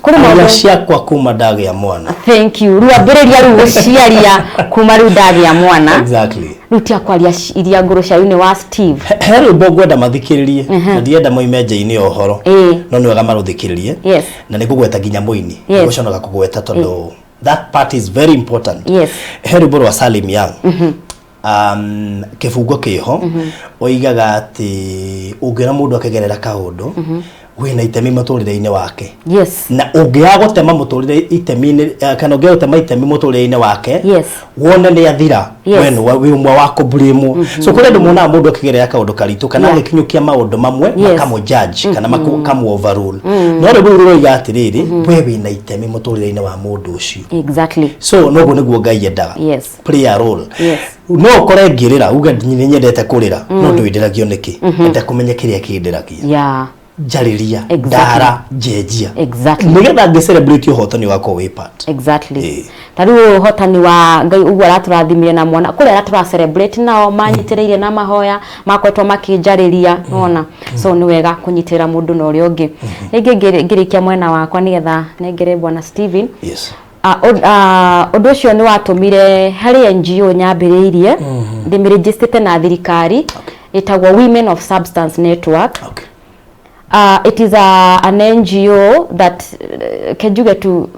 kuri maũndũ ciakwa kuma ndagĩa mwana. Thank you. Ruambĩrĩria rĩu gũciaria kuma rĩu ndagĩa mwana. Exactly. Rĩu tia kwaria iria ngũrũ cia university. He rwĩmbo ngwenda mathikĩrĩrie na ndienda moime nja-inĩ ũhoro no nĩ wega marũthikĩrĩrie. Yes. Na nĩngũgweta nginya mũini gũconoga kũgweta tondũ that part is very important. Yes. He rwĩmbo rwa Salim Young kĩbungo kĩho oigaga atĩ ũngĩra mũndũ akĩgerera kaũndũ wĩna itemi mũtũrĩre-inĩ wake. Yes. Na ũngĩaga gũtema mũtũrĩre itemi-inĩ kana ũngĩaga gũtema itemi mũtũrĩre-inĩ wake wone nĩ athira we wĩ ũmwe wa kũblĩmwo. So kũrĩ andũ monaga mũndũ akĩgerera kaũndũ karitũ kana agĩkinyũkia maũndũ mamwe makamũ judge kana makamũ overrule. No rĩu rũroiga atĩrĩrĩ we wĩna itemi mũtũrĩre-inĩ wa mũndũ ũcio. Exactly. So noguo nĩguo Ngai endaga. Yes. Play a role. Yes. No ũkore ngĩrĩra uga nyendete kũrĩra no ndwĩndĩragio nĩkĩ enda kũmenya kĩrĩa kĩndĩragia. Yeah. jariria Exactly. dara jejia Exactly. nigetha nge celebrate uhotani wako we part Exactly. Tariu uhotani wa Ngai ugu araturathimire na mwana kule aratura celebrate nao manyitiriire na mahoya makwetwo makijariria nona so ni wega kunyitira mundu na uri ungi ringi ngirikia mwena wakwa nigetha nengere bwana Steven. Yes. Undu ucio ni watumire hari NGO nyambiriirie ndimiregistrate na thirikari itagwo Women of Substance Network. Okay. It is an NGO that kejuge tu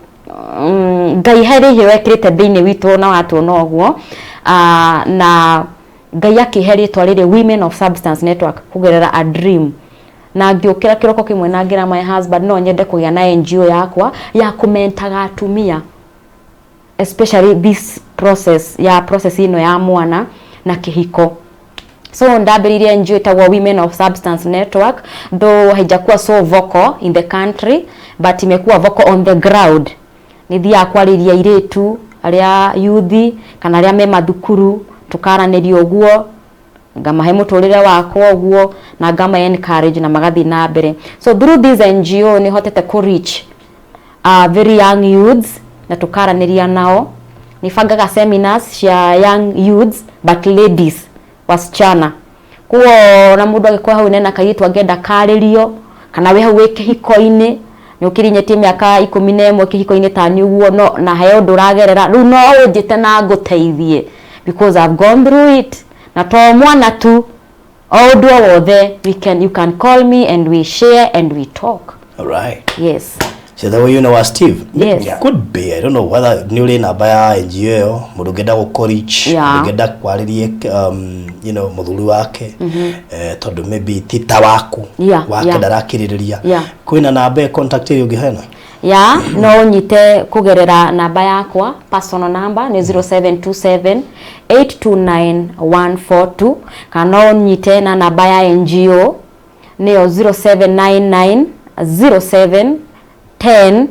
Ngai hari hiyo ekirite thiini witu na watu noguo na Ngai akiheritwa riri Women of Substance Network kugerera a dream na ngiukira kiroko kimwe na ngira my husband no nyende kugia na NGO yakwa ya kumentaga atumia, especially this process ino ya mwana na kihiko. So ndabiririe NGO itagwo Women of Substance Network, though haijakuwa so vocal in the country but imekuwa vocal on the ground. Nithia kwariria iretu aria youth kana aria me mathukuru tukaranirio guo ngamahe muturire wako guo na ngama encourage na magathi na mbere. So through this NGO ni hotete ku reach very young youths na tukaraniria nao. Nifangaga seminars cia young youths but ladies, wasichana. Kuo na mundu agikwa hau nena kayitu agenda karirio kana we hau wikihiko-ini ni ukirinyetie miaka 11 kihiko-ini tani uguo no na heo nduragerera riu no unjite na nguteithie because I've gone through it na to mwana tu all do wothe you can call me and we share and we talk. All right. Yes. So the way you know Steve. Yes. Yeah. Could be. I don't know whether newly namba ya NGO mundu ngenda gukorich ngenda kwaririe you know muthuri wake tondu maybe tita waku wake ndarakiririria kwina namba contact iyo ngihena no nyite kugerera namba yakwa personal number ni 0727 829 142 kana nyite na namba ya NGO ni 0799 07 10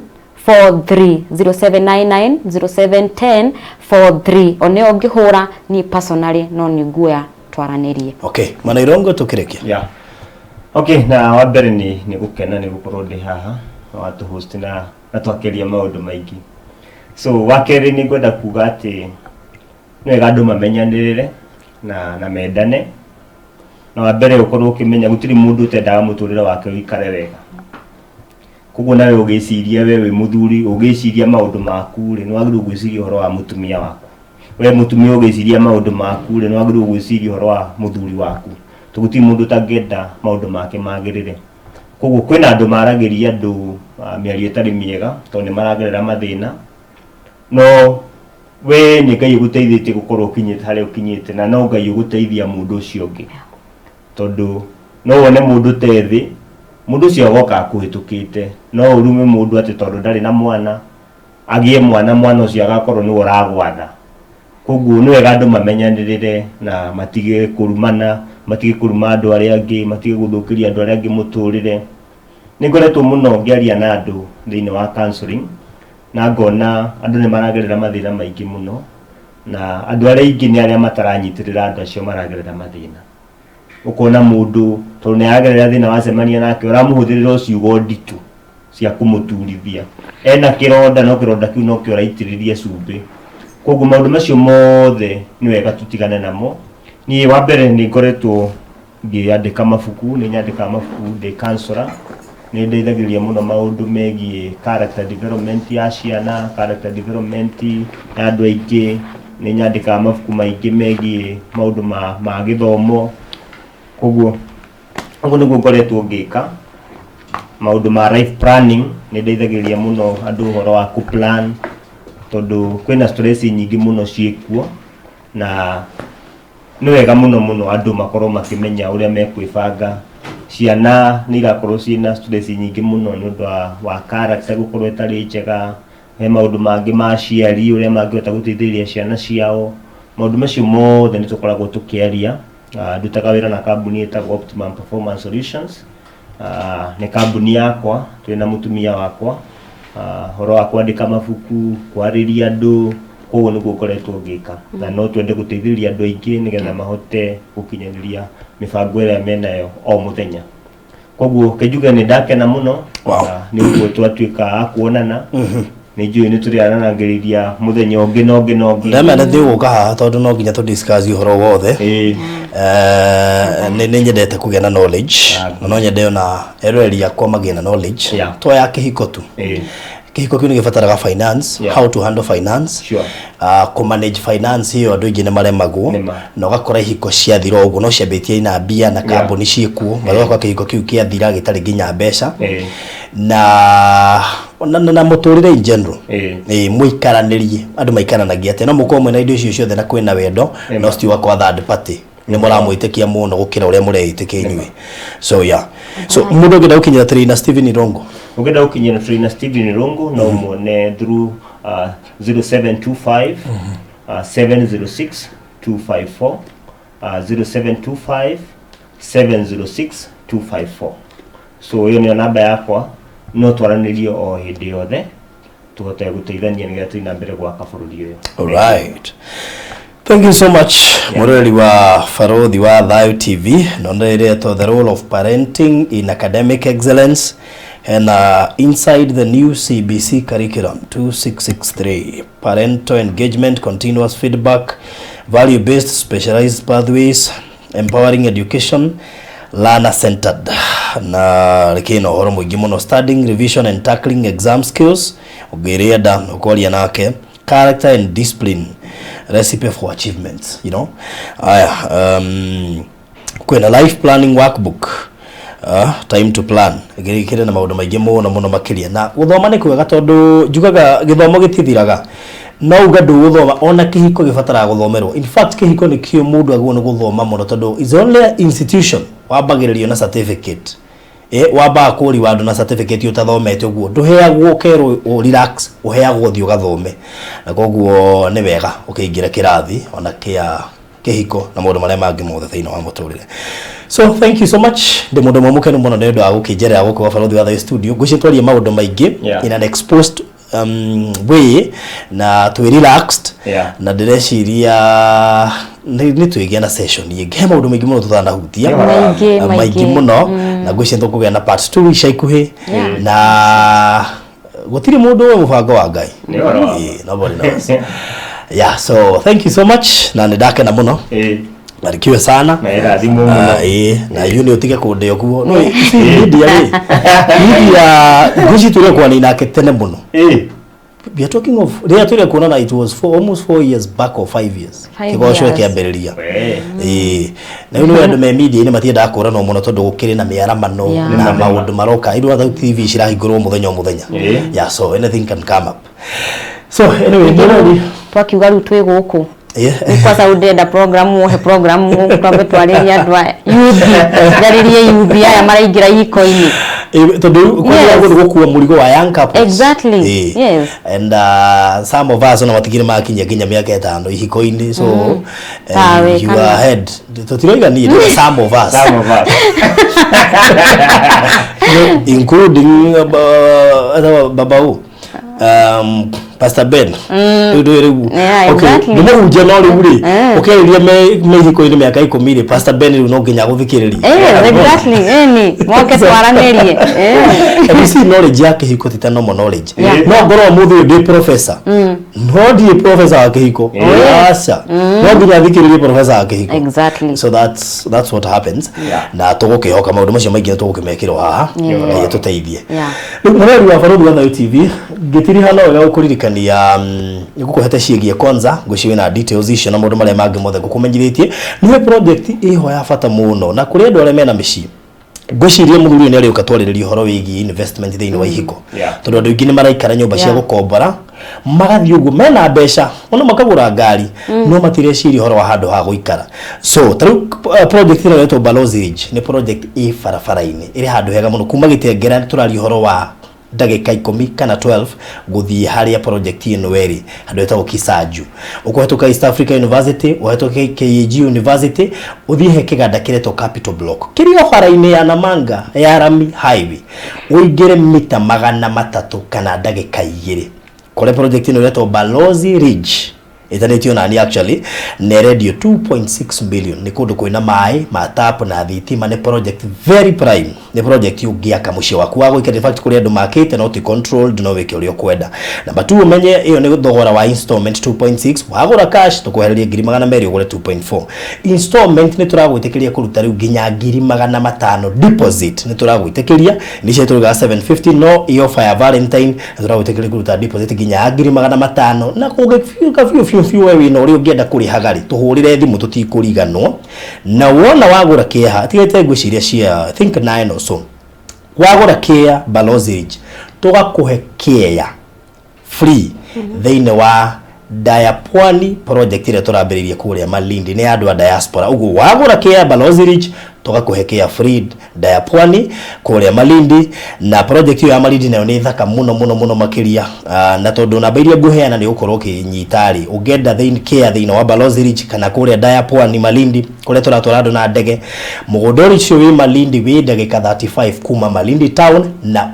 43 0799 0710 43 oneo ngihura ni personally no ni guya twaranirie. Okay, mana irongo tukirekia. Yeah. Okay, na wabere ni gukena ni gukorwo ndi haha watu host na twakeria maundu maingi. So wakeri ni gwenda kuga ati no egandu mamenyanirire na mendane na wabere ukorwo ukimenya gutiri mundu utendaga muturire wake wikare wega. Kugo nawe ugiciria wewe muthuri ugiciria maundu maku ri no agiru gwiciria horo wa mutumia waku. We mutumia ugiciria maundu maku ri no agiru gwiciria horo wa muthuri waku. Tuguti mundu tangenda maundu make magirire. Kugo kwina andu maragiria andu miario itari miega to ni maragerera mathina. No we ni Ngai guteithite gukorwo kinyite hare ukinyite na no Ngai guteithia mundu ucio ungi. Tondu no wone mundu tethi mundu ucio agoka akuhitukite no urume mundu ati tondu ndari na mwana agie mwana ucio agakorwo ni uragwatha. Koguo ni wega andu mamenyanirire na matige kurumana matige kuruma andu aria angi matige guthukiria andu aria angi muturire. Ni ngoretwo muno ngiaria na andu thiini wa counseling na ngona andu ni maragerera mathina maingi muno na andu aria ingi ni aria mataranyitirira andu acio maragerera mathina. Ukona mundu to ne agerera thina wacemania nake uramuhuthirira ciugo nditu cia kumuturithia ena kironda no kironda kiu no kio raitiririe cumbi. Koguo maundu macio mothe ni wega tutigane namo. Ni wa mbere ni ngoretwo ngiandika mabuku ni nyandika mabuku ndi counselor ni ndeithagiria muno maundu megie character development ya ciana character development ya andu aingi ni nyandika mabuku maingi megie maundu ma githomo. Koguo niguo ngoretwo ngika maundu ma life planning ni ndeithagiria muno andu horo wa ku plan tondu kwina stress nyingi muno ciekuo na ni wega muno andu makorwo makimenya uria mekwibanga. Ciana ni irakorwo ciina stress nyingi muno nundu wa character gukorwo itari njega he maundu mangi ma ciari uria mangihota guteithĩrĩria ciana ciao. Maundu macio mothe ni tukoragwo tukiaria ndutaga wira na kambuni itagwo Optimum Performance Solutions. Ni kambuni yakwa twina mutumia wakwa horo wa kwandika mabuku kwariria andu koguo niguo ngoretwo ngika na no twende guteithĩrĩria andu aingi nigetha mahote gukinyaniria mibango ĩrĩa menayo o muthenya. koguo kejuga ni dake na muno ni ugo twatuika akuonana nijui nituriaranagiriria muthenya ungi no ndama na thiu guka tondu no nginya tu discuss uhoro wothe ni nyendete kugena knowledge no nyende na ereria kwa magena knowledge to ya kihiko tu kihiko kini gibataraga finance how to handle finance ku manage finance hiyo andu ingi ne maremagwo no gakora ihiko cia thiro ugu no ciambitie ina bia na kambuni ciekuo magwa kwa kihiko kiu kia thira gitari nginya mbeca na muturire in general muikaranirie andu maikaranagia ate no mukomwe na indo icio ciothe na kwina wendo no sti wakwa third party ni muramwitikia muno gukira uria mureitikia inyui so so mundu ngenda ukinyira trainer Steven Irongo ungenda ukinyira trainer Steven Irongo no muone through 0725 706 254 0725 706 254 so hiyo ni namba yakwa no twaranirio o hindi yothe tuhote guteithania ni gatu na mbere gwaka bururi uyu. All right, thank you so much murori wa Farodhi wa Thayo TV nonere to the role of parenting in academic excellence and inside the new CBC curriculum 2663 parental engagement, continuous feedback, value based specialized pathways, empowering education, learner centered na rekino horo mwingi muno studying, revision and tackling exam skills ugirenda ukoria nake character and discipline, recipe for achievements, you know. Kwena life planning workbook, time to plan igirikire na maundu maingi muno makiria na guthoma ni kwega tondu njugaga githomo gitithiraga no ugadu guthoma ona kihiko gibatara guthomerwo. In fact kihiko ni kio mundu agwo ni guthoma muno tondu is only institution wabagiririo na certificate waba kuri wandu na certificate utathomete uguo nduheagwo kero relax uheagwo thio gathome na koguo ni wega ukiingira kirathi ona kia kihiko na mundu maria mangi mothe thiina wa muturire. So thank you so much de mundu mumukene muno nendo agukinjera agukwa Farodhi wa Thayo studio gucitwaria maundu maingi in an exposed way na to relaxed na direciria ni tuigia na session yege maundu maingi muno tuthana hutia maingi muno na gucinto kugea na part 2 icaikuhi na gutiri mundu we mubango wa Ngai nobody knows. So thank you so much na ndake na muno barikiwe sana na irathimo muno na yuni utige kunde okuo no media guci tule kwa ni nake tene muno we are talking of they tule kuona it was for almost 4 years back or 5 years kigosho kiambiriria na yuni andu me media ni matienda akura no muno tondu gukiri na miaramano na maundu maroka idu Thayo TV cirahingurwo muthenya so anything can come up. So anyway twakiuga ru twi guku kwa sababu ndenda program kwambe twariria andwa youth ndaririe youth aya maraingira iko-ini tondu kwa gukua murigo wa young couples exactly yes and some of us no matigire makinya kinya miaka 5 ihiko-ini so you are ahead tutiroiga ni some of us including babau Pastor Ben okay no uje no ri okay ria me hiko ile miaka 10 Pastor Ben no nginya guthikiriria exactly ni moke twaranirie you see knowledge yake hiko tita no knowledge no ngoro muthu ndi professor no ndi professor wake hiko asa no nginya thikiririe professor wake hiko exactly so that's what happens na tuguke hoka maundu macio maingi tugukimekiro haha tuteithie murori wa Farodhi wa Thayo TV gitiri hano wega ukuririkania ngukuhete ciigie kwanza nguciwe na details icio na maundu maria mangi mothe ngukumenyithĩtie ni project iho ya bata muno na kuri andu aria mena mĩciĩ ngwiciria muthuri ni ari ukatwaririria horo wigi investment thiini wa ihiko tondu andu ingi ni maraikara nyumba cia gukombora magathi uguo mena mbeca ono makagura ngari no matireciria horo wa handu ha guikara so project ino yeto Balozi Ridge ni project barabara-ini iri handu hega muno kuma Gitengera turari horo wa ndagika 10 kana 12 guthie haria project ino weri handu etagwo Kisaju ukohetoka East Africa University uhetoka KAG University uthie he kiganda kireto Capital Block kirio hara-ini ya Namanga ya Rami Highway uingire mita 300 kana ndagika 2 kore project ino yeto Balozi Ridge itanitio nani actually ne radio 2.6 billion ni kundu kwina mai matap na thitima ni project very prime ni project ungiaka mucie waku wa gwika in fact kuri andu makite not controlled no weke urio kwenda namba 2 umenye iyo ni thogora wa installment 2.6 wagura cash tukuhereria 200,000 ugure 2.4 installment ni turagwitikiria kuruta riu nginya 500,000 deposit ni turagwitikiria ni cia turuga 750 no iyo fire valentine turagwitikiria kuruta deposit nginya 500,000 na kugefiuka fiu wewe no uri ungienda kurihagari tuhurire thimu tutikuriganwo na wona wagura kiha tigete ngwiciria cia I think 9 or so wagura kia Balozage tugakuhe kia free thiine wa Diapwani project ile turambiririe kuria Malindi ni andu a diaspora ugu wagura kia Balozage tugakuhekea free Diapwani kuria Malindi na project hiyo ya Malindi nayo ni thaka muno makiria na tondu namba iria nguheana ni ukorwo kinyitari ugenda thiine wa Balozage kana kuria Diapwani Malindi kuria turatwara andu na ndege mugundori cio wi Malindi wi ndagika 35 kuma Malindi town na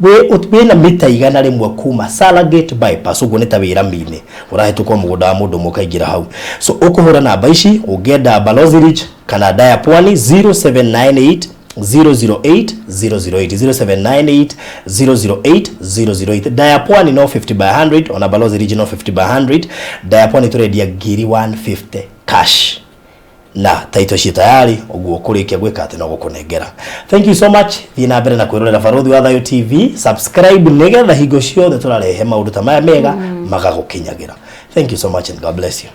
we na mita igana rimwe kuma Salagate bypass ugu nita wira mine urahetukwa mugunda wa mundu mukaingira hau so ukuhura namba ici ugenda Balozage kana Diapwani 0798 008 008 0798 008 Diapwani no 50 by 100 ona Balozage no 50 by 100 Diapwani turedia ngiri 150 cash na taito shi tayari uguo kurikia gwika ati no gukunengera. Thank you so much. Thina mbere na kwirorera Barothi wa Thayo TV. Subscribe nigetha hingo ciothe turarehe maundu ta maya mega magagukinyagira. Thank you so much and God bless you.